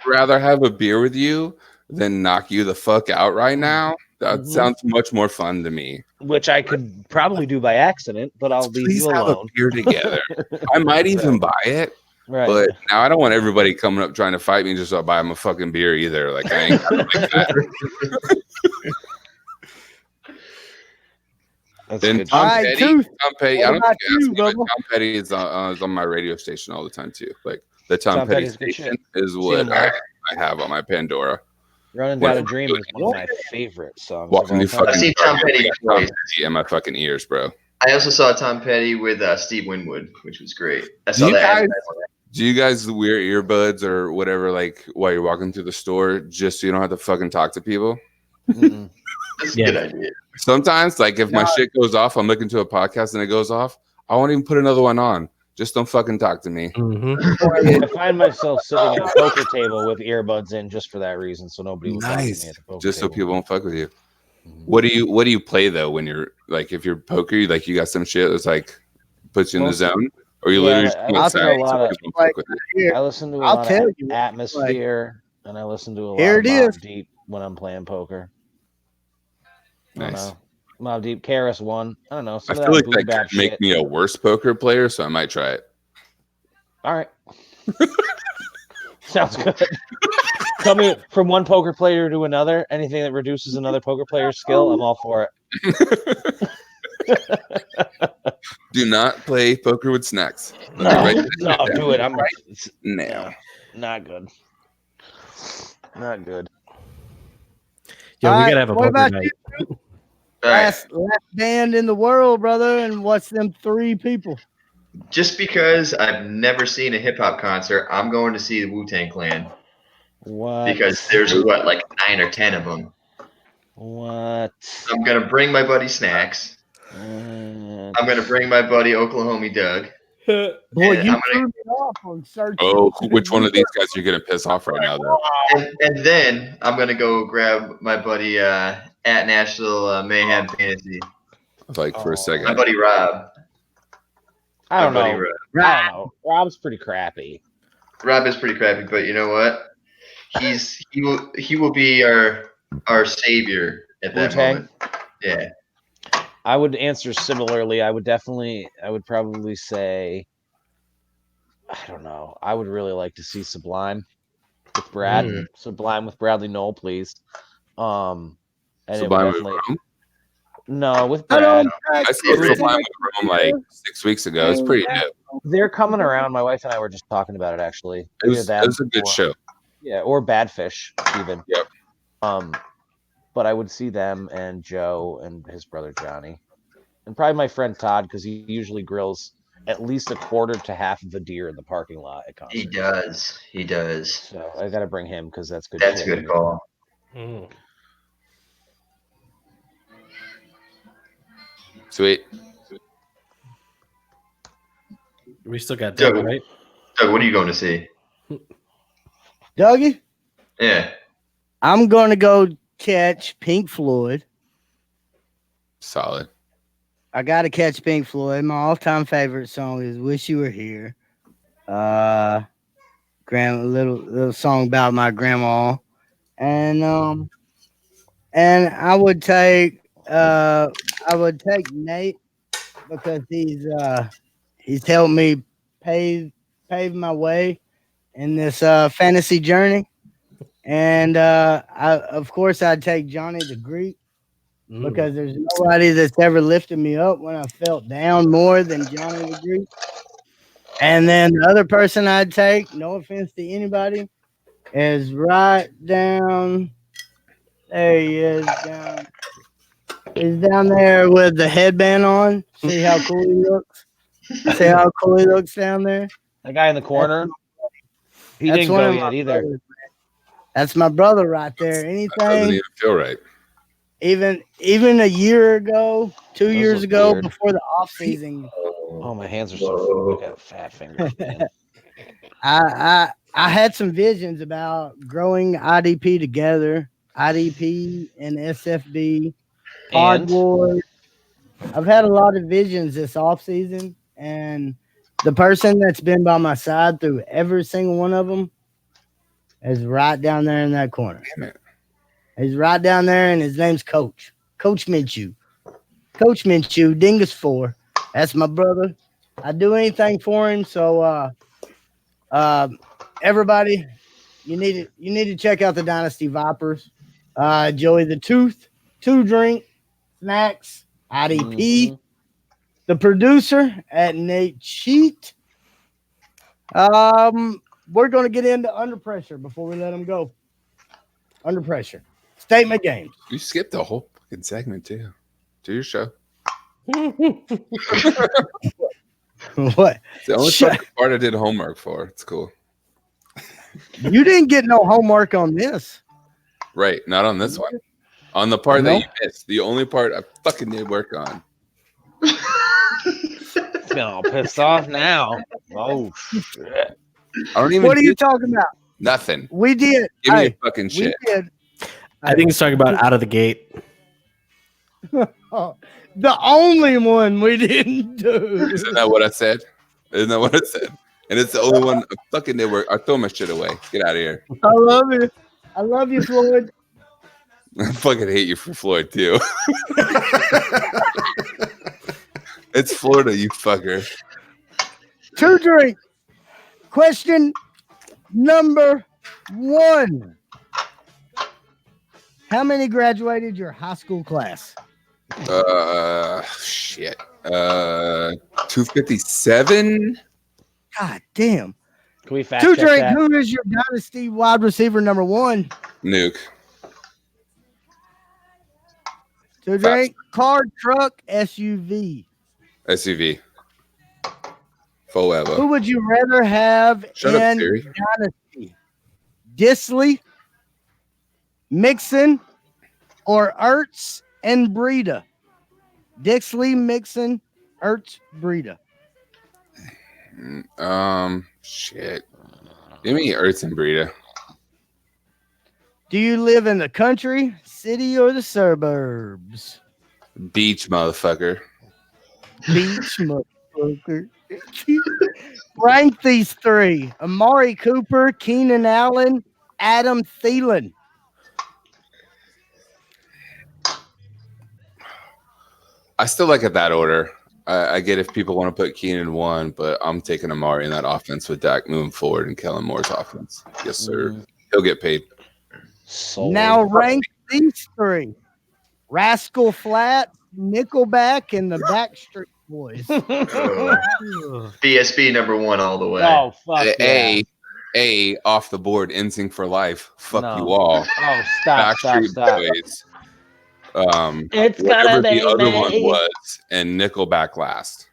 Speaker 5: rather have a beer with you than knock you the fuck out right now. That sounds much more fun to me.
Speaker 4: Which I could probably do by accident, but I'll leave you alone.
Speaker 5: Have a beer together. I might even buy it.
Speaker 4: Right.
Speaker 5: But now I don't want everybody coming up trying to fight me just so I buy them a fucking beer either. Like I ain't like that. Then Tom Petty. I don't think you asked me, but Tom Petty is on my radio station all the time too. Like the Tom Petty station is what I have on my Pandora.
Speaker 4: Running Down a Dream is one of my favorite songs.
Speaker 2: I've seen Tom Petty
Speaker 5: in my fucking ears, bro.
Speaker 2: I also saw Tom Petty with Steve Winwood, which was great. I saw that.
Speaker 5: Do you guys wear earbuds or whatever, like while you're walking through the store, just so you don't have to fucking talk to people?
Speaker 2: That's a good idea.
Speaker 5: Sometimes, like if my shit goes off, I'm looking to a podcast and it goes off, I won't even put another one on. Just don't fucking talk to me.
Speaker 4: I find myself sitting at a poker table with earbuds in just for that reason, so nobody will talk to me at the poker
Speaker 5: just
Speaker 4: table.
Speaker 5: So people won't fuck with you. What do you play though when you're like if you're poker, like you got some shit that's like puts you in the zone, or you literally just
Speaker 4: I listen to a lot of Atmosphere, and I listen to a lot of Mobb Deep when I'm playing poker.
Speaker 5: Nice.
Speaker 4: Mobb Deep, KRS-One. I don't know.
Speaker 5: I feel like that could make me a worse poker player, so I might try it.
Speaker 4: All right. Sounds good. Coming from one poker player to another, anything that reduces another poker player's skill, I'm all for it.
Speaker 5: Do not play poker with snacks.
Speaker 4: No, do it. No, not good. Not good.
Speaker 3: Yeah, we gotta have a poker night.
Speaker 1: Last band in the world, brother, and what's them 3 people?
Speaker 2: Just because I've never seen a hip hop concert, I'm going to see the Wu-Tang Clan.
Speaker 4: What?
Speaker 2: Because there's like 9 or 10 of them.
Speaker 4: What?
Speaker 2: I'm gonna bring my buddy Snacks. I'm gonna bring my buddy Oklahomie Doug.
Speaker 1: Boy, you threw me off on search.
Speaker 5: Oh, which one of these guys are you gonna piss off right now, though?
Speaker 2: And then I'm gonna go grab my buddy at National Mayhem Fantasy.
Speaker 5: Like for a second,
Speaker 2: my buddy Rob.
Speaker 4: I don't know. Rob's pretty crappy.
Speaker 2: Rob is pretty crappy, but you know what? He will be our savior at that moment. Yeah.
Speaker 4: I would answer similarly. I would probably say, I don't know. I would really like to see Sublime with Brad. Sublime with Bradley Knoll, please. And
Speaker 5: Sublime with Rome?
Speaker 4: No, with Brad.
Speaker 5: I saw Sublime with Rome like 6 weeks ago. It's pretty new.
Speaker 4: They're coming around. My wife and I were just talking about it, actually.
Speaker 5: It was a good show.
Speaker 4: Yeah, or Badfish, even.
Speaker 5: Yep.
Speaker 4: But I would see them and Joe and his brother Johnny. And probably my friend Todd, because he usually grills at least a quarter to half of a deer in the parking lot at concerts.
Speaker 2: He does.
Speaker 4: So I got to bring him because that's good.
Speaker 2: That's a good call.
Speaker 5: Sweet.
Speaker 3: We still got Doug, right?
Speaker 2: Doug, what are you going to see?
Speaker 1: Dougie?
Speaker 2: Yeah.
Speaker 1: I'm going to go catch Pink Floyd.
Speaker 5: Solid.
Speaker 1: I got to catch Pink Floyd. My all-time favorite song is Wish You Were Here. little song about my grandma, and I would take Nate because he's helped me pave my way in this fantasy journey, and of course I'd take Johnny the Greek because there's nobody that's ever lifted me up when I felt down more than Johnny the Greek. And then the other person I'd take, no offense to anybody, is right down. There he is down. He's down there with the headband on. See how cool he looks? See how cool he looks down there?
Speaker 4: That guy in the corner. He
Speaker 1: That's
Speaker 4: didn't
Speaker 1: one
Speaker 4: go
Speaker 1: of
Speaker 4: yet
Speaker 1: my
Speaker 4: either.
Speaker 1: brothers, man. That's my brother right there.
Speaker 5: That doesn't
Speaker 1: Anything,
Speaker 5: even feel right.
Speaker 1: even a year ago, 2 years
Speaker 4: look
Speaker 1: ago,
Speaker 4: weird.
Speaker 1: before the off season,
Speaker 4: Oh, my hands are so. I got fat fingers, man.
Speaker 1: I had some visions about growing IDP together, IDP and SFB, Pod
Speaker 4: And
Speaker 1: Wars. I've had a lot of visions this off season, and the person that's been by my side through every single one of them is right down there in that corner.
Speaker 5: Damn it.
Speaker 1: He's right down there, and his name's Coach Minshew. Coach Minshew, Dingus 4. That's my brother. I'd do anything for him. So, everybody, you need to check out the Dynasty Vipers. Joey the Tooth, 2 Drink, Snacks, IDP, the producer at Nate Cheat. We're going to get into Under Pressure before we let them go. Under Pressure. Statement games.
Speaker 5: You skipped the whole fucking segment too. Do your show.
Speaker 1: What?
Speaker 5: It's the only fucking part I did homework for. It's cool.
Speaker 1: You didn't get no homework on this.
Speaker 5: Right. Not on this one. On the part that you missed. The only part I fucking did work on.
Speaker 4: getting all pissed off now. Oh shit!
Speaker 5: I don't even.
Speaker 1: What are you talking about?
Speaker 5: Nothing.
Speaker 1: We did.
Speaker 5: Give me a fucking shit.
Speaker 1: We did.
Speaker 3: I think he's talking about out of the gate.
Speaker 1: The only one we didn't do.
Speaker 5: Isn't that what I said? Isn't that what I said? And it's the only one I fucking did work. I throw my shit away. Get out of here.
Speaker 1: I love you. I love you, Floyd.
Speaker 5: I fucking hate you for Floyd too. It's Florida, you fucker.
Speaker 1: 2 drink. Question number 1. How many graduated your high school class?
Speaker 5: Shit. 257.
Speaker 1: God damn.
Speaker 4: Can we fact
Speaker 1: 2
Speaker 4: check
Speaker 1: drink.
Speaker 4: that?
Speaker 1: Who is your dynasty wide receiver number 1?
Speaker 5: Nuke.
Speaker 1: 2 drink. Car, truck, SUV.
Speaker 5: SUV. Forever.
Speaker 1: Who would you rather have
Speaker 5: Shut up,
Speaker 1: in
Speaker 5: Siri.
Speaker 1: dynasty? Disley, Mixon, or Ertz and Breida? Dixley, Mixon, Ertz, Breida.
Speaker 5: Shit. Give me Ertz and Breida.
Speaker 1: Do you live in the country, city, or the suburbs?
Speaker 5: Beach, motherfucker.
Speaker 1: Beach, motherfucker. Rank these 3: Amari Cooper, Keenan Allen, Adam Thielen.
Speaker 5: I still like it that order. I get if people want to put Keenan 1, but I'm taking Amari in that offense with Dak moving forward and Kellen Moore's offense. Yes, sir. He'll get paid.
Speaker 4: Sold.
Speaker 1: Now rank these 3: Rascal Flatts, Nickelback, and the Backstreet Boys.
Speaker 2: BSB number 1 all the way.
Speaker 4: Oh fuck yeah.
Speaker 5: A off the board, NSYNC for life. Fuck
Speaker 4: No.
Speaker 5: you all.
Speaker 4: Oh stop!
Speaker 5: Backstreet Boys.
Speaker 4: It's
Speaker 5: whatever
Speaker 4: gonna be
Speaker 5: the other
Speaker 4: me.
Speaker 5: one was, and Nickelback last.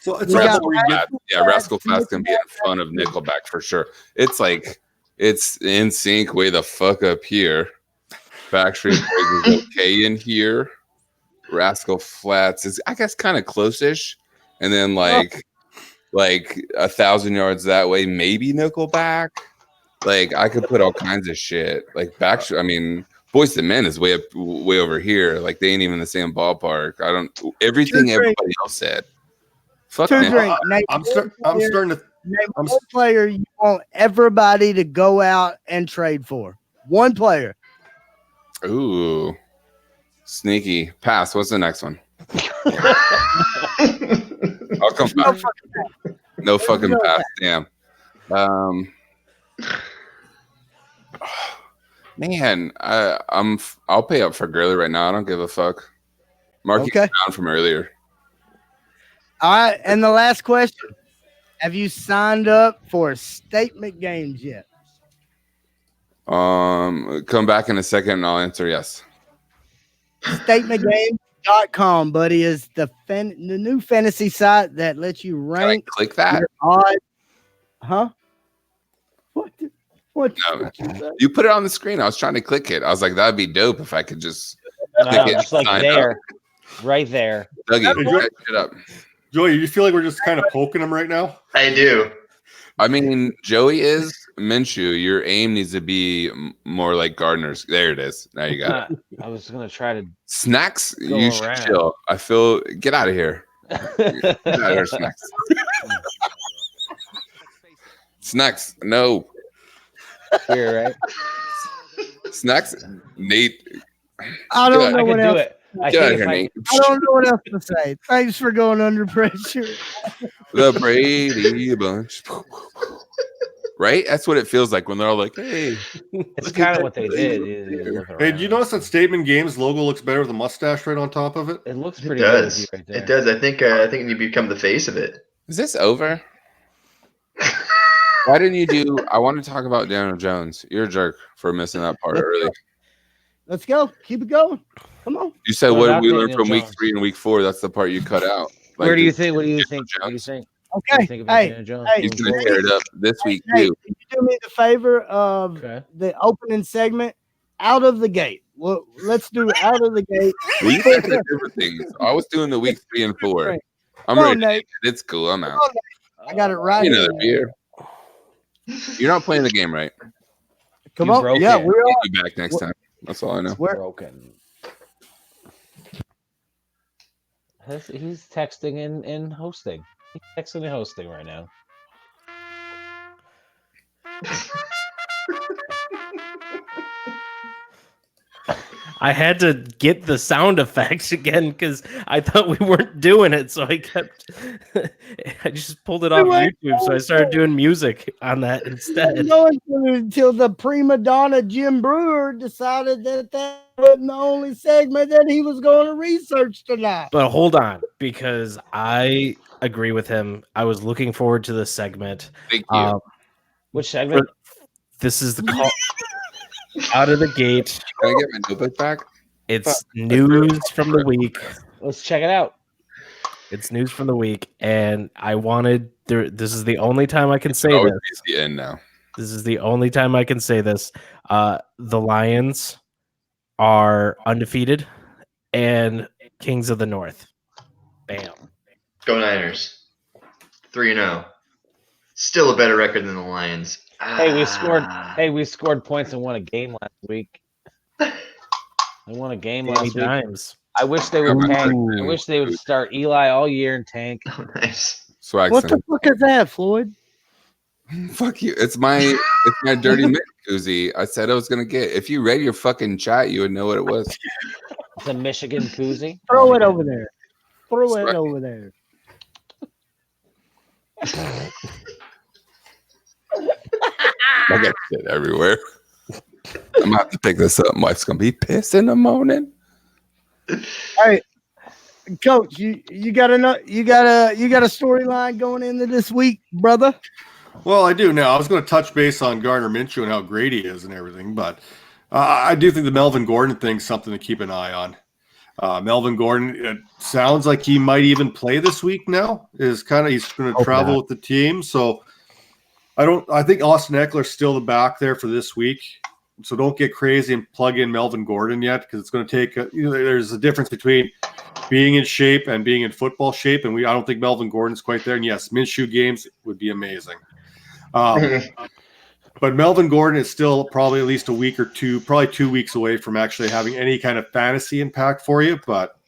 Speaker 6: So it's
Speaker 1: Yeah.
Speaker 6: also where you get
Speaker 5: Rascal Flatts gonna be in front of Nickelback for sure. It's like it's in sync way the fuck up here. Backstreet Boys is okay in here. Rascal Flatts is, I guess, kind of close-ish, and then like 1,000 yards that way, maybe Nickelback. Like I could put all kinds of shit. Like Backstreet, I mean, Boyz II Men is way over here. Like they ain't even in the same ballpark. I don't. Everything everybody else said. Fuck
Speaker 1: 2
Speaker 5: man.
Speaker 1: drink. Nate,
Speaker 6: I'm starting to
Speaker 1: Name one player you want everybody to go out and trade for. One player.
Speaker 5: Ooh, sneaky pass. What's the next one? I'll come back. No fucking pass. Damn. Man, I'll pay up for Gurley right now. I don't give a fuck. Marky down from earlier.
Speaker 1: All right, and the last question: have you signed up for statement games yet?
Speaker 5: Come back in a second and I'll answer yes.
Speaker 1: Statementgames.com, buddy, is the new fantasy site that lets you rank.
Speaker 5: Can I click that?
Speaker 1: Huh? What?
Speaker 5: No. You put it on the screen. I was trying to click it. I was like, that'd be dope if I could just
Speaker 4: click it. Just like there. Up. Right there.
Speaker 5: Dougie, shit up.
Speaker 6: Joey, you feel like we're just kind of poking him right now?
Speaker 2: I do.
Speaker 5: I mean, Joey is Minshew. Your aim needs to be more like Gardner's. There it is. Now you got it.
Speaker 4: I was going to try to.
Speaker 5: Snacks, you should chill. I feel, get out of here. Get out of here, Snacks. Snacks, no.
Speaker 4: Here, right?
Speaker 5: Snacks, Nate.
Speaker 1: I don't know what else.
Speaker 4: I don't
Speaker 1: know what else to say. Thanks for going under pressure.
Speaker 5: The Brady Bunch. Right? That's what it feels like when they're all like, hey.
Speaker 4: It's kind of what they did.
Speaker 6: Hey, do you notice that Statement Games logo looks better with a mustache right on top of it?
Speaker 4: It looks pretty
Speaker 2: good.
Speaker 4: Right there.
Speaker 2: It does. I think you become the face of it.
Speaker 5: Is this over? Why didn't you do? I want to talk about Daniel Jones. You're a jerk for missing that part early.
Speaker 1: Let's go. Keep it going. Come on.
Speaker 5: You said what did we learn from week 3 and week 4? That's the part you cut out.
Speaker 4: Like, What do you think? What do you think?
Speaker 1: Okay. Hey,
Speaker 5: he's gonna tear it up this week too.
Speaker 1: Can you do me the favor of the opening segment out of the gate? Well, let's do out of the gate.
Speaker 5: We did different things. I was doing the week 3 and 4. I'm ready. It's cool. I'm out.
Speaker 1: I got it right.
Speaker 5: Another beer. You're not playing the game right.
Speaker 1: Come on. Yeah, we're
Speaker 5: I'll be back next time. That's all I know.
Speaker 4: We're broken. He's texting and hosting. He's texting and hosting right now.
Speaker 3: I had to get the sound effects again because I thought we weren't doing it. So I just pulled it off YouTube. So I started doing music on that instead.
Speaker 1: Until the prima donna Jim Brewer decided that wasn't the only segment that he was going to research tonight.
Speaker 3: But hold on, because I agree with him. I was looking forward to this segment.
Speaker 5: Thank you.
Speaker 4: Which segment?
Speaker 3: This is the call. Out of the gate.
Speaker 5: Can I get my notebook back?
Speaker 3: It's news from the week.
Speaker 4: Let's check it out.
Speaker 3: It's news from the week, and I wanted. This is the only time I can say this.
Speaker 5: It's the end now.
Speaker 3: This is the only time I can say this. The Lions are undefeated and Kings of the North. Bam.
Speaker 2: Go Niners. 3-0. Still a better record than the Lions.
Speaker 4: Hey, we scored points and won a game last week. They won a game last week. I wish they would tank. I wish they would start Eli all year and tank.
Speaker 2: Oh, nice.
Speaker 5: Swagson.
Speaker 1: What the fuck is that, Floyd?
Speaker 5: Fuck you. It's my dirty Mick koozie. I said I was gonna get. If you read your fucking chat, you would know what it was.
Speaker 4: It's a Michigan koozie.
Speaker 1: Throw it over there. Throw it over there.
Speaker 5: I got shit everywhere. I'm gonna have to pick this up. Wife's gonna be pissed in the morning.
Speaker 1: Hey, Coach, you got a storyline going into this week, brother?
Speaker 6: Well, I do now. I was going to touch base on Gardner Minshew and how great he is and everything, but I do think the Melvin Gordon thing's something to keep an eye on. Melvin Gordon, it sounds like he might even play this week now. He's going to travel with the team, so I think Austin Eckler's still the back there for this week. So don't get crazy and plug in Melvin Gordon yet, because it's going to take there's a difference between being in shape and being in football shape, and I don't think Melvin Gordon's quite there. And yes, Minshew games would be amazing. But Melvin Gordon is still probably at least a week or two, probably 2 weeks away from actually having any kind of fantasy impact for you. But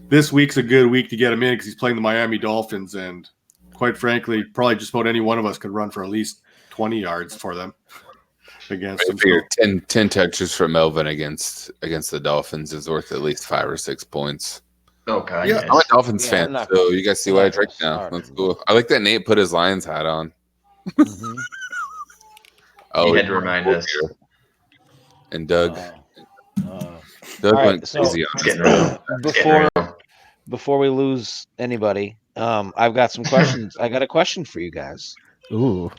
Speaker 6: this week's a good week to get him in because he's playing the Miami Dolphins, and quite frankly, probably just about any one of us could run for at least 20 yards for them against them.
Speaker 5: So 10 touches from Melvin against the Dolphins is worth at least 5 or 6 points.
Speaker 2: Oh, God.
Speaker 6: Yeah,
Speaker 2: Yes.
Speaker 5: I'm a Dolphins fan, so you guys see why I drink now. That's cool. I like that Nate put his Lions hat on.
Speaker 4: Mm-hmm.
Speaker 2: He had to remind us.
Speaker 5: And Doug.
Speaker 4: All
Speaker 5: Doug
Speaker 4: right,
Speaker 5: went
Speaker 4: so
Speaker 5: crazy on us.
Speaker 4: Before we lose anybody, I've got some questions. I got a question for you guys.
Speaker 3: Ooh.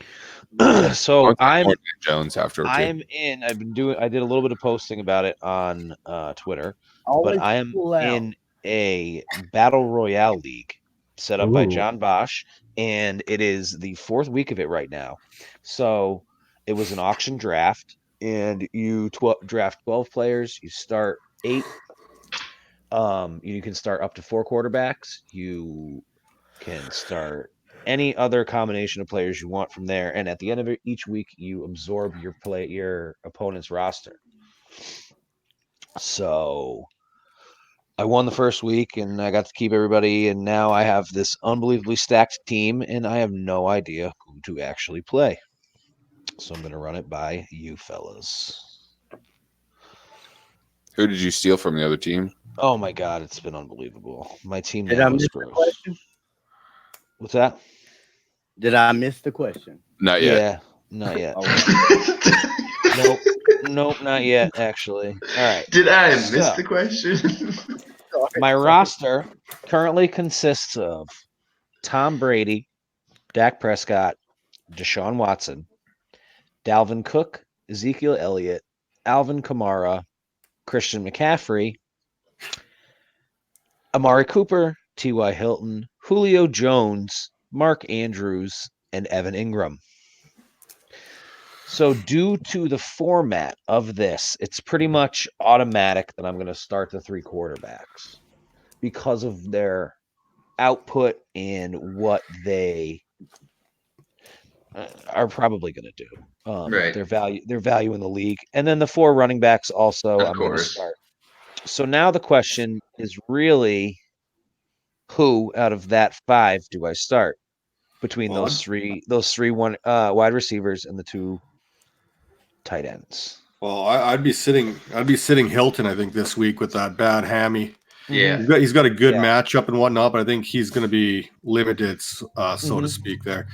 Speaker 4: So I did a little bit of posting about it on Twitter, but I am in a battle royale league set up by John Bosch, and it is the 4th week of it right now. So it was an auction draft, and you draft 12 players. You start 8. You can start up to 4 quarterbacks. You can start any other combination of players you want from there, and at the end of each week, you absorb your opponent's roster. So I won the first week, and I got to keep everybody, and now I have this unbelievably stacked team, and I have no idea who to actually play. So I'm going to run it by you fellas.
Speaker 5: Who did you steal from the other team?
Speaker 4: Oh my God, it's been unbelievable. My team
Speaker 1: Did I miss the question?
Speaker 4: What's that?
Speaker 1: Did I miss the question?
Speaker 5: Not yet.
Speaker 4: Yeah, not yet. Nope, not yet, actually. All right.
Speaker 2: Did I miss the question?
Speaker 4: My roster currently consists of Tom Brady, Dak Prescott, Deshaun Watson, Dalvin Cook, Ezekiel Elliott, Alvin Kamara, Christian McCaffrey, Amari Cooper, T.Y. Hilton, Julio Jones, Mark Andrews, and Evan Ingram. So due to the format of this, it's pretty much automatic that I'm going to start the 3 quarterbacks because of their output and what they are probably going to do.
Speaker 2: Right.
Speaker 4: Their value in the league. And then the 4 running backs also I'm going to start. So now the question is really, who out of that 5 do I start between those three wide receivers and the 2 tight ends?
Speaker 6: Well, I'd be sitting Hilton, I think, this week with that bad hammy.
Speaker 2: Yeah,
Speaker 6: he's got a good matchup and whatnot, but I think he's going to be limited, so to speak. There,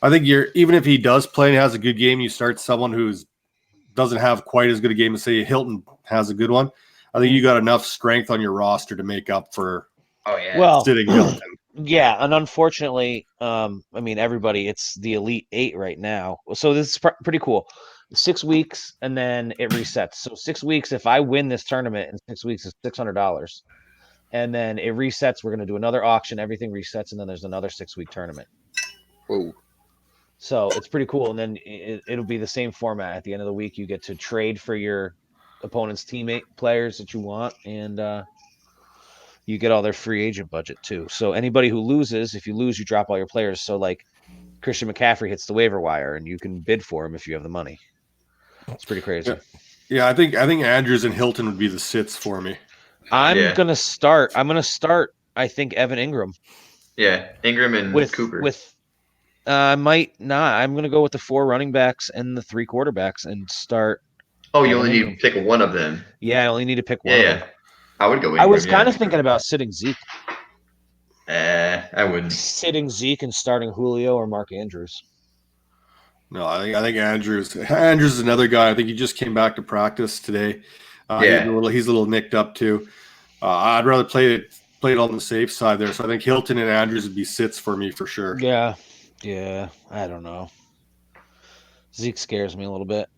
Speaker 6: I think even if he does play and has a good game, you start someone who's doesn't have quite as good a game as say Hilton has a good one. I think you got enough strength on your roster to make up for sitting Hilton.
Speaker 4: Yeah, and unfortunately, I mean, everybody, it's the Elite 8 right now. So this is pretty cool. 6 weeks, and then it resets. So 6 weeks, if I win this tournament in 6 weeks, is $600. And then it resets. We're going to do another auction. Everything resets, and then there's another 6-week tournament.
Speaker 5: Whoa.
Speaker 4: So it's pretty cool. And then it'll be the same format. At the end of the week, you get to trade for your opponent's teammate players that you want, and you get all their free agent budget too. So anybody who loses, if you lose, you drop all your players. So like Christian McCaffrey hits the waiver wire, and you can bid for him if you have the money. It's pretty crazy.
Speaker 6: Yeah, I think Andrews and Hilton would be the sits for me.
Speaker 4: I'm gonna start. I think Evan Ingram.
Speaker 2: Yeah, Ingram and Cooper.
Speaker 4: I might not. I'm gonna go with the 4 running backs and the 3 quarterbacks and start.
Speaker 2: Oh, you only need to pick one of them.
Speaker 4: Yeah, I only need to pick one. Yeah,
Speaker 2: I would go. Ingram,
Speaker 4: I was kind of thinking about sitting Zeke.
Speaker 2: I wouldn't.
Speaker 4: Sitting Zeke and starting Julio or Mark Andrews.
Speaker 6: No, I think Andrews is another guy. I think he just came back to practice today. He's a little nicked up too. I'd rather play it on the safe side there. So I think Hilton and Andrews would be sits for me for sure.
Speaker 4: Yeah. I don't know. Zeke scares me a little bit.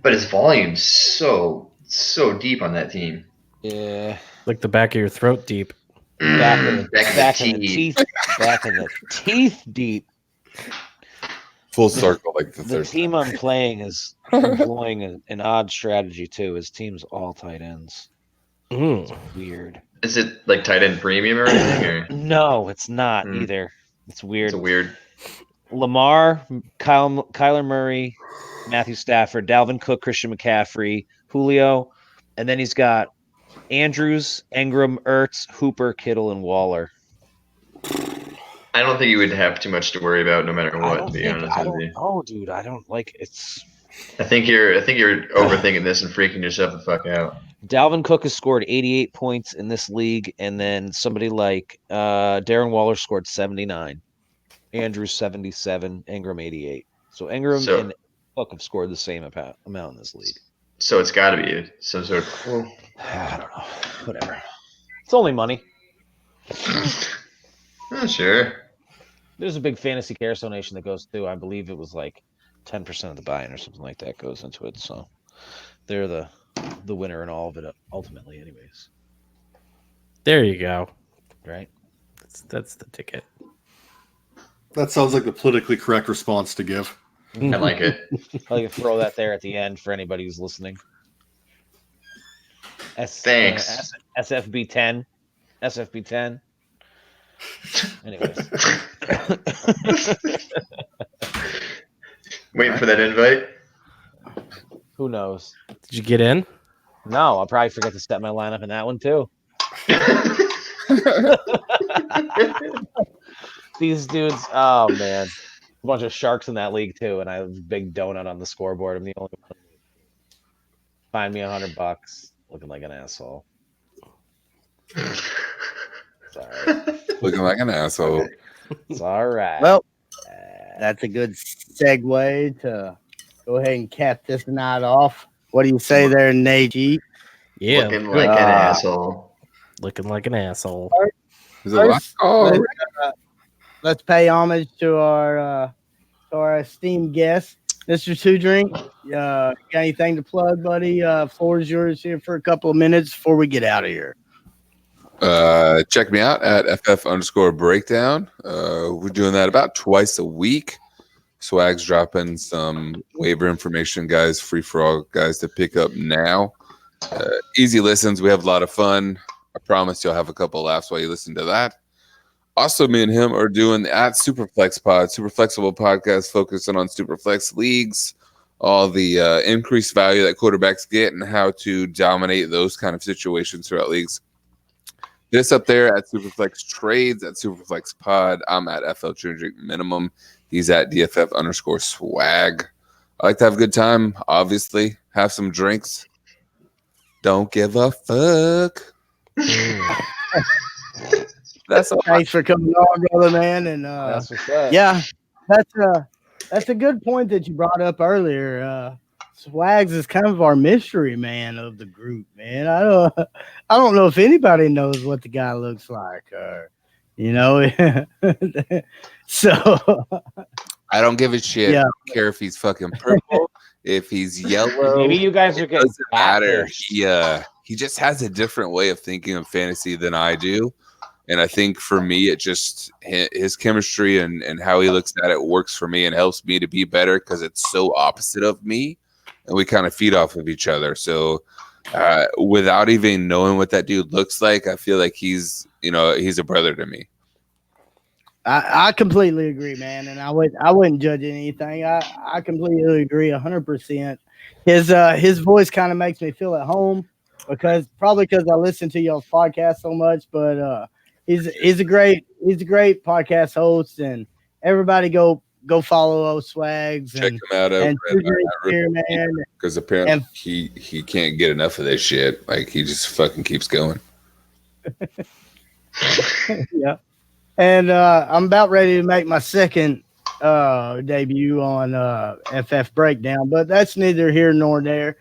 Speaker 2: But his volume's so deep on that team.
Speaker 4: Yeah.
Speaker 3: Like the back of your throat deep.
Speaker 4: Back in the teeth deep.
Speaker 5: Full circle, like
Speaker 4: the team I'm playing is employing an odd strategy too. His team's all tight ends. It's weird.
Speaker 2: Is it like tight end premium or anything? Or?
Speaker 4: No, it's not either. It's weird.
Speaker 2: It's weird.
Speaker 4: Lamar, Kyler Murray, Matthew Stafford, Dalvin Cook, Christian McCaffrey, Julio, and then he's got Andrews, Ingram, Ertz, Hooper, Kittle, and Waller.
Speaker 2: I don't think you would have too much to worry about, no matter what. To be honest with you.
Speaker 4: Oh, dude, I don't like it's.
Speaker 2: I think you're overthinking this and freaking yourself the fuck out.
Speaker 4: Dalvin Cook has scored 88 points in this league, and then somebody like Darren Waller scored 79, Andrews 77, Ingram 88. So Ingram and Cook have scored the same amount in this league.
Speaker 2: So it's got to be some sort of.
Speaker 4: Well, I don't know. Whatever. It's only money.
Speaker 2: Sure.
Speaker 4: There's a big fantasy carousel donation that goes through. I believe it was like 10% of the buy-in or something like that goes into it. So they're the winner in all of it ultimately, anyways.
Speaker 3: There you go.
Speaker 4: Right.
Speaker 3: That's the ticket.
Speaker 6: That sounds like the politically correct response to give.
Speaker 2: I like it.
Speaker 4: I like to throw that there at the end for anybody who's listening.
Speaker 2: Thanks.
Speaker 4: SFB 10. SFB 10. Anyways.
Speaker 2: Waiting for that invite.
Speaker 4: Who knows?
Speaker 3: Did you get in?
Speaker 4: No, I'll probably forget to set my lineup in that one too. These dudes, oh man. A bunch of sharks in that league too, and I have a big donut on the scoreboard. I'm the only one. Find me $100. Looking like an asshole. Sorry.
Speaker 5: Looking like an asshole.
Speaker 4: It's all right.
Speaker 1: Well, that's a good segue to go ahead and cap this night off. What do you say there, Nate Cheat?
Speaker 3: Yeah.
Speaker 2: Looking like an asshole.
Speaker 3: Looking like an asshole.
Speaker 1: Let's pay homage to our esteemed guest, Mr. Two Drink. Got anything to plug, buddy? Floor is yours here for a couple of minutes before we get out of here.
Speaker 5: Check me out at FF_breakdown. We're doing that about twice a week. Swag's dropping some waiver information, guys, free for all guys to pick up now. Easy listens. We have a lot of fun. I promise you'll have a couple laughs while you listen to that. Also, me and him are doing at Superflex Pod, super flexible podcast focusing on Superflex leagues, all the increased value that quarterbacks get and how to dominate those kind of situations throughout leagues. This up there at Superflex Trades, at Superflex Pod. I'm at FL Drink Minimum. He's at DFF_swag. I like to have a good time, obviously. Have some drinks. Don't give a fuck. That's all.
Speaker 1: Thanks for coming on, brother, man. And
Speaker 4: That's what's up.
Speaker 1: yeah, that's a good point that you brought up earlier. Swags is kind of our mystery man of the group, man. I don't know if anybody knows what the guy looks like, or so
Speaker 5: I don't give a shit.
Speaker 1: Yeah.
Speaker 5: I don't care if he's fucking purple, if he's yellow.
Speaker 4: Maybe you guys are getting
Speaker 5: Doesn't matter. He just has a different way of thinking of fantasy than I do. And I think for me, it just his chemistry and how he looks at it works for me and helps me to be better because it's so opposite of me. And we kind of feed off of each other. So without even knowing what that dude looks like, I feel like he's a brother to me.
Speaker 1: I completely agree, man, and I wouldn't judge anything. I completely agree 100%. His voice kind of makes me feel at home because I listen to y'all's podcast so much, but he's a great podcast host, and everybody go follow Swags.
Speaker 5: Check him out because apparently he can't get enough of this shit. Like he just fucking keeps going.
Speaker 1: Yeah. And I'm about ready to make my second debut on FF Breakdown, but that's neither here nor there.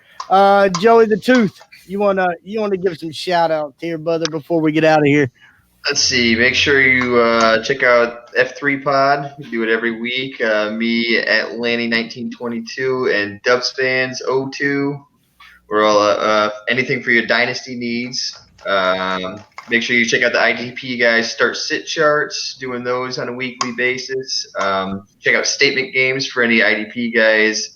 Speaker 1: Joey the Tooth, you wanna give some shout outs here, brother, before we get out of here?
Speaker 2: Let's see. Make sure you check out F3 Pod. We do it every week. Me at Lanny1922 and Dubs Fans 02. We're all anything for your dynasty needs. Make sure you check out the IDP guys start sit charts, doing those on a weekly basis. Check out statement games for any IDP guys.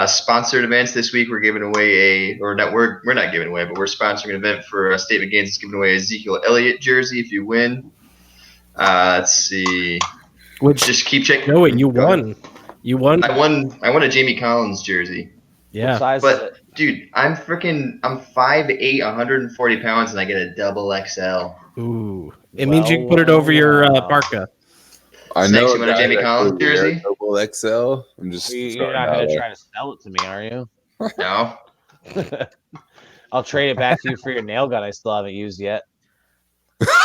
Speaker 2: Sponsored events this week. We're giving away we're not giving away, but we're sponsoring an event for statement games. It's giving away a Ezekiel Elliott jersey if you win. Let's see. Just keep checking.
Speaker 3: No, wait, you won. You won.
Speaker 2: I won a Jamie Collins jersey.
Speaker 3: Yeah.
Speaker 4: What size is it?
Speaker 2: But dude, I'm 5'8", 140 pounds, and I get a double XL.
Speaker 3: Ooh, it means you can put it over your parka.
Speaker 5: I know
Speaker 2: you want a Jamie Collins jersey?
Speaker 5: Double XL. I'm just.
Speaker 4: You're not going to try to sell it to me, are you?
Speaker 2: No.
Speaker 4: I'll trade it back to you for your nail gun I still haven't used yet.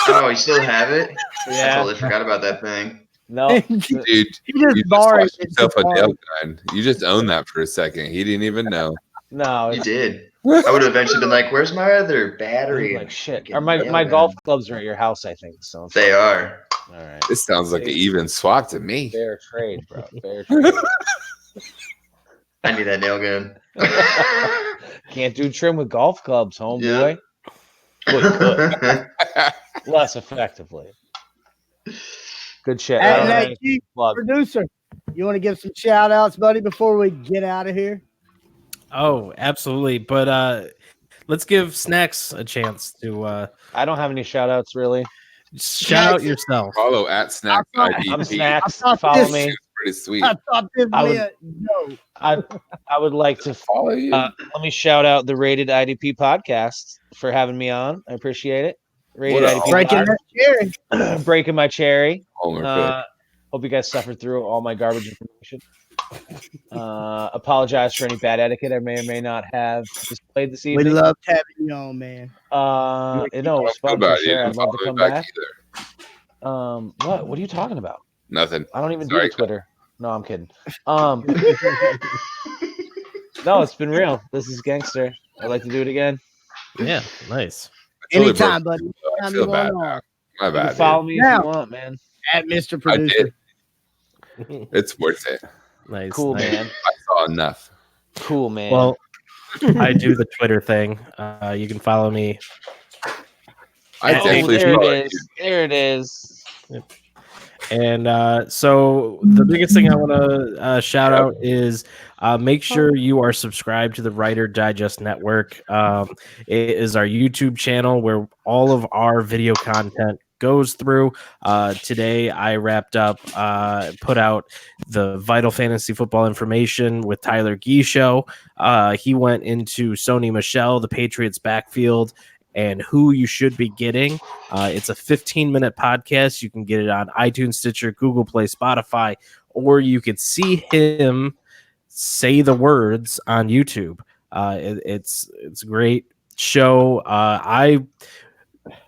Speaker 2: Oh, you still have it?
Speaker 4: Yeah.
Speaker 2: I totally forgot about that thing.
Speaker 4: No.
Speaker 5: Dude,
Speaker 1: you
Speaker 5: just
Speaker 1: borrowed
Speaker 5: yourself a nail gun. You just owned that for a second. He didn't even know.
Speaker 4: No.
Speaker 2: You did. I would have eventually been like, where's my other battery?
Speaker 4: Like shit. Or my golf clubs are at your house, I think. So
Speaker 2: they are.
Speaker 4: All right.
Speaker 5: This sounds like an even swap to me.
Speaker 4: Fair trade, bro. Fair trade.
Speaker 2: I need that nail gun.
Speaker 4: Can't do trim with golf clubs, homeboy.
Speaker 2: Yeah.
Speaker 4: Less effectively. Good shit.
Speaker 1: Hey, Nate Cheat, producer, you want to give some shout outs, buddy, before we get out of here?
Speaker 3: Oh, absolutely. But let's give Snacks a chance to
Speaker 4: I don't have any shout outs really.
Speaker 3: shout out yourself.
Speaker 5: Follow at Snacks IDP.
Speaker 4: I'm Snacks. Follow me.
Speaker 5: Pretty sweet.
Speaker 1: I thought this
Speaker 4: I would like to
Speaker 5: Follow you.
Speaker 4: let me shout out the Rated IDP podcast for having me on. I appreciate it. Rated IDP
Speaker 1: breaking that cherry.
Speaker 4: breaking my cherry.
Speaker 5: Hope
Speaker 4: Hope you guys suffered through all my garbage information. Apologize for any bad etiquette I may or may not have displayed this
Speaker 1: We
Speaker 4: evening.
Speaker 1: loved having you on, man.
Speaker 4: It was fun for sure. I'd love to come back.
Speaker 5: Either.
Speaker 4: What are you talking about?
Speaker 5: Nothing.
Speaker 4: I don't even do Twitter. No, I'm kidding. No, it's been real. This is gangster. I'd like to do it again.
Speaker 3: Yeah, nice.
Speaker 1: Anytime, buddy.
Speaker 5: I feel bad. My
Speaker 4: You
Speaker 5: bad.
Speaker 4: can follow me if you want, man.
Speaker 1: At Mr. Producer.
Speaker 5: It's worth it.
Speaker 3: Nice.
Speaker 4: Cool,
Speaker 3: nice.
Speaker 4: man.
Speaker 5: I saw enough.
Speaker 4: Cool, man.
Speaker 3: Well, I do the Twitter thing. You can follow me.
Speaker 5: I definitely
Speaker 4: there
Speaker 5: follow
Speaker 4: it is.
Speaker 5: you.
Speaker 4: There it is.
Speaker 3: And so the biggest thing I want to shout out is make sure you are subscribed to the Writer Digest Network. It is our YouTube channel where all of our video content goes through. Today I wrapped up, put out the Vital Fantasy Football information with Tyler Ghee show. He went into Sony Michel, the Patriots backfield, and who you should be getting. It's a 15-minute podcast. You can get it on iTunes, Stitcher, Google Play, Spotify, or you could see him say the words on YouTube. It's a great show. I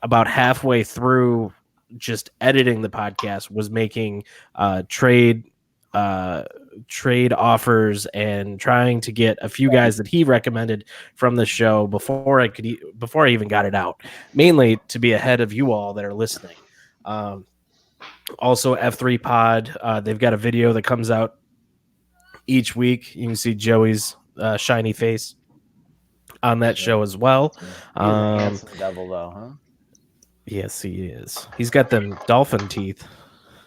Speaker 3: about halfway through just editing the podcast was making trade offers and trying to get a few guys that he recommended from the show before I even got it out, mainly to be ahead of you all that are listening. Also F3 Pod, they've got a video that comes out each week. You can see Joey's shiny face on that show as well.
Speaker 4: He's a handsome devil, though, huh?
Speaker 3: Yes, he is. He's got them dolphin teeth.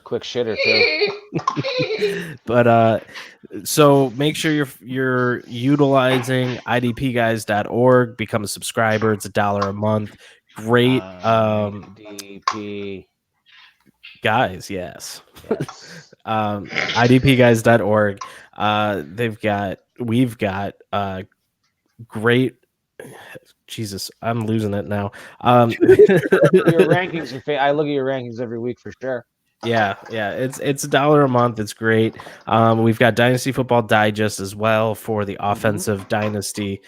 Speaker 4: Quick shitter too.
Speaker 3: But so make sure you're utilizing idpguys.org. Become a subscriber. It's $1 a month. Great
Speaker 4: IDP
Speaker 3: guys, yes. idpguys.org. We've got great. Jesus, I'm losing it now.
Speaker 4: Your rankings are I look at your rankings every week for sure.
Speaker 3: Yeah, it's $1 a month. It's great. We've got Dynasty Football Digest as well for the offensive dynasty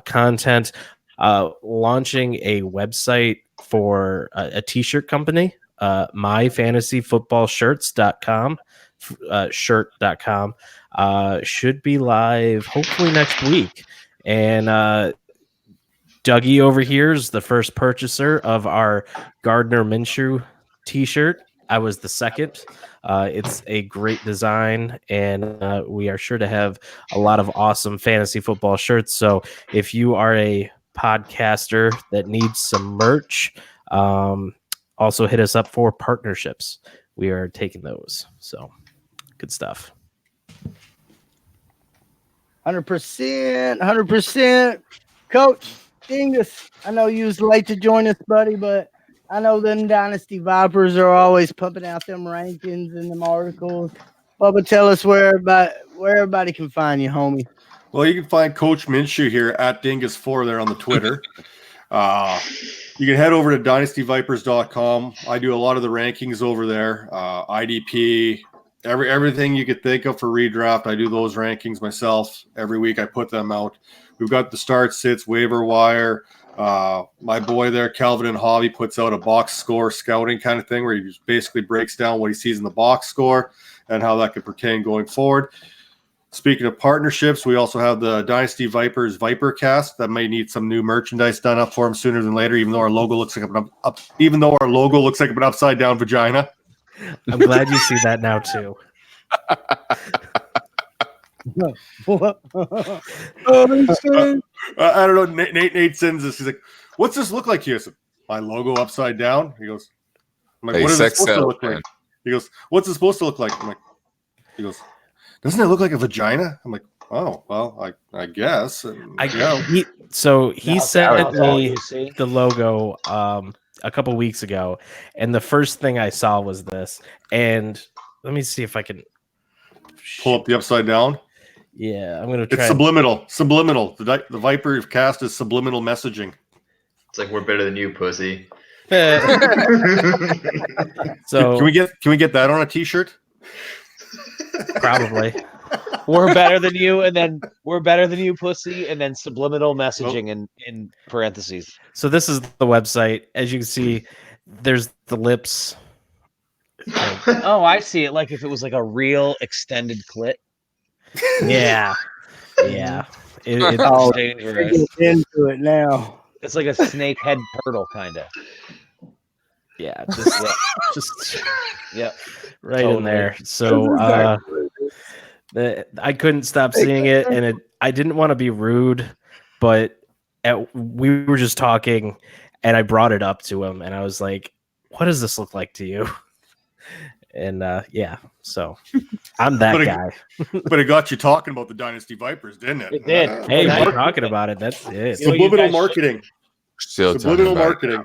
Speaker 3: content. Launching a website for a t-shirt company, myfantasyfootballshirts.com. Shirt.com should be live hopefully next week. And Dougie over here is the first purchaser of our Gardner Minshew t-shirt. I was the second. It's a great design, and we are sure to have a lot of awesome fantasy football shirts. So if you are a podcaster that needs some merch, also hit us up for partnerships. We are taking those. So good stuff.
Speaker 1: 100%. Coach Dingus, I know you was late to join us, buddy, but I know them Dynasty Vipers are always pumping out them rankings and them articles. Bubba, tell us where everybody can find you, homie.
Speaker 6: Well, you can find Coach Minshew here at Dingus4 there on the Twitter. You can head over to dynastyvipers.com. I do a lot of the rankings over there. IDP, everything you could think of for redraft. I do those rankings myself. Every week I put them out. We've got the start sits, waiver wire. My boy there, Calvin and Hobby, puts out a box score scouting kind of thing where he just basically breaks down what he sees in the box score and how that could pertain going forward. Speaking of partnerships, we also have the Dynasty Vipers Vipercast that may need some new merchandise done up for them sooner than later, even though our logo looks like an upside down vagina.
Speaker 3: I'm glad you see that now too.
Speaker 6: I don't know. Nate sends this. He's like, "What's this look like to you?" I said, "My logo upside down." He goes, "I'm like, what is it supposed to look like?" He goes, "What's it supposed to look like?" I'm like, he goes, "Doesn't it look like a vagina?" I'm like, "Oh, well, I guess."
Speaker 3: He sent me the logo a couple weeks ago, and the first thing I saw was this. And let me see if I can
Speaker 6: pull up the upside down.
Speaker 3: Yeah, I'm gonna try.
Speaker 6: It's subliminal. Subliminal. The Viper cast is subliminal messaging.
Speaker 2: It's like we're better than you, pussy.
Speaker 3: So
Speaker 6: can we get that on a t-shirt?
Speaker 3: Probably.
Speaker 4: We're better than you, and then we're better than you, pussy, and then subliminal messaging in parentheses.
Speaker 3: So this is the website. As you can see, there's the lips.
Speaker 4: Oh, I see it. Like if it was like a real extended clit.
Speaker 3: Yeah.
Speaker 4: It's dangerous.
Speaker 1: Into it now.
Speaker 4: It's like a snake head turtle, kind of.
Speaker 3: Yeah, just right
Speaker 4: totally.
Speaker 3: In there. So I couldn't stop seeing it, and I didn't want to be rude, but we were just talking, and I brought it up to him, and I was like, "What does this look like to you?" And so I'm that guy.
Speaker 6: But it got you talking about the Dynasty Vipers, didn't it?
Speaker 4: It did.
Speaker 3: Hey, we're talking about it. That's it.
Speaker 6: Subliminal marketing. Subliminal marketing.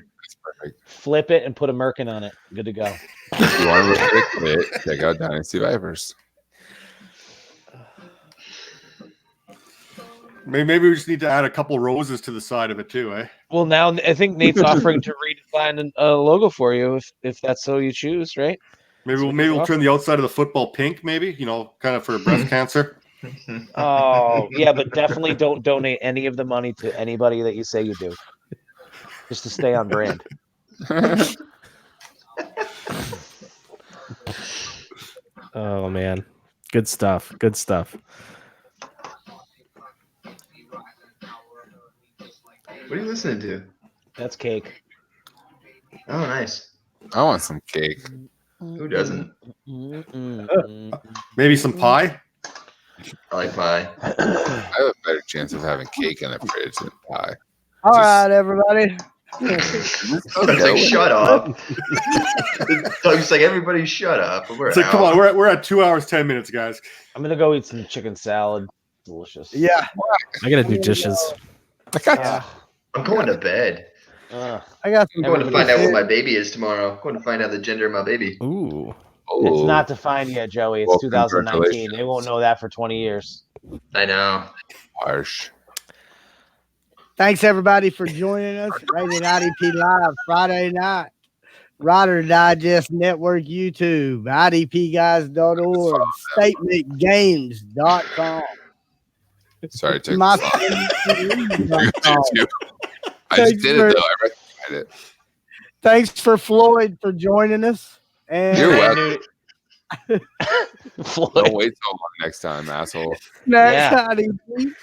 Speaker 4: Flip it and put a merkin on it. Good to go.
Speaker 5: If you want to look at it, check out Dynasty Vipers.
Speaker 6: Maybe we just need to add a couple roses to the side of it too, eh?
Speaker 4: Well, now I think Nate's offering to redefine a logo for you if that's so you choose, right?
Speaker 6: Maybe we'll turn the outside of the football pink, maybe, kind of for breast cancer.
Speaker 4: Oh, yeah, but definitely don't donate any of the money to anybody that you say you do. Just to stay on brand.
Speaker 3: Oh man. Good stuff. Good stuff.
Speaker 2: What are you listening to?
Speaker 4: That's cake.
Speaker 2: Oh, nice.
Speaker 5: I want some cake.
Speaker 2: Who doesn't?
Speaker 6: Maybe some pie?
Speaker 2: I like pie.
Speaker 5: I have a better chance of having cake in the fridge than pie.
Speaker 1: All right, everybody.
Speaker 2: It's like, shut up. Doug's like, everybody shut up.
Speaker 6: It's like, come on, we're at 2 hours, 10 minutes, guys.
Speaker 4: I'm going to go eat some chicken salad. Delicious.
Speaker 1: Yeah.
Speaker 3: I got to do dishes.
Speaker 2: I'm going to bed.
Speaker 1: I got some.
Speaker 2: I'm going to find out what my baby is tomorrow. I'm going to find out the gender of my baby.
Speaker 3: Ooh.
Speaker 4: It's not defined yet, Joey. It's 2019. They won't know that for 20 years.
Speaker 2: I know.
Speaker 5: Harsh.
Speaker 1: Thanks, everybody, for joining us. Rated IDP Live Friday night. Rider Digest Network YouTube. IDPguys.org. StatementGames.com.
Speaker 5: Sorry, take
Speaker 1: My
Speaker 5: I just did it, though. I recommend it.
Speaker 1: Thanks for Floyd for joining us. And
Speaker 5: You're welcome.
Speaker 4: Floyd.
Speaker 5: Don't wait so long next time, asshole.
Speaker 1: Next IDP.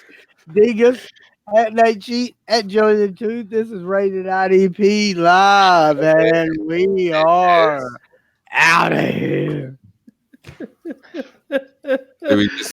Speaker 1: Dig us at Nate Cheat, at Joey the Tooth. This is Rated IDP Live, and we are out of here.
Speaker 5: Did we just